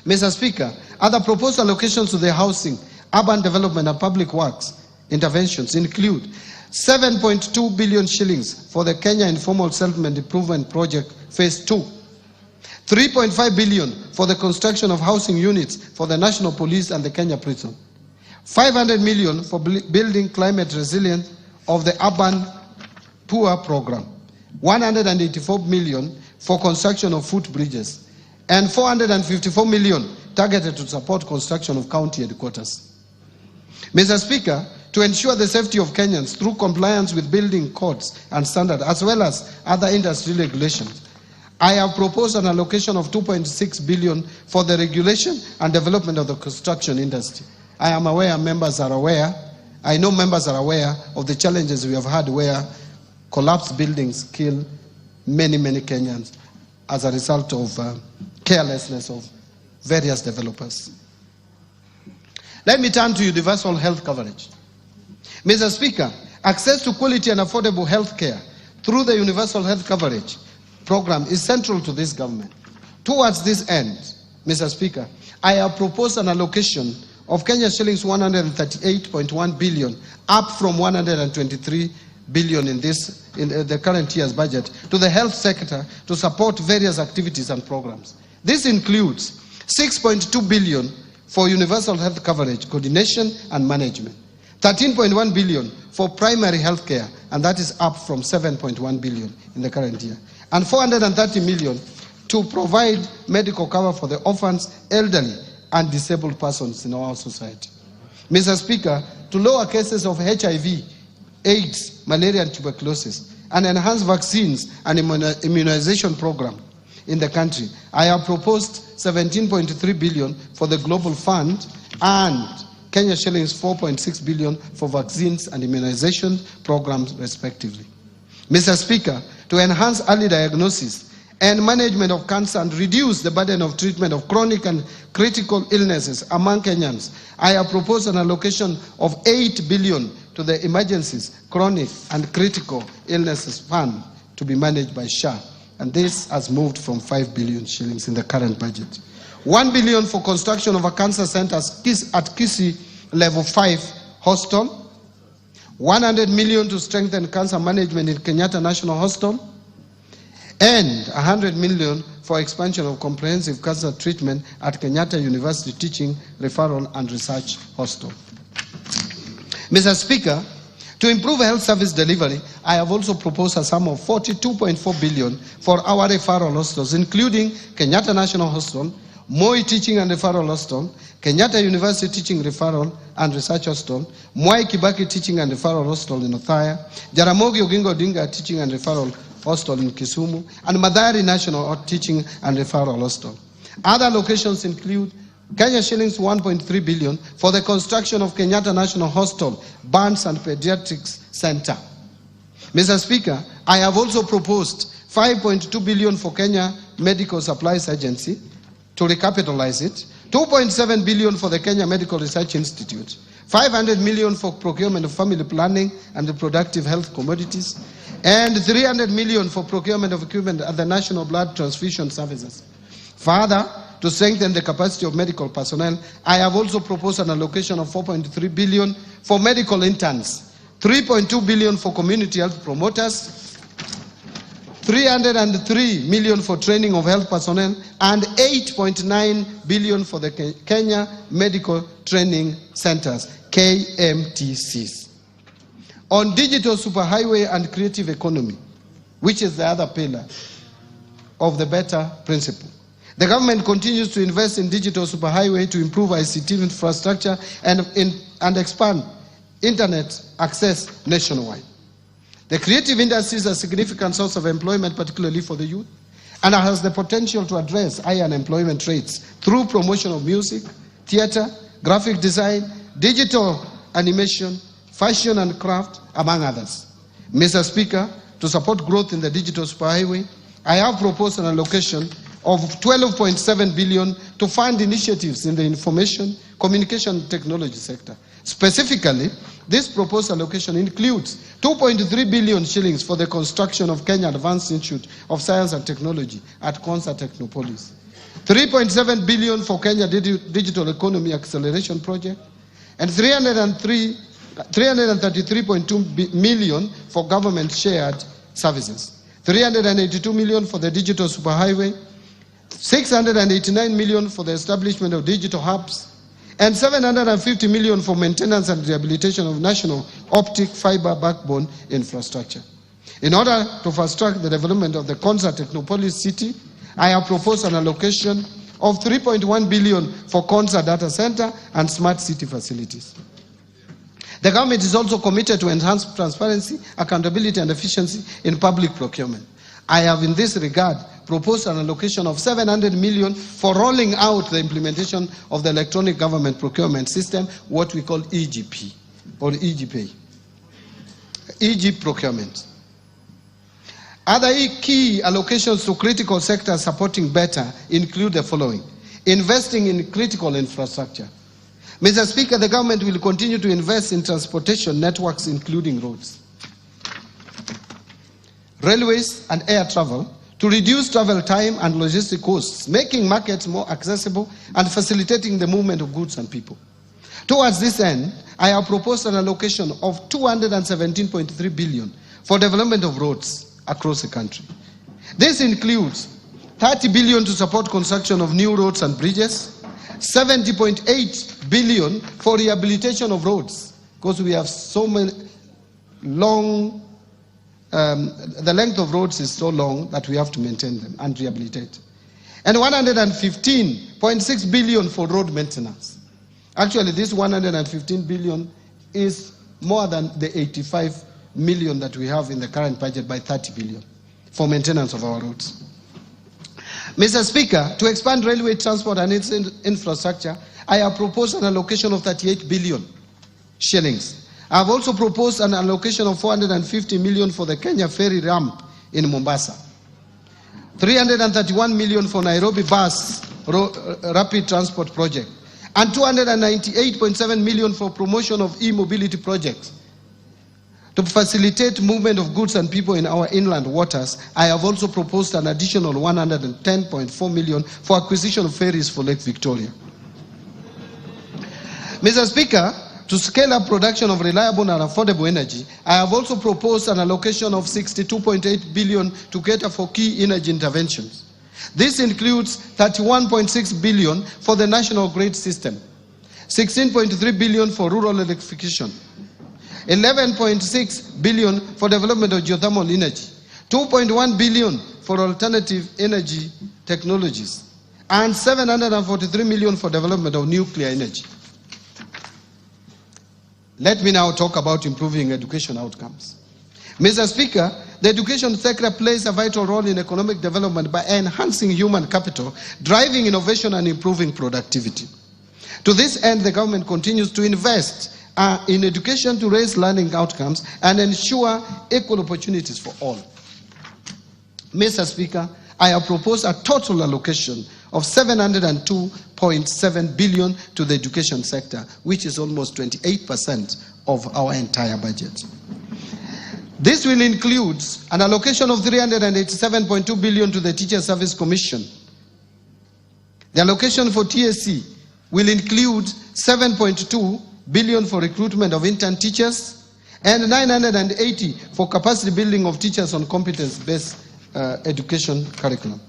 Mr. Speaker, other proposed allocations to the housing, urban development, and public works interventions include 7.2 billion shillings for the Kenya Informal Settlement Improvement Project Phase 2, 3.5 billion for the construction of housing units for the National Police and the Kenya Prison, 500 million for building climate resilience of the Urban Poor Program, 184 million for construction of footbridges, and 454 million targeted to support construction of county headquarters. Mr. Speaker, to ensure the safety of Kenyans through compliance with building codes and standards as well as other industry regulations, I have proposed an allocation of 2.6 billion for the regulation and development of the construction industry. I am aware members are aware, I know members are aware of the challenges we have had where collapsed buildings kill many Kenyans as a result of carelessness of various developers. Let me turn to universal health coverage. Mr. Speaker, access to quality and affordable health care through the universal health coverage program is central to this government. Towards this end, Mr. Speaker, I have proposed an allocation of Kenya shillings 138.1 billion, up from 123 billion in the current year's budget, to the health sector to support various activities and programs. This includes 6.2 billion for universal health coverage, coordination and management, 13.1 billion for primary health care, and that is up from 7.1 billion in the current year, and 430 million to provide medical cover for the orphans, elderly, and disabled persons in our society. Mr. Speaker, to lower cases of HIV, AIDS, malaria, and tuberculosis, and enhance vaccines and immunization program in the country, I have proposed 17.3 billion for the Global Fund and Kenya shillings 4.6 billion for vaccines and immunization programs respectively. Mr. Speaker, to enhance early diagnosis and management of cancer and reduce the burden of treatment of chronic and critical illnesses among Kenyans, I have proposed an allocation of 8 billion to the Emergencies, Chronic and Critical Illnesses Fund to be managed by SHA, and this has moved from 5 billion shillings in the current budget. 1 billion for construction of a cancer center at Kisii Level 5 Hospital, 100 million to strengthen cancer management in Kenyatta National Hospital, and 100 million for expansion of comprehensive cancer treatment at Kenyatta University Teaching, Referral and Research Hospital. Mr. Speaker, to improve health service delivery, I have also proposed a sum of 42.4 billion for our referral hospitals, including Kenyatta National Hospital, Moi Teaching and Referral Hospital, Kenyatta University Teaching Referral and Research Hospital, Mwai Kibaki Teaching and Referral Hospital in Othaya, Jaramogi Oginga Odinga Teaching and Referral Hospital in Kisumu, and Madari National Teaching and Referral Hospital. Other locations include Kenya shillings 1.3 billion for the construction of Kenyatta National Hospital, Burns and Pediatrics Center. Mr. Speaker, I have also proposed 5.2 billion for Kenya Medical Supplies Agency to recapitalize it, 2.7 billion for the Kenya Medical Research Institute, 500 million for procurement of family planning and reproductive health commodities, and 300 million for procurement of equipment at the National Blood Transfusion Services. Further, to strengthen the capacity of medical personnel, I have also proposed an allocation of 4.3 billion for medical interns, 3.2 billion for community health promoters, 303 million for training of health personnel, and 8.9 billion for the Kenya Medical Training Centers, KMTCs. On digital superhighway and creative economy, which is the other pillar of the better principle. The government continues to invest in digital superhighway to improve ICT infrastructure and expand internet access nationwide. The creative industry is a significant source of employment, particularly for the youth, and has the potential to address high unemployment rates through promotion of music, theater, graphic design, digital animation, fashion and craft, among others. Mr. Speaker, to support growth in the digital superhighway, I have proposed an allocation of 12.7 billion to fund initiatives in the information, communication technology sector. Specifically, this proposed allocation includes 2.3 billion shillings for the construction of Kenya Advanced Institute of Science and Technology at Konza Technopolis, 3.7 billion for Kenya Digital Economy Acceleration Project, and 333.2 million for government shared services, 382 million for the digital superhighway, 689 million for the establishment of digital hubs, and 750 million for maintenance and rehabilitation of national optic fiber backbone infrastructure. In order to fast-track the development of the Konza Technopolis city, I have proposed an allocation of 3.1 billion for Konza data center and smart city facilities. The government is also committed to enhance transparency, accountability, and efficiency in public procurement. I have, in this regard, proposed an allocation of 700 million for rolling out the implementation of the electronic government procurement system, what we call EGP or EGP, EG procurement. Other key allocations to critical sectors supporting better include the following: investing in critical infrastructure. Mr. Speaker, the government will continue to invest in transportation networks, including roads, railways, and air travel, to reduce travel time and logistic costs, making markets more accessible and facilitating the movement of goods and people. Towards this end, I have proposed an allocation of 217.3 billion for development of roads across the country. This includes 30 billion to support construction of new roads and bridges, 70.8 billion for rehabilitation of roads, because we have so many long, the length of roads is so long that we have to maintain them and rehabilitate. And 115.6 billion for road maintenance. Actually, this 115 billion is more than the 85 million that we have in the current budget by 30 billion for maintenance of our roads. Mr. Speaker, to expand railway transport and its infrastructure, I have proposed an allocation of 38 billion shillings. I have also proposed an allocation of 450 million for the Kenya ferry ramp in Mombasa, 331 million for Nairobi bus rapid transport project, and 298.7 million for promotion of e-mobility projects. To facilitate movement of goods and people in our inland waters, I have also proposed an additional 110.4 million for acquisition of ferries for Lake Victoria. Mr. Speaker, to scale up production of reliable and affordable energy, I have also proposed an allocation of 62.8 billion to cater for key energy interventions. This includes 31.6 billion for the national grid system, 16.3 billion for rural electrification, 11.6 billion for development of geothermal energy, 2.1 billion for alternative energy technologies, and 743 million for development of nuclear energy. Let me now talk about improving education outcomes. Mr. Speaker, the education sector plays a vital role in economic development by enhancing human capital, driving innovation, and improving productivity. To this end, the government continues to invest in education to raise learning outcomes and ensure equal opportunities for all. Mr. Speaker, I have proposed a total allocation of 702.7 billion to the education sector, which is almost 28% of our entire budget. This will include an allocation of 387.2 billion to the Teacher Service Commission. The allocation for TSC will include 7.2 billion for recruitment of intern teachers and 980 for capacity building of teachers on competence-based education curriculum.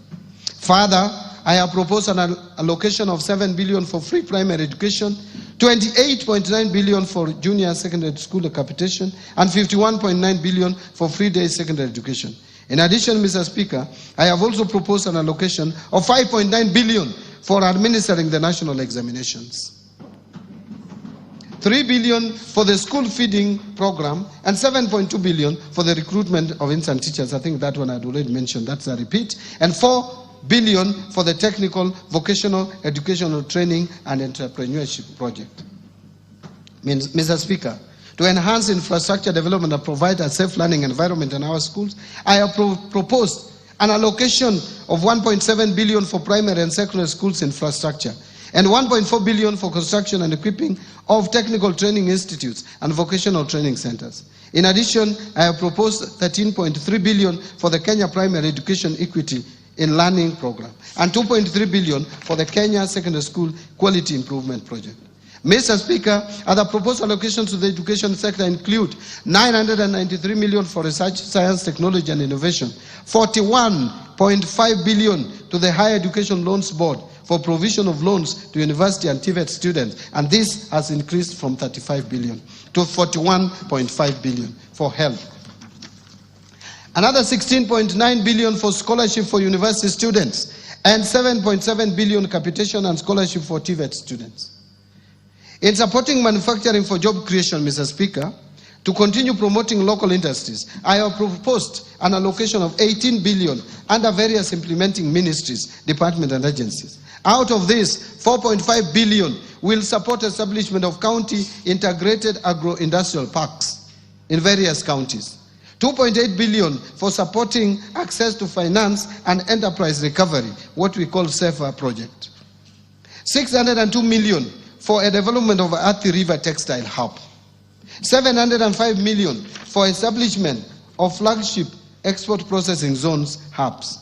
Further, I have proposed an allocation of 7 billion for free primary education, 28.9 billion for junior secondary school capitation, and 51.9 billion for free day secondary education. In addition, Mr. Speaker, I have also proposed an allocation of 5.9 billion for administering the national examinations, 3 billion for the school feeding program, and 7.2 billion for the recruitment of intern teachers. I think that one I'd already mentioned, that's a repeat, and 4 billion for the technical, vocational, educational training and entrepreneurship project. Mr. Speaker, to enhance infrastructure development and provide a safe learning environment in our schools, I have proposed an allocation of 1.7 billion for primary and secondary schools infrastructure, and 1.4 billion for construction and equipping of technical training institutes and vocational training centers. In addition, I have proposed 13.3 billion for the Kenya Primary Education Equity in Learning Program, and 2.3 billion for the Kenya Secondary School Quality Improvement Project. Mr. Speaker, other proposed allocations to the education sector include 993 million for research, science, technology and innovation, 41.5 billion to the Higher Education Loans Board for provision of loans to university and TVET students, and this has increased from 35 billion to 41.5 billion for health. Another 16.9 billion for scholarship for university students, and 7.7 billion capitation and scholarship for TVET students. In supporting manufacturing for job creation, Mr. Speaker, to continue promoting local industries, I have proposed an allocation of 18 billion under various implementing ministries, departments and agencies. Out of this, 4.5 billion will support establishment of county integrated agro-industrial parks in various counties. 2.8 billion for supporting access to finance and enterprise recovery, what we call SAFER project. 602 million for a development of Athi River Textile Hub. 705 million for establishment of flagship export processing zones hubs.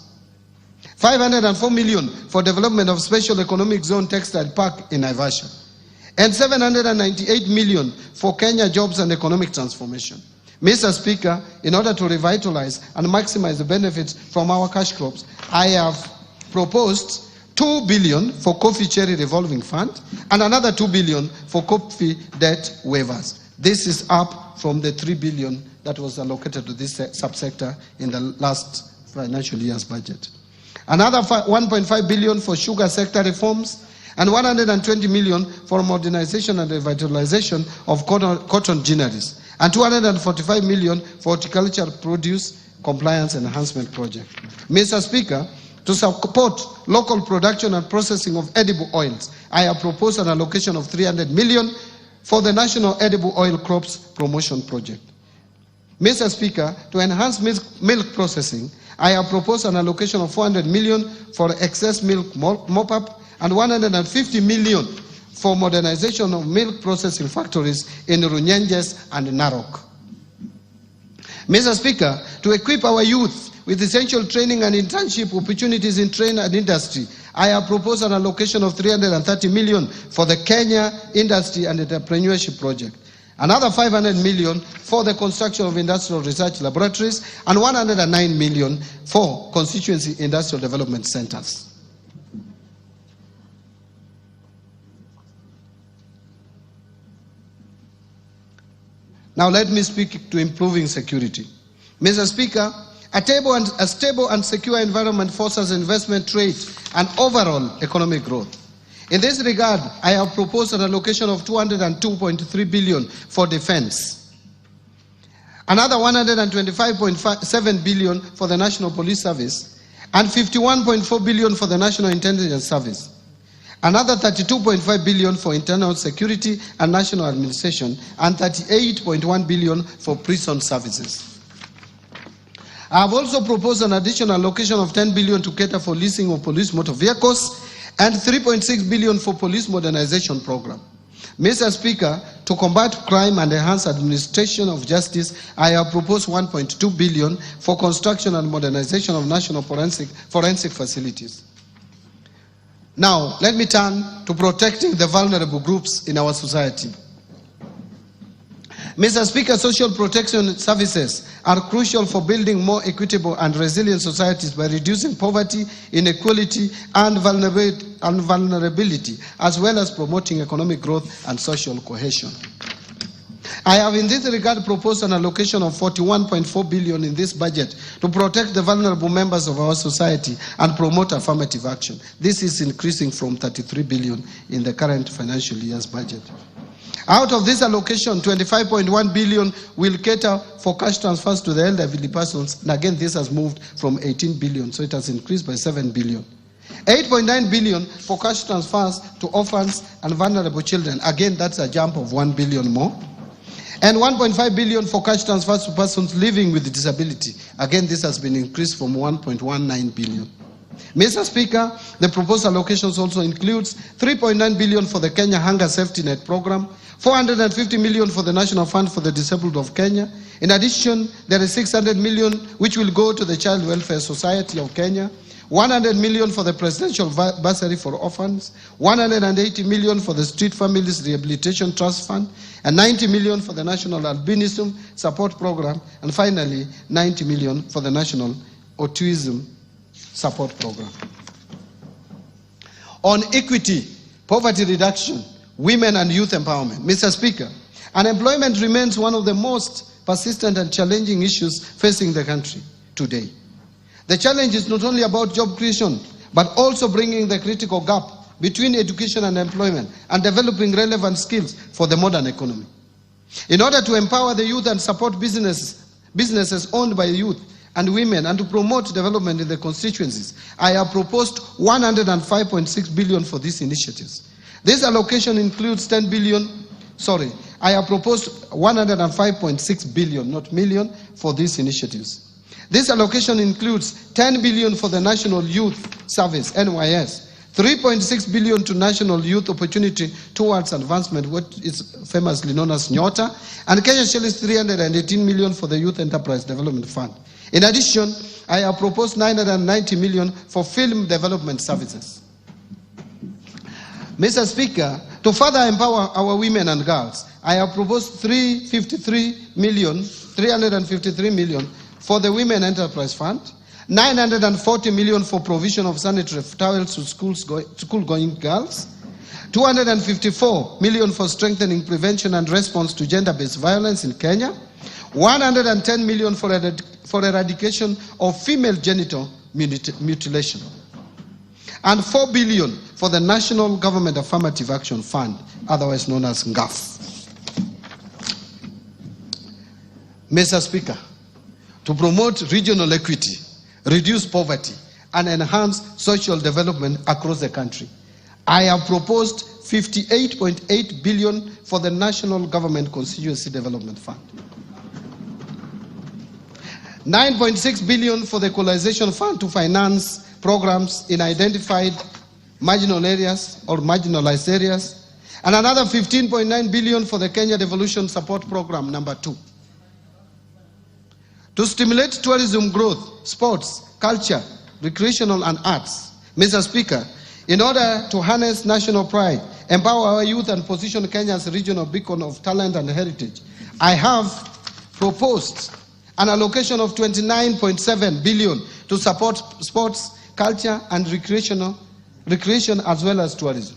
504 million for development of special economic zone textile park in Naivasha. And 798 million for Kenya jobs and economic transformation. Mr. Speaker, in order to revitalize and maximize the benefits from our cash crops, I have proposed 2 billion for coffee cherry revolving fund and another 2 billion for coffee debt waivers. This is up from the 3 billion that was allocated to this subsector in the last financial year's budget. Another 1.5 billion for sugar sector reforms and 120 million for modernization and revitalization of cotton ginneries, and 245 million for horticultural produce compliance enhancement project. Mr. Speaker, to support local production and processing of edible oils, I have proposed an allocation of 300 million for the National Edible Oil Crops Promotion Project. Mr. Speaker, to enhance milk processing, I have proposed an allocation of 400 million for excess milk mop-up and 150 million for modernization of milk processing factories in Runyenjes and Narok. Mr. Speaker, to equip our youth with essential training and internship opportunities in trade and industry, I have proposed an allocation of 330 million for the Kenya Industry and Entrepreneurship Project. Another 500 million for the construction of industrial research laboratories and 109 million for constituency industrial development centers. Now let me speak to improving security. Mr. Speaker, a stable and secure environment fosters investment, trade, and overall economic growth. In this regard, I have proposed an allocation of 202.3 billion for defense. Another 125.7 billion for the National Police Service and 51.4 billion for the National Intelligence Service. Another 32.5 billion for internal security and national administration and 38.1 billion for prison services. I have also proposed an additional allocation of 10 billion to cater for leasing of police motor vehicles and 3.6 billion for police modernization program. Mr. Speaker, to combat crime and enhance administration of justice, I have proposed 1.2 billion for construction and modernization of national forensic facilities. Now, let me turn to protecting the vulnerable groups in our society. Mr. Speaker, social protection services are crucial for building more equitable and resilient societies by reducing poverty, inequality, and vulnerability, as well as promoting economic growth and social cohesion. I have in this regard proposed an allocation of 41.4 billion in this budget to protect the vulnerable members of our society and promote affirmative action. This is increasing from 33 billion in the current financial year's budget. Out of this allocation, 25.1 billion will cater for cash transfers to the elderly persons. And again, this has moved from 18 billion, so it has increased by 7 billion. 8.9 billion for cash transfers to orphans and vulnerable children. Again, that's a jump of 1 billion more. And 1.5 billion for cash transfers to persons living with disability. Again, this has been increased from 1.19 billion. Mr. Speaker, the proposed allocations also includes 3.9 billion for the Kenya Hunger Safety Net Program, 450 million for the National Fund for the Disabled of Kenya. In addition, there is 600 million which will go to the Child Welfare Society of Kenya, 100 million for the Presidential Bursary for Orphans, 180 million for the Street Families Rehabilitation Trust Fund, and 90 million for the National Albinism Support Program, and finally 90 million for the National Autism Support Program. On equity, poverty reduction, women and youth empowerment. Mr. Speaker, unemployment remains one of the most persistent and challenging issues facing the country today. The challenge is not only about job creation, but also bringing the critical gap between education and employment and developing relevant skills for the modern economy. In order to empower the youth and support businesses owned by youth and women and to promote development in the constituencies, I have proposed 105.6 billion for these initiatives. This allocation includes 10 billion, I have proposed 105.6 billion, not million, for these initiatives. This allocation includes 10 billion for the National Youth Service, NYS, 3.6 billion to National Youth Opportunity Towards Advancement, what is famously known as NYOTA, and Kenya shillings 318 million for the Youth Enterprise Development Fund. In addition, I have proposed 990 million for film development services. Mr. Speaker, to further empower our women and girls, I have proposed 353 million for the Women Enterprise Fund, 940 million for provision of sanitary towels to school-going girls, 254 million for strengthening prevention and response to gender-based violence in Kenya, 110 million for eradication of female genital mutilation, and 4 billion for the National Government Affirmative Action Fund, otherwise known as NGAF. Mr. Speaker, to promote regional equity, reduce poverty, and enhance social development across the country, I have proposed 58.8 billion for the National Government Constituency Development Fund, 9.6 billion for the Equalization Fund to finance programs in identified marginal areas or marginalized areas, and another 15.9 billion for the Kenya Devolution Support Program number 2. To stimulate tourism growth, sports, culture, recreational and arts, Mr. Speaker, in order to harness national pride, empower our youth and position Kenya as a regional beacon of talent and heritage, I have proposed an allocation of 29.7 billion to support sports, culture and recreation as well as tourism.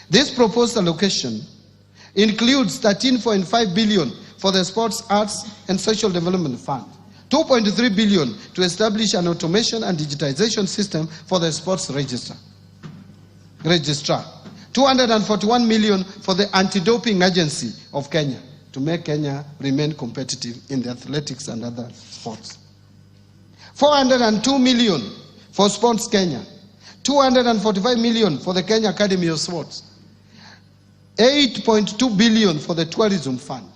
This proposed allocation includes 13.5 billion for the Sports, Arts and Social Development Fund, 2.3 billion to establish an automation and digitization system for the sports registrar, 241 million for the Anti-Doping Agency of Kenya to make Kenya remain competitive in the athletics and other sports, 402 million for Sports Kenya, 245 million for the Kenya Academy of Sports, 8.2 billion for the Tourism Fund,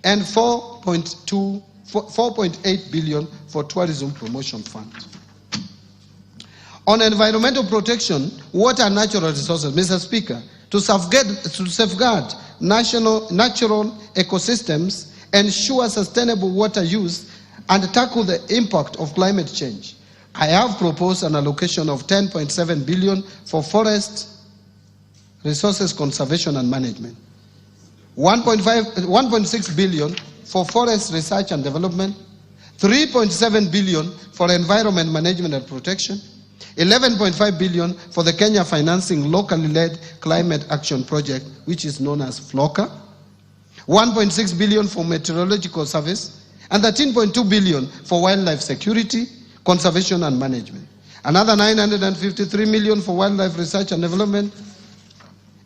and 4.8 billion for Tourism Promotion Fund. On environmental protection, water and natural resources, Mr. Speaker, to safeguard natural ecosystems, ensure sustainable water use, and tackle the impact of climate change, I have proposed an allocation of 10.7 billion for forest resources conservation and management, 1.6 billion for forest research and development, 3.7 billion for environment management and protection, 11.5 billion for the Kenya Financing Locally Led Climate Action Project, which is known as FLOCA, 1.6 billion for meteorological service, and 13.2 billion for wildlife security, conservation and management. Another 953 million for wildlife research and development.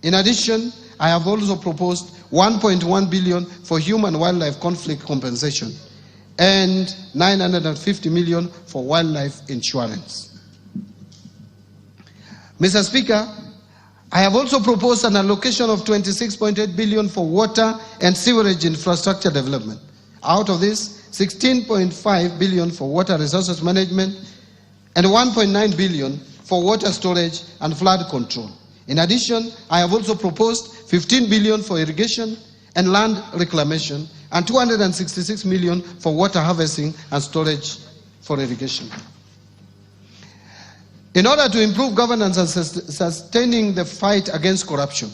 In addition, I have also proposed 1.1 billion for human wildlife conflict compensation and 950 million for wildlife insurance. Mr. Speaker, I have also proposed an allocation of 26.8 billion for water and sewerage infrastructure development. Out of this, 16.5 billion for water resources management and 1.9 billion for water storage and flood control. In addition, I have also proposed 15 billion for irrigation and land reclamation and 266 million for water harvesting and storage for irrigation. In order to improve governance and sustaining the fight against corruption,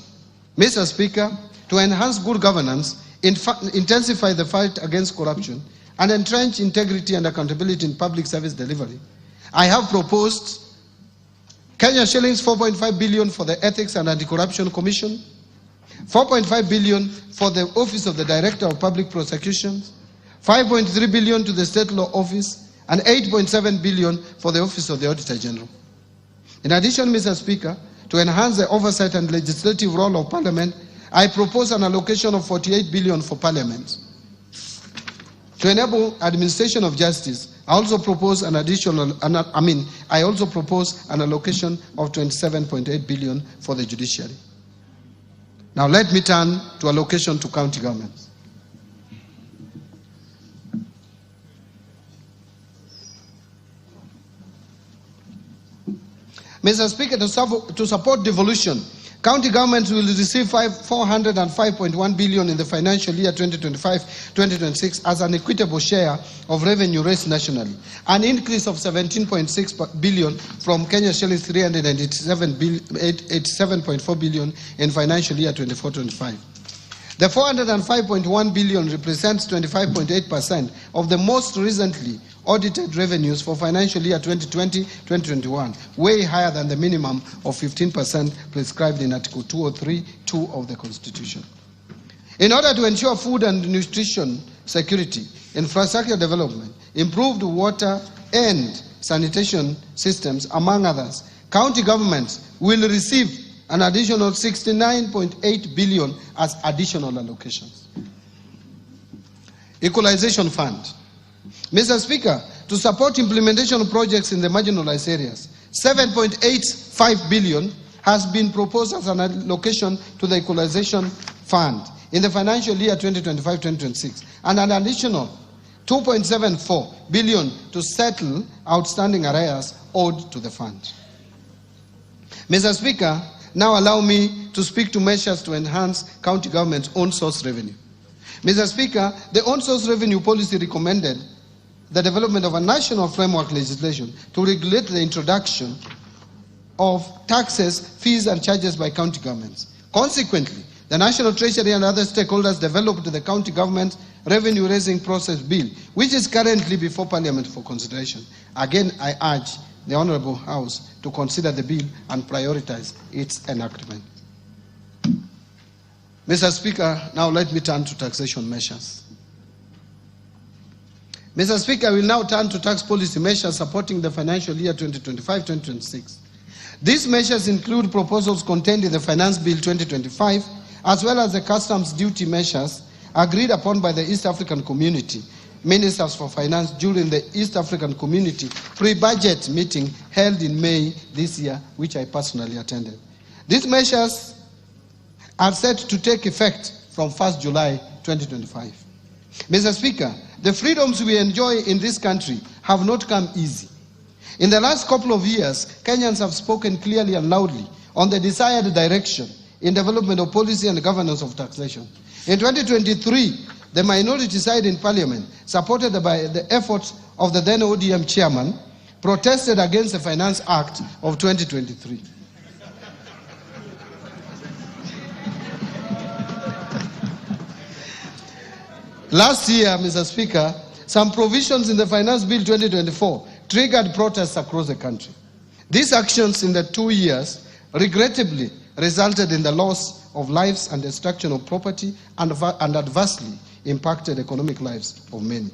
Mr. Speaker, to enhance good governance, intensify the fight against corruption, and entrench integrity and accountability in public service delivery, I have proposed Kenya shillings 4.5 billion for the Ethics and Anti-Corruption Commission, 4.5 billion for the Office of the Director of Public Prosecutions, 5.3 billion to the State Law Office, and 8.7 billion for the Office of the Auditor General. In addition, Mr. Speaker, to enhance the oversight and legislative role of Parliament, I propose an allocation of 48 billion for Parliament. To enable administration of justice, I also propose an allocation of 27.8 billion for the judiciary. Now let me turn to allocation to county governments. Mr. Speaker, to support devolution, county governments will receive 405.1 billion in the financial year 2025-2026 as an equitable share of revenue raised nationally, an increase of 17.6 billion from Kenya shillings 387.4 billion in financial year 24-25. The 405.1 billion represents 25.8% of the most recently audited revenues for financial year 2020-2021, way higher than the minimum of 15% prescribed in Article 203(2) of the Constitution. In order to ensure food and nutrition security, infrastructure development, improved water and sanitation systems, among others, county governments will receive an additional 69.8 billion as additional allocations. Equalization Fund. Mr. Speaker, to support implementation of projects in the marginalized areas, 7.85 billion has been proposed as an allocation to the Equalization Fund in the financial year 2025-2026, and an additional 2.74 billion to settle outstanding arrears owed to the fund. Mr. Speaker, now allow me to speak to measures to enhance county government's own source revenue. Mr. Speaker, the own source revenue policy recommended the development of a national framework legislation to regulate the introduction of taxes, fees, and charges by county governments. Consequently, the National Treasury and other stakeholders developed the County Government Revenue Raising Process Bill, which is currently before Parliament for consideration. Again, I urge the Honourable House to consider the bill and prioritize its enactment. Mr. Speaker, now let me turn to taxation measures. Mr. Speaker, I will now turn to tax policy measures supporting the financial year 2025-2026. These measures include proposals contained in the Finance Bill 2025, as well as the customs duty measures agreed upon by the East African Community Ministers for Finance during the East African Community pre-budget meeting held in May this year, which I personally attended. These measures are set to take effect from 1st July 2025. Mr. Speaker, the freedoms we enjoy in this country have not come easy. In the last couple of years, Kenyans have spoken clearly and loudly on the desired direction in development of policy and governance of taxation. In 2023, the minority side in Parliament, supported by the efforts of the then ODM chairman, protested against the Finance Act of 2023. Last year, Mr. Speaker, some provisions in the Finance Bill 2024 triggered protests across the country. These actions in the 2 years, regrettably, resulted in the loss of lives and destruction of property and adversely impacted economic lives of many.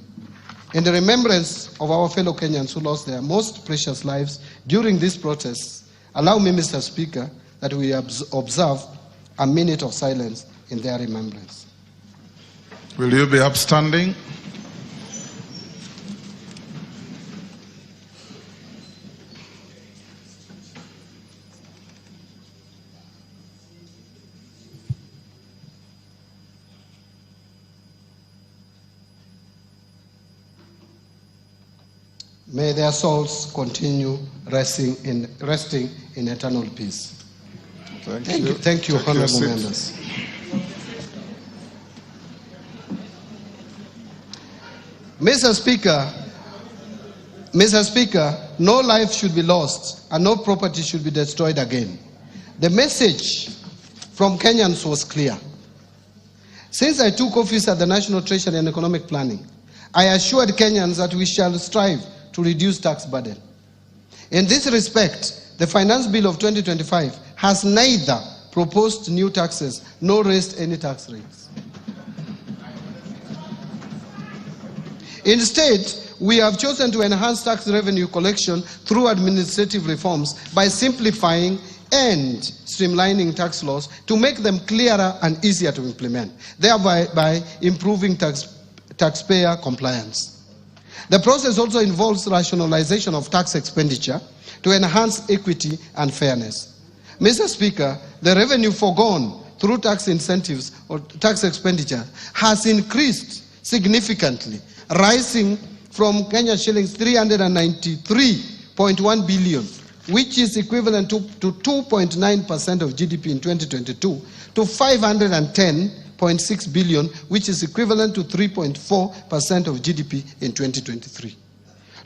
In the remembrance of our fellow Kenyans who lost their most precious lives during these protests, allow me, Mr. Speaker, that we observe a minute of silence in their remembrance. Will you be upstanding? May their souls continue resting in eternal peace. Thank you, honorable members. Mr. Speaker, no life should be lost and no property should be destroyed again. The message from Kenyans was clear. Since I took office at the National Treasury and Economic Planning, I assured Kenyans that we shall strive to reduce tax burden. In this respect, the Finance Bill of 2025 has neither proposed new taxes nor raised any tax rates. Instead, we have chosen to enhance tax revenue collection through administrative reforms by simplifying and streamlining tax laws to make them clearer and easier to implement, thereby by improving taxpayer compliance. The process also involves rationalization of tax expenditure to enhance equity and fairness. Mr. Speaker, the revenue foregone through tax incentives or tax expenditure has increased significantly, rising from Kenya shillings 393.1 billion, which is equivalent to 2.9% of GDP in 2022, to 510.6 billion, which is equivalent to 3.4% of GDP in 2023.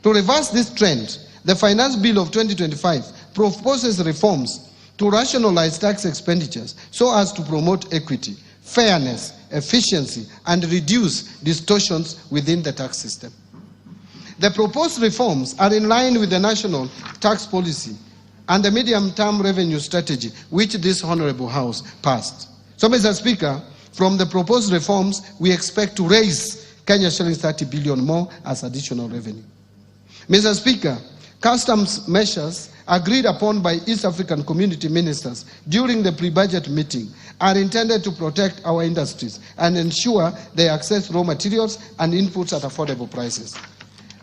To reverse this trend, the Finance Bill of 2025 proposes reforms to rationalize tax expenditures so as to promote equity, fairness, efficiency, and reduce distortions within the tax system. The proposed reforms are in line with the national tax policy and the medium-term revenue strategy which this Honorable House passed. So, Mr. Speaker, from the proposed reforms, we expect to raise Kenya shillings 30 billion more as additional revenue. Mr. Speaker, customs measures agreed upon by East African community ministers during the pre-budget meeting are intended to protect our industries and ensure they access raw materials and inputs at affordable prices.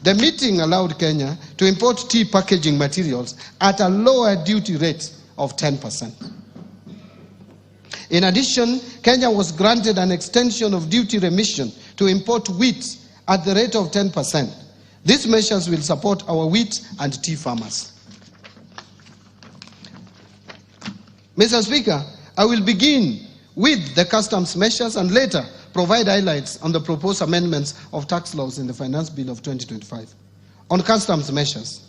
The meeting allowed Kenya to import tea packaging materials at a lower duty rate of 10%. In addition, Kenya was granted an extension of duty remission to import wheat at the rate of 10%. These measures will support our wheat and tea farmers. Mr. Speaker, I will begin with the customs measures and later provide highlights on the proposed amendments of tax laws in the Finance Bill of 2025. On customs measures,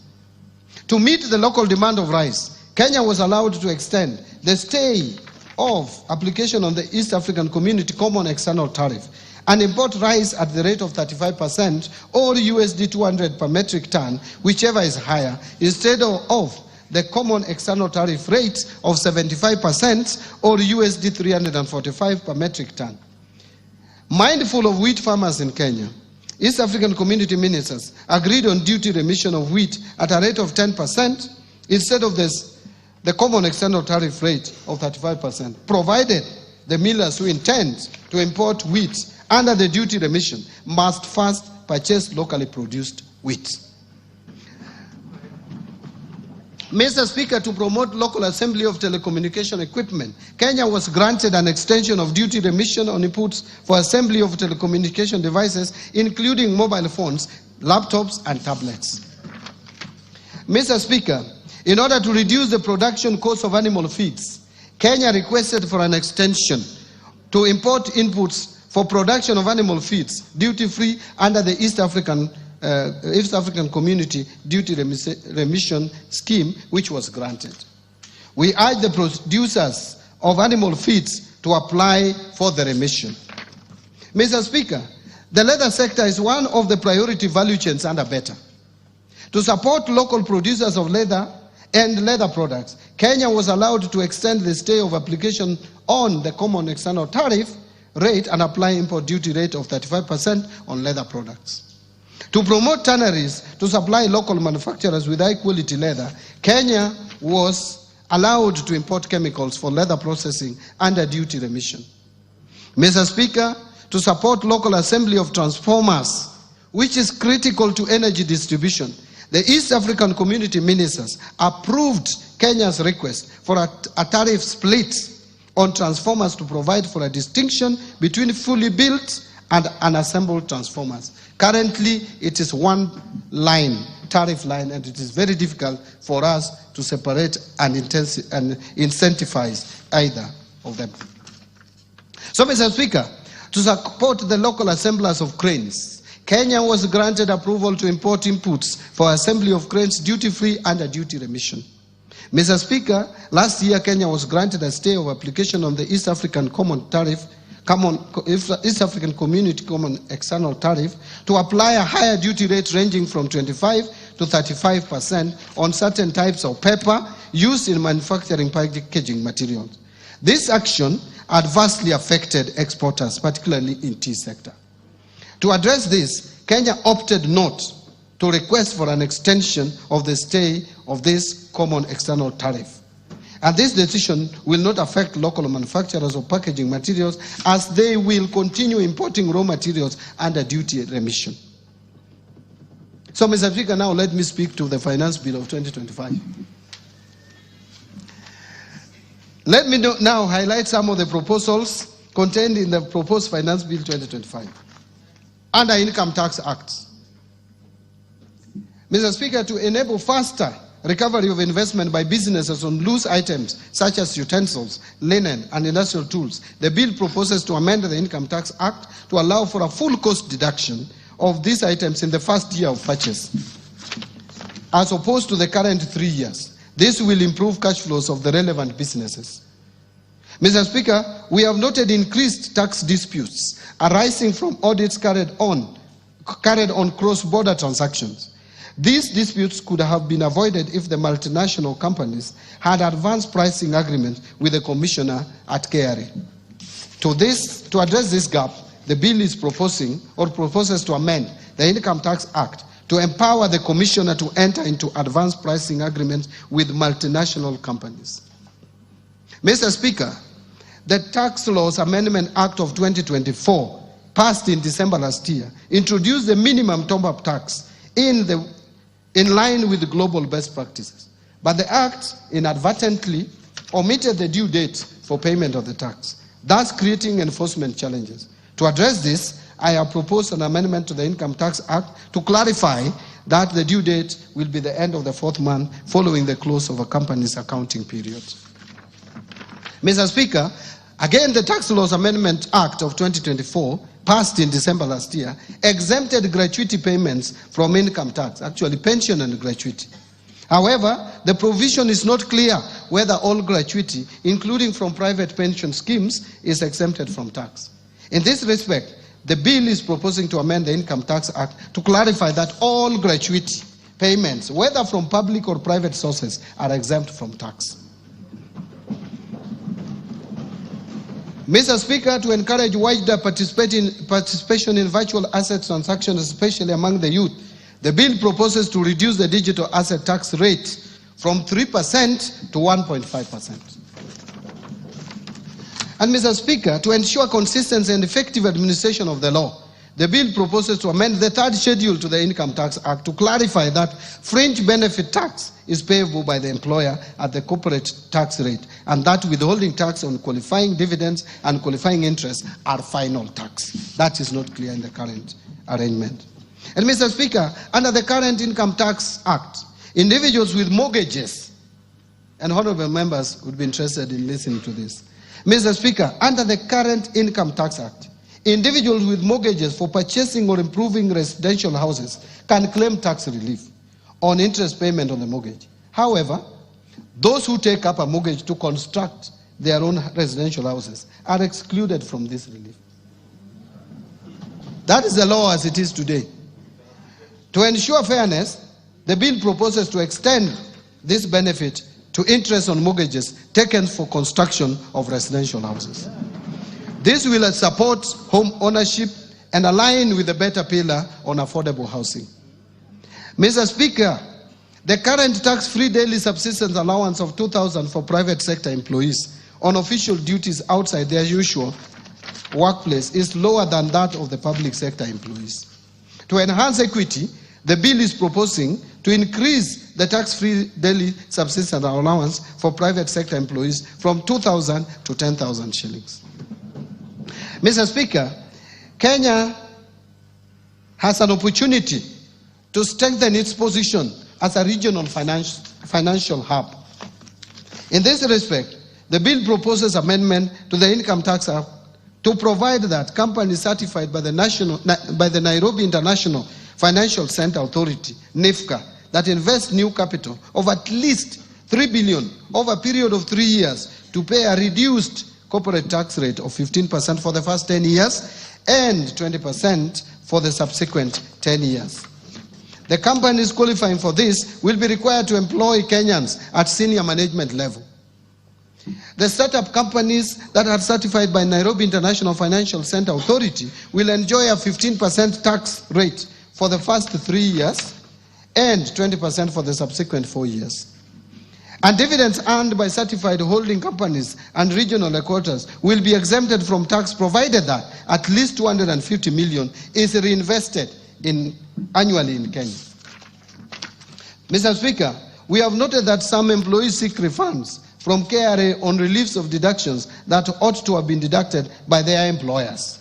to meet the local demand of rice, Kenya was allowed to extend the stay of application on the East African Community Common External Tariff and import rice at the rate of 35% or USD 200 per metric ton, whichever is higher, instead of the common external tariff rate of 75% or USD 345 per metric ton. Mindful of wheat farmers in Kenya, East African community ministers agreed on duty remission of wheat at a rate of 10% instead of the common external tariff rate of 35%, provided the millers who intend to import wheat under the duty remission must first purchase locally produced wheat. Mr. Speaker, to promote local assembly of telecommunication equipment, Kenya was granted an extension of duty remission on inputs for assembly of telecommunication devices, including mobile phones, laptops, and tablets. Mr. Speaker, in order to reduce the production cost of animal feeds, Kenya requested for an extension to import inputs for production of animal feeds duty-free under the East African Community Duty Remission Scheme, which was granted. We urge the producers of animal feeds to apply for the remission. Mr. Speaker, the leather sector is one of the priority value chains under BETA. To support local producers of leather and leather products, Kenya was allowed to extend the stay of application on the common external tariff rate and apply import duty rate of 35% on leather products. To promote tanneries to supply local manufacturers with high quality leather, Kenya was allowed to import chemicals for leather processing under duty remission. Mr. Speaker, to support local assembly of transformers, which is critical to energy distribution, the East African Community Ministers approved Kenya's request for a tariff split on transformers to provide for a distinction between fully built and unassembled transformers. Currently, it is one line, tariff line, and it is very difficult for us to separate and incentivize either of them. So, Mr. Speaker, to support the local assemblers of cranes, Kenya was granted approval to import inputs for assembly of cranes duty-free under duty remission. Mr. Speaker, last year Kenya was granted a stay of application on the East African East African Community Common External Tariff to apply a higher duty rate ranging from 25 to 35% on certain types of paper used in manufacturing packaging materials. This action adversely affected exporters, particularly in tea sector. To address this, Kenya opted not to request for an extension of the stay of this common external tariff. And this decision will not affect local manufacturers of packaging materials, as they will continue importing raw materials under duty remission. So, Mr. Speaker, now let me speak to the Finance Bill of 2025. Let me now highlight some of the proposals contained in the proposed Finance Bill 2025. Under Income Tax Acts. Mr. Speaker, to enable faster recovery of investment by businesses on loose items such as utensils, linen, and industrial tools, the bill proposes to amend the Income Tax Act to allow for a full cost deduction of these items in the first year of purchase, as opposed to the current 3 years. This will improve cash flows of the relevant businesses. Mr. Speaker, we have noted increased tax disputes arising from audits carried on cross-border transactions. These disputes could have been avoided if the multinational companies had advanced pricing agreements with the commissioner at KRA. To address this gap, the bill is proposes to amend the Income Tax Act to empower the commissioner to enter into advanced pricing agreements with multinational companies. Mr. Speaker, the Tax Laws Amendment Act of 2024, passed in December last year, introduced the minimum top-up tax in line with the global best practices. But the Act inadvertently omitted the due date for payment of the tax, thus creating enforcement challenges. To address this, I have proposed an amendment to the Income Tax Act to clarify that the due date will be the end of the 4th month following the close of a company's accounting period. Mr. Speaker, again, the Tax Laws Amendment Act of 2024, passed in December last year, exempted gratuity payments from income tax, actually pension and gratuity. However, the provision is not clear whether all gratuity, including from private pension schemes, is exempted from tax. In this respect, the bill is proposing to amend the Income Tax Act to clarify that all gratuity payments, whether from public or private sources, are exempt from tax. Mr. Speaker, to encourage wider participation in virtual asset transactions, especially among the youth, the bill proposes to reduce the digital asset tax rate from 3% to 1.5%. And Mr. Speaker, to ensure consistency and effective administration of the law, the bill proposes to amend the 3rd schedule to the Income Tax Act to clarify that fringe benefit tax is payable by the employer at the corporate tax rate, and that withholding tax on qualifying dividends and qualifying interest are final tax. That is not clear in the current arrangement. And Mr. Speaker, under the current Income Tax Act, individuals with mortgages, and honorable members would be interested in listening to this. Mr. Speaker, under the current Income Tax Act, individuals with mortgages for purchasing or improving residential houses can claim tax relief on interest payment on the mortgage. However, those who take up a mortgage to construct their own residential houses are excluded from this relief. That is the law as it is today. To ensure fairness, the bill proposes to extend this benefit to interest on mortgages taken for construction of residential houses. This will support home ownership and align with the better pillar on affordable housing. Mr. Speaker, the current tax-free daily subsistence allowance of 2,000 for private sector employees on official duties outside their usual workplace is lower than that of the public sector employees. To enhance equity, the bill is proposing to increase the tax-free daily subsistence allowance for private sector employees from 2,000 to 10,000 shillings. Mr. Speaker, Kenya has an opportunity to strengthen its position as a regional financial hub. In this respect, the bill proposes amendment to the Income Tax Act to provide that companies certified by the Nairobi International Financial Center Authority, NIFCA, that invest new capital of at least 3 billion over a period of 3 years to pay a reduced corporate tax rate of 15% for the first 10 years and 20% for the subsequent 10 years. The companies qualifying for this will be required to employ Kenyans at senior management level. The startup companies that are certified by Nairobi International Financial Center Authority will enjoy a 15% tax rate for the first 3 years and 20% for the subsequent 4 years. And dividends earned by certified holding companies and regional headquarters will be exempted from tax provided that at least 250 million is reinvested annually in Kenya. Mr. Speaker, we have noted that some employees seek refunds from KRA on reliefs of deductions that ought to have been deducted by their employers.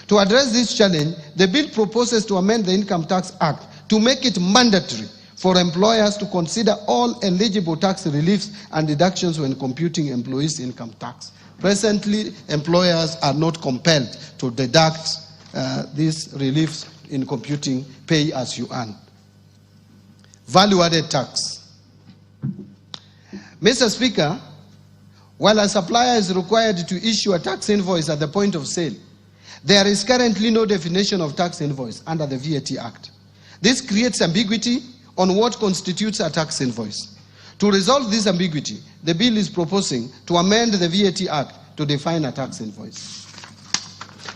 To address this challenge, the bill proposes to amend the Income Tax Act to make it mandatory for employers to consider all eligible tax reliefs and deductions when computing employees' income tax. Presently, employers are not compelled to deduct these reliefs in computing pay as you earn. Value-added tax. Mr. Speaker, while a supplier is required to issue a tax invoice at the point of sale, there is currently no definition of tax invoice under the VAT Act. This creates ambiguity on what constitutes a tax invoice. To resolve this ambiguity, the bill is proposing to amend the VAT Act to define a tax invoice.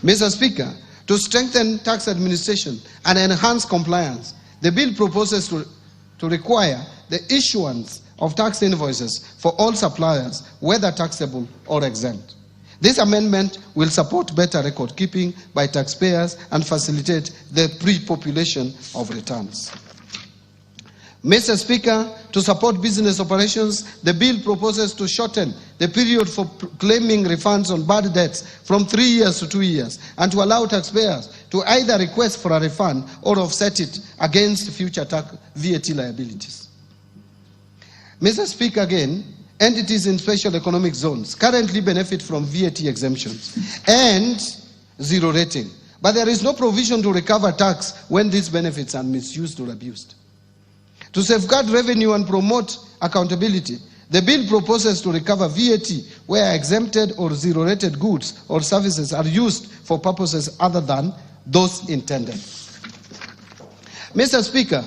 Mr. Speaker, to strengthen tax administration and enhance compliance, the bill proposes to require the issuance of tax invoices for all suppliers, whether taxable or exempt. This amendment will support better record keeping by taxpayers and facilitate the pre-population of returns. Mr. Speaker, to support business operations, the bill proposes to shorten the period for claiming refunds on bad debts from 3 years to 2 years and to allow taxpayers to either request for a refund or offset it against future VAT liabilities. Mr. Speaker, again, entities in special economic zones currently benefit from VAT exemptions and zero rating, but there is no provision to recover tax when these benefits are misused or abused. To safeguard revenue and promote accountability, the bill proposes to recover VAT where exempted or zero-rated goods or services are used for purposes other than those intended. Mr. Speaker,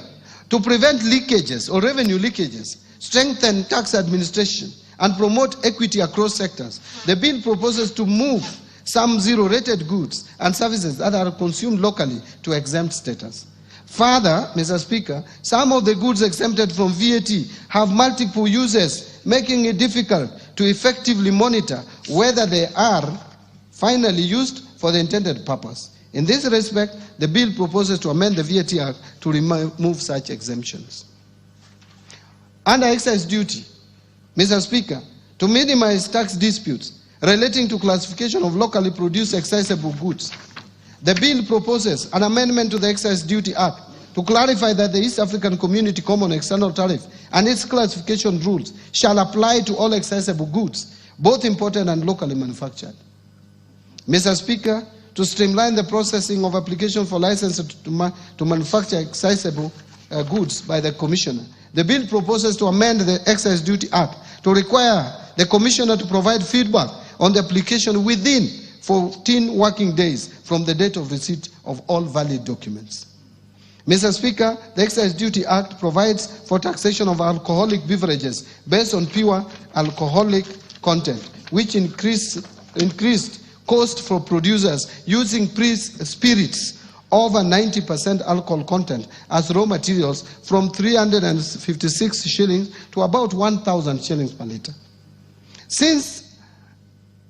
to prevent leakages or revenue leakages, strengthen tax administration, and promote equity across sectors, the bill proposes to move some zero-rated goods and services that are consumed locally to exempt status. Further, Mr. Speaker, some of the goods exempted from VAT have multiple uses, making it difficult to effectively monitor whether they are finally used for the intended purpose. In this respect, the bill proposes to amend the VAT Act to remove such exemptions. Under excise duty, Mr. Speaker, to minimize tax disputes relating to classification of locally produced excisable goods, the bill proposes an amendment to the Excise Duty Act to clarify that the East African Community Common External Tariff and its classification rules shall apply to all excisable goods, both imported and locally manufactured. Mr. Speaker, to streamline the processing of application for license to manufacture excisable goods by the Commissioner, the bill proposes to amend the Excise Duty Act to require the Commissioner to provide feedback on the application within 14 working days from the date of receipt of all valid documents. Mr. Speaker, the Excise Duty Act provides for taxation of alcoholic beverages based on pure alcoholic content, which increased cost for producers using spirits over 90% alcohol content as raw materials from 356 shillings to about 1,000 shillings per litre. Since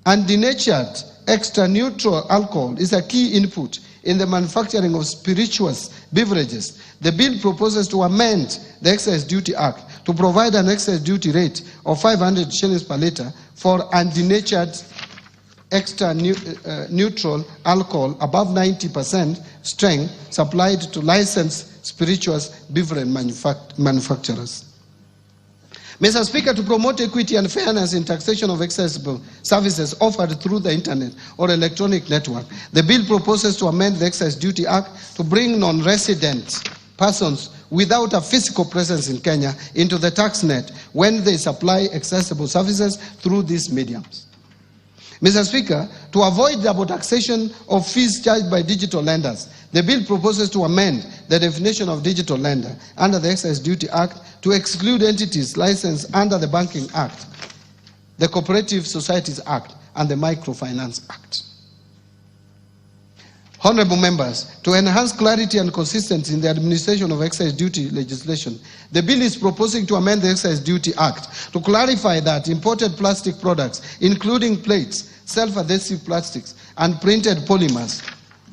undenatured extra neutral alcohol is a key input in the manufacturing of spirituous beverages, the bill proposes to amend the Excise Duty Act to provide an excise duty rate of 500 shillings per litre for undenatured extra neutral alcohol above 90% strength supplied to licensed spirituous beverage manufacturers. Mr. Speaker, to promote equity and fairness in taxation of accessible services offered through the internet or electronic network, the bill proposes to amend the Excise Duty Act to bring non-resident persons without a physical presence in Kenya into the tax net when they supply accessible services through these mediums. Mr. Speaker, to avoid double taxation of fees charged by digital lenders, the bill proposes to amend the definition of digital lender under the Excise Duty Act to exclude entities licensed under the Banking Act, the Cooperative Societies Act, and the Microfinance Act. Honorable members, to enhance clarity and consistency in the administration of excise duty legislation, the bill is proposing to amend the Excise Duty Act to clarify that imported plastic products, including plates, self-adhesive plastics, and printed polymers,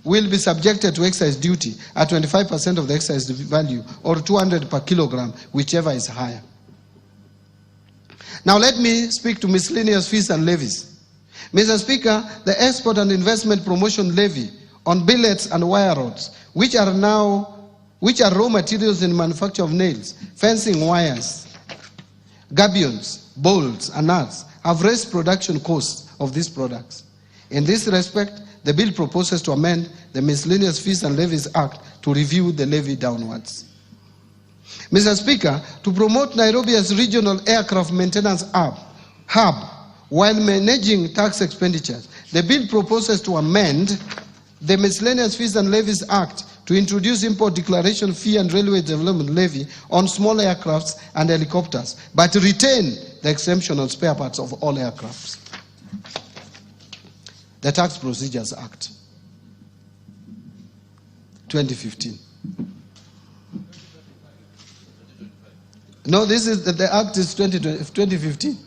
will be subjected to excise duty at 25% of the excise value, or 200 per kilogram, whichever is higher. Now let me speak to miscellaneous fees and levies. Mr. Speaker, the Export and Investment Promotion Levy on billets and wire rods, which are raw materials in manufacture of nails, fencing wires, gabions, bolts, and nuts, have raised production costs of these products. In this respect, the bill proposes to amend the Miscellaneous Fees and Levies Act to review the levy downwards. Mr. Speaker, to promote Nairobi as regional aircraft maintenance hub while managing tax expenditures, the bill proposes to amend the Miscellaneous Fees and Levies Act to introduce import declaration fee and railway development levy on small aircrafts and helicopters, but retain the exemption on spare parts of all aircrafts. The Tax Procedures Act, 2015. No, the Act is 2015.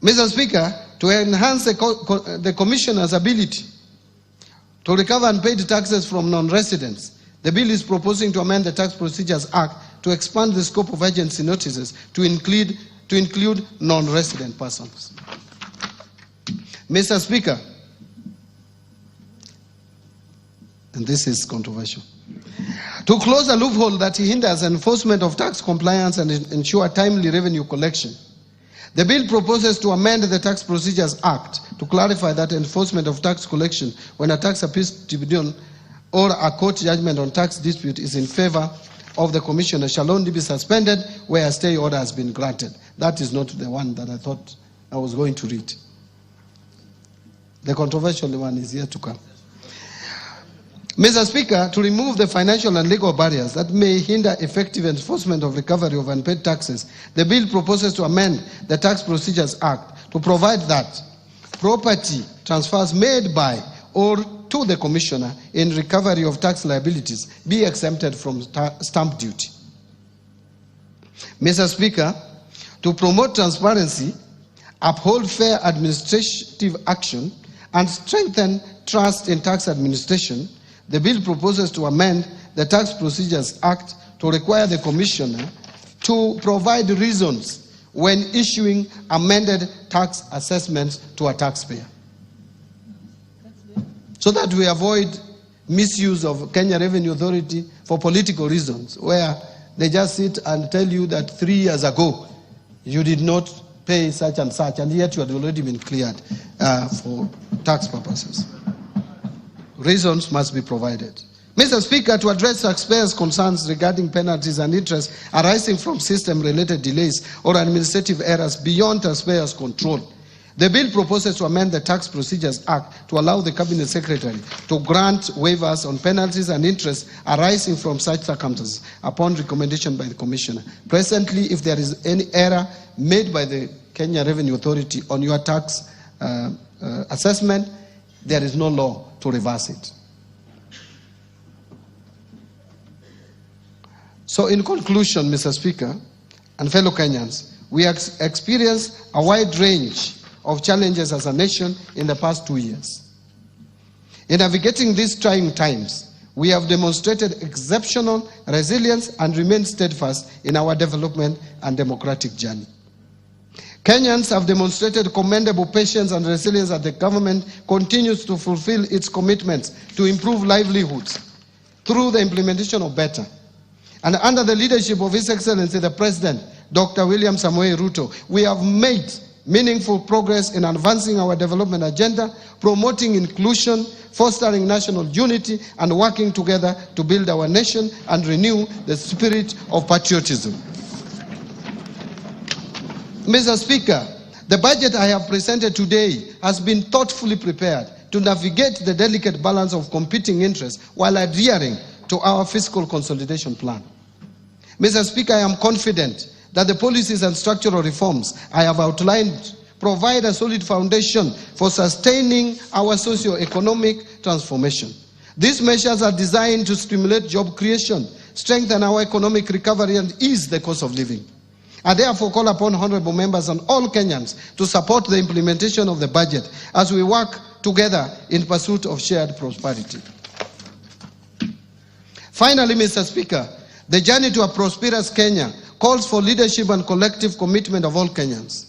Mr. Speaker, to enhance the Commissioner's ability to recover unpaid taxes from non-residents, the bill is proposing to amend the Tax Procedures Act to expand the scope of agency notices to include non-resident persons. Mr. Speaker, and this is controversial, to close a loophole that hinders enforcement of tax compliance and ensure timely revenue collection, the bill proposes to amend the Tax Procedures Act to clarify that enforcement of tax collection when a tax appeals tribunal or a court judgment on tax dispute is in favor of the Commissioner shall only be suspended where a stay order has been granted. That is not the one that I thought I was going to read. The controversial one is yet to come. Mr. Speaker, to remove the financial and legal barriers that may hinder effective enforcement of recovery of unpaid taxes, the bill proposes to amend the Tax Procedures Act to provide that property transfers made by or to the Commissioner in recovery of tax liabilities be exempted from stamp duty. Mr. Speaker, to promote transparency, uphold fair administrative action, and strengthen trust in tax administration, the bill proposes to amend the Tax Procedures Act to require the Commissioner to provide reasons when issuing amended tax assessments to a taxpayer, so that we avoid misuse of Kenya Revenue Authority for political reasons, where they just sit and tell you that 3 years ago you did not pay such and such, and yet you had already been cleared for tax purposes. Reasons must be provided. Mr. Speaker, to address taxpayers' concerns regarding penalties and interest arising from system-related delays or administrative errors beyond taxpayers' control, The bill proposes to amend the Tax Procedures Act to allow the Cabinet Secretary to grant waivers on penalties and interest arising from such circumstances upon recommendation by the Commissioner. Presently, if there is any error made by the Kenya Revenue Authority on your tax assessment, there is no law to reverse it. So in conclusion, Mr. Speaker and fellow Kenyans, we have experienced a wide range of challenges as a nation in the past 2 years. In navigating these trying times, we have demonstrated exceptional resilience and remained steadfast in our development and democratic journey. Kenyans have demonstrated commendable patience and resilience as the government continues to fulfill its commitments to improve livelihoods through the implementation of better. And under the leadership of His Excellency the President, Dr. William Samoei Ruto, we have made meaningful progress in advancing our development agenda, promoting inclusion, fostering national unity, and working together to build our nation and renew the spirit of patriotism. Mr. Speaker, the budget I have presented today has been thoughtfully prepared to navigate the delicate balance of competing interests while adhering to our fiscal consolidation plan. Mr. Speaker, I am confident that the policies and structural reforms I have outlined provide a solid foundation for sustaining our socio-economic transformation. These measures are designed to stimulate job creation, strengthen our economic recovery, and ease the cost of living. I therefore call upon honorable members and all Kenyans to support the implementation of the budget as we work together in pursuit of shared prosperity. Finally, Mr. Speaker, the journey to a prosperous Kenya calls for leadership and collective commitment of all Kenyans.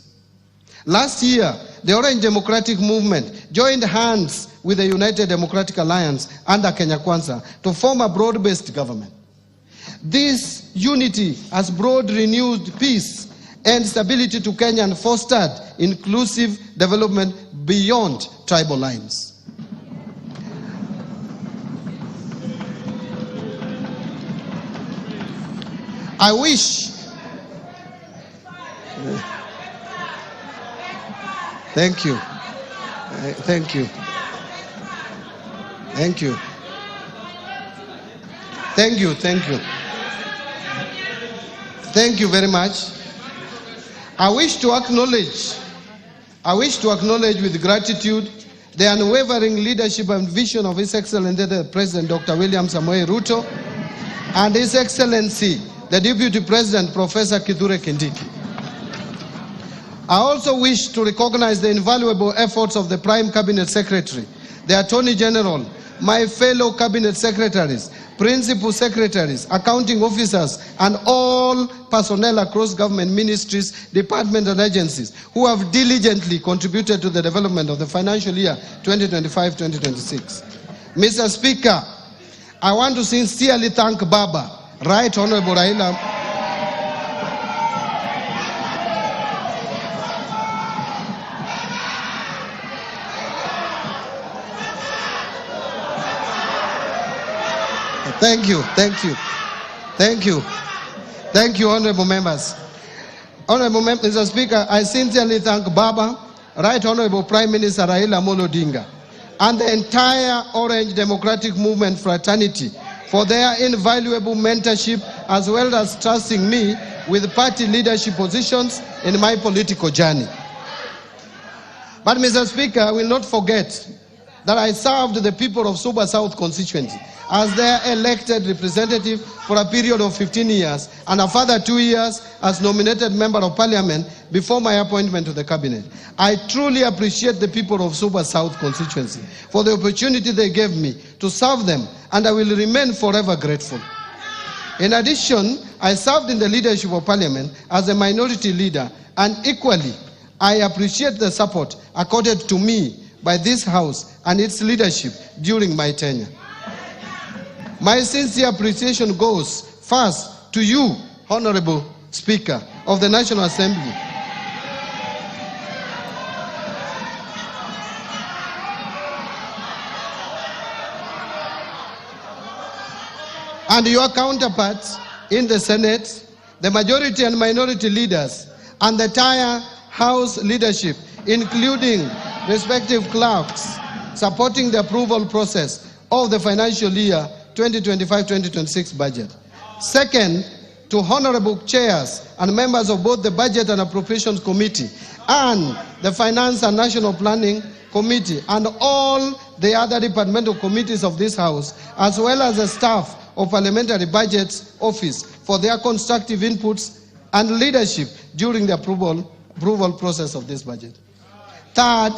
Last year, the Orange Democratic Movement joined hands with the United Democratic Alliance under Kenya Kwanza to form a broad-based government. This unity has brought renewed peace and stability to Kenya and fostered inclusive development beyond tribal lines. I wish Thank you. Thank you. Thank you. Thank you. Thank you. Thank you very much. I wish to acknowledge with gratitude the unwavering leadership and vision of His Excellency the President Dr. William Samoei Ruto and His Excellency the Deputy President Professor Kithure Kindiki. I also wish to recognize the invaluable efforts of the Prime Cabinet Secretary, the Attorney General, my fellow Cabinet Secretaries, Principal Secretaries, Accounting Officers, and all personnel across government ministries, departments, and agencies who have diligently contributed to the development of the financial year 2025-2026. Mr. Speaker, I want to sincerely thank Baba, Right Honorable Raila. Thank you, thank you, thank you, thank you, honorable members. Honorable members, Mr. Speaker, I sincerely thank Baba, Right Honorable Prime Minister Raila Amolo Odinga, and the entire Orange Democratic Movement fraternity for their invaluable mentorship as well as trusting me with party leadership positions in my political journey. But Mr. Speaker, I will not forget that I served the people of Suba South constituency as their elected representative for a period of 15 years and a further 2 years as nominated member of parliament before my appointment to the cabinet. I truly appreciate the people of Suba South constituency for the opportunity they gave me to serve them, and I will remain forever grateful. In addition, I served in the leadership of parliament as a minority leader, and equally, I appreciate the support accorded to me by this House and its leadership during my tenure. My sincere appreciation goes first to you, Honorable Speaker of the National Assembly, and your counterparts in the Senate, the majority and minority leaders, and the entire House leadership including respective clerks, supporting the approval process of the financial year 2025-2026 budget. Second, to honorable chairs and members of both the Budget and Appropriations Committee and the Finance and National Planning Committee and all the other departmental committees of this House, as well as the staff of Parliamentary Budgets Office for their constructive inputs and leadership during the approval process of this budget. Third,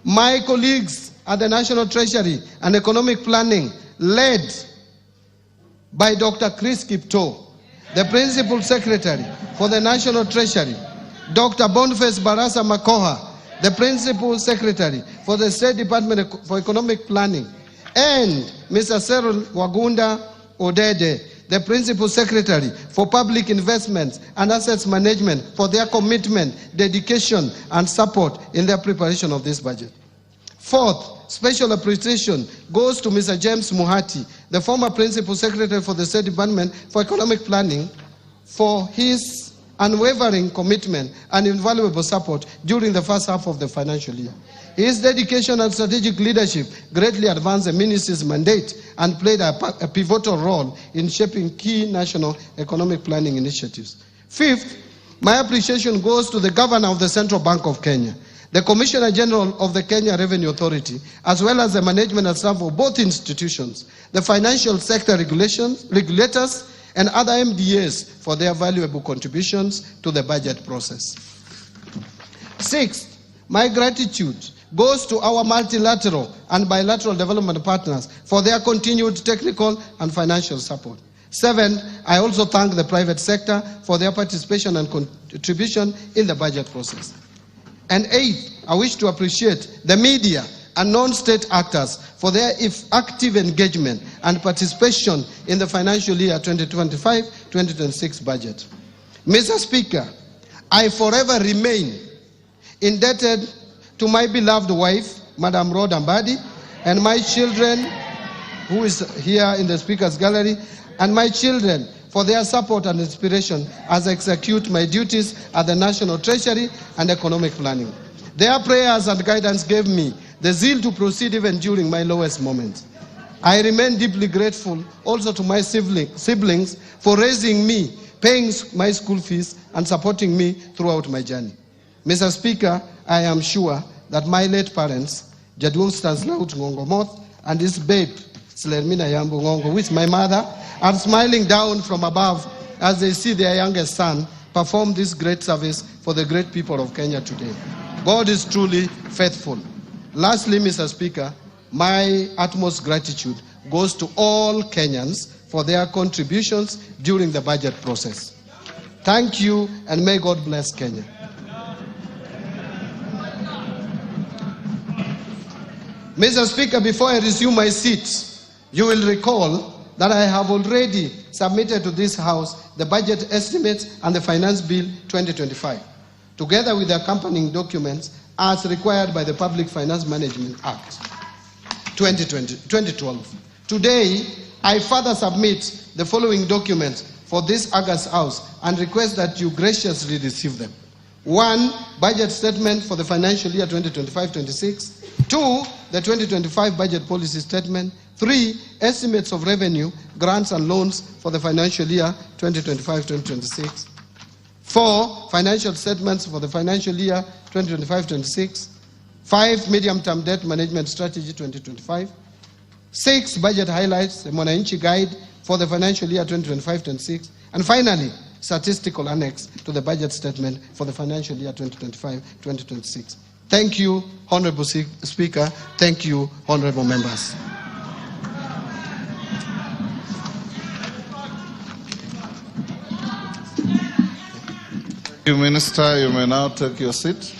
my colleagues at the National Treasury and Economic Planning, led by Dr. Chris Kipto, the Principal Secretary for the National Treasury, Dr. Boniface Barasa Makoha, the Principal Secretary for the State Department for Economic Planning, and Mr. Cyril Wagunda Odede, the Principal Secretary for Public Investments and Assets Management, for their commitment, dedication, and support in the preparation of this budget. Fourth, special appreciation goes to Mr. James Muhati, the former Principal Secretary for the State Department for Economic Planning, for his unwavering commitment and invaluable support during the first half of the financial year. His dedication and strategic leadership greatly advanced the ministry's mandate and played a pivotal role in shaping key national economic planning initiatives. Fifth, my appreciation goes to the Governor of the Central Bank of Kenya, the Commissioner General of the Kenya Revenue Authority, as well as the management and staff of both institutions, the financial sector regulators, and other MDAs for their valuable contributions to the budget process. Sixth, my gratitude goes to our multilateral and bilateral development partners for their continued technical and financial support. Seven, I also thank the private sector for their participation and contribution in the budget process. And eighth, I wish to appreciate the media and non-state actors for their active engagement and participation in the financial year 2025-2026 budget. Mr. Speaker, I forever remain indebted to my beloved wife, Madam Rhoda Mbadi, and my children, who is here in the Speaker's gallery, and my children for their support and inspiration as I execute my duties at the National Treasury and Economic Planning. Their prayers and guidance gave me the zeal to proceed even during my lowest moments. I remain deeply grateful also to my siblings for raising me, paying my school fees, and supporting me throughout my journey. Mr. Speaker, I am sure that my late parents, Jadwong Stanislaus Ngongo Moth and his babe, Slermina Yambu Ngongo, with my mother, are smiling down from above as they see their youngest son perform this great service for the great people of Kenya today. God is truly faithful. Lastly, Mr. Speaker, my utmost gratitude goes to all Kenyans for their contributions during the budget process. Thank you, and may God bless Kenya. Mr. Speaker, before I resume my seat, you will recall that I have already submitted to this House the budget estimates and the Finance Bill 2025, together with the accompanying documents as required by the Public Finance Management Act 2012. Today, I further submit the following documents for this August House and request that you graciously receive them. 1. Budget statement for the financial year 2025-26. 2. The 2025 budget policy statement. 3. Estimates of revenue, grants and loans for the financial year 2025-2026. 4. Financial statements for the financial year 2025-26. 5. Medium-term debt management strategy 2025. 6. Budget highlights, the Mwananchi guide for the financial year 2025-26. And finally, statistical annex to the budget statement for the financial year 2025-2026. Thank you, Honorable Speaker. Thank you, honorable members. Thank you, Minister. You may now take your seat.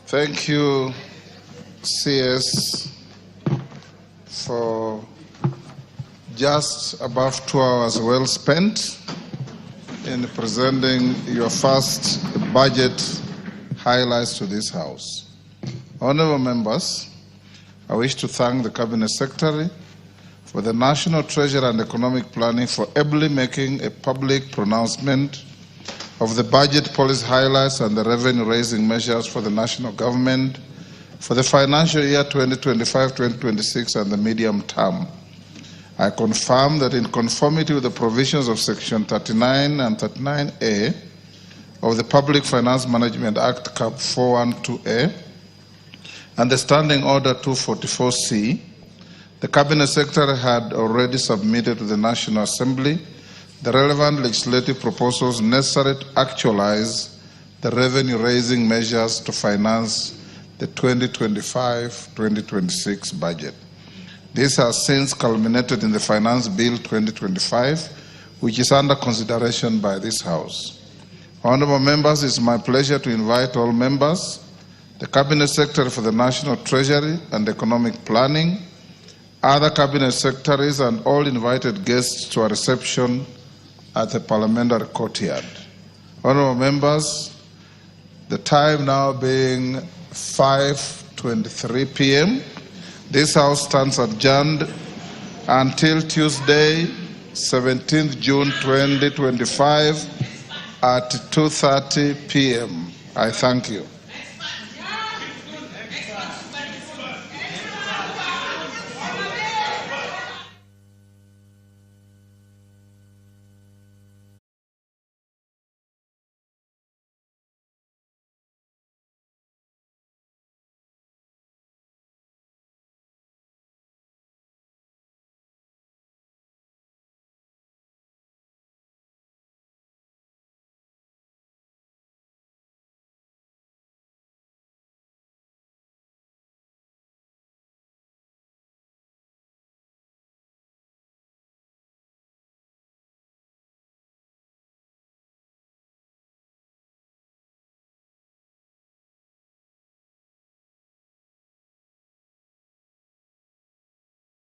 Thank you, CS, for just above 2 hours well spent in presenting your first budget highlights to this House. Honourable members, I wish to thank the Cabinet Secretary for the National Treasury and Economic Planning for ably making a public pronouncement of the budget policy highlights and the revenue-raising measures for the national government for the financial year 2025-2026 and the medium term. I confirm that in conformity with the provisions of Section 39 and 39A of the Public Finance Management Act Cap 412A and the Standing Order 244C, the Cabinet Secretary had already submitted to the National Assembly the relevant legislative proposals necessary to actualize the revenue-raising measures to finance the 2025-2026 budget. This has since culminated in the Finance Bill 2025, which is under consideration by this House. Honourable members, it is my pleasure to invite all members, the Cabinet Secretary for the National Treasury and Economic Planning, other Cabinet Secretaries and all invited guests to a reception at the Parliamentary courtyard. Honourable members, the time now being 5:23 p.m., this House stands adjourned until Tuesday, 17th June 2025 at 2:30 p.m. I thank you.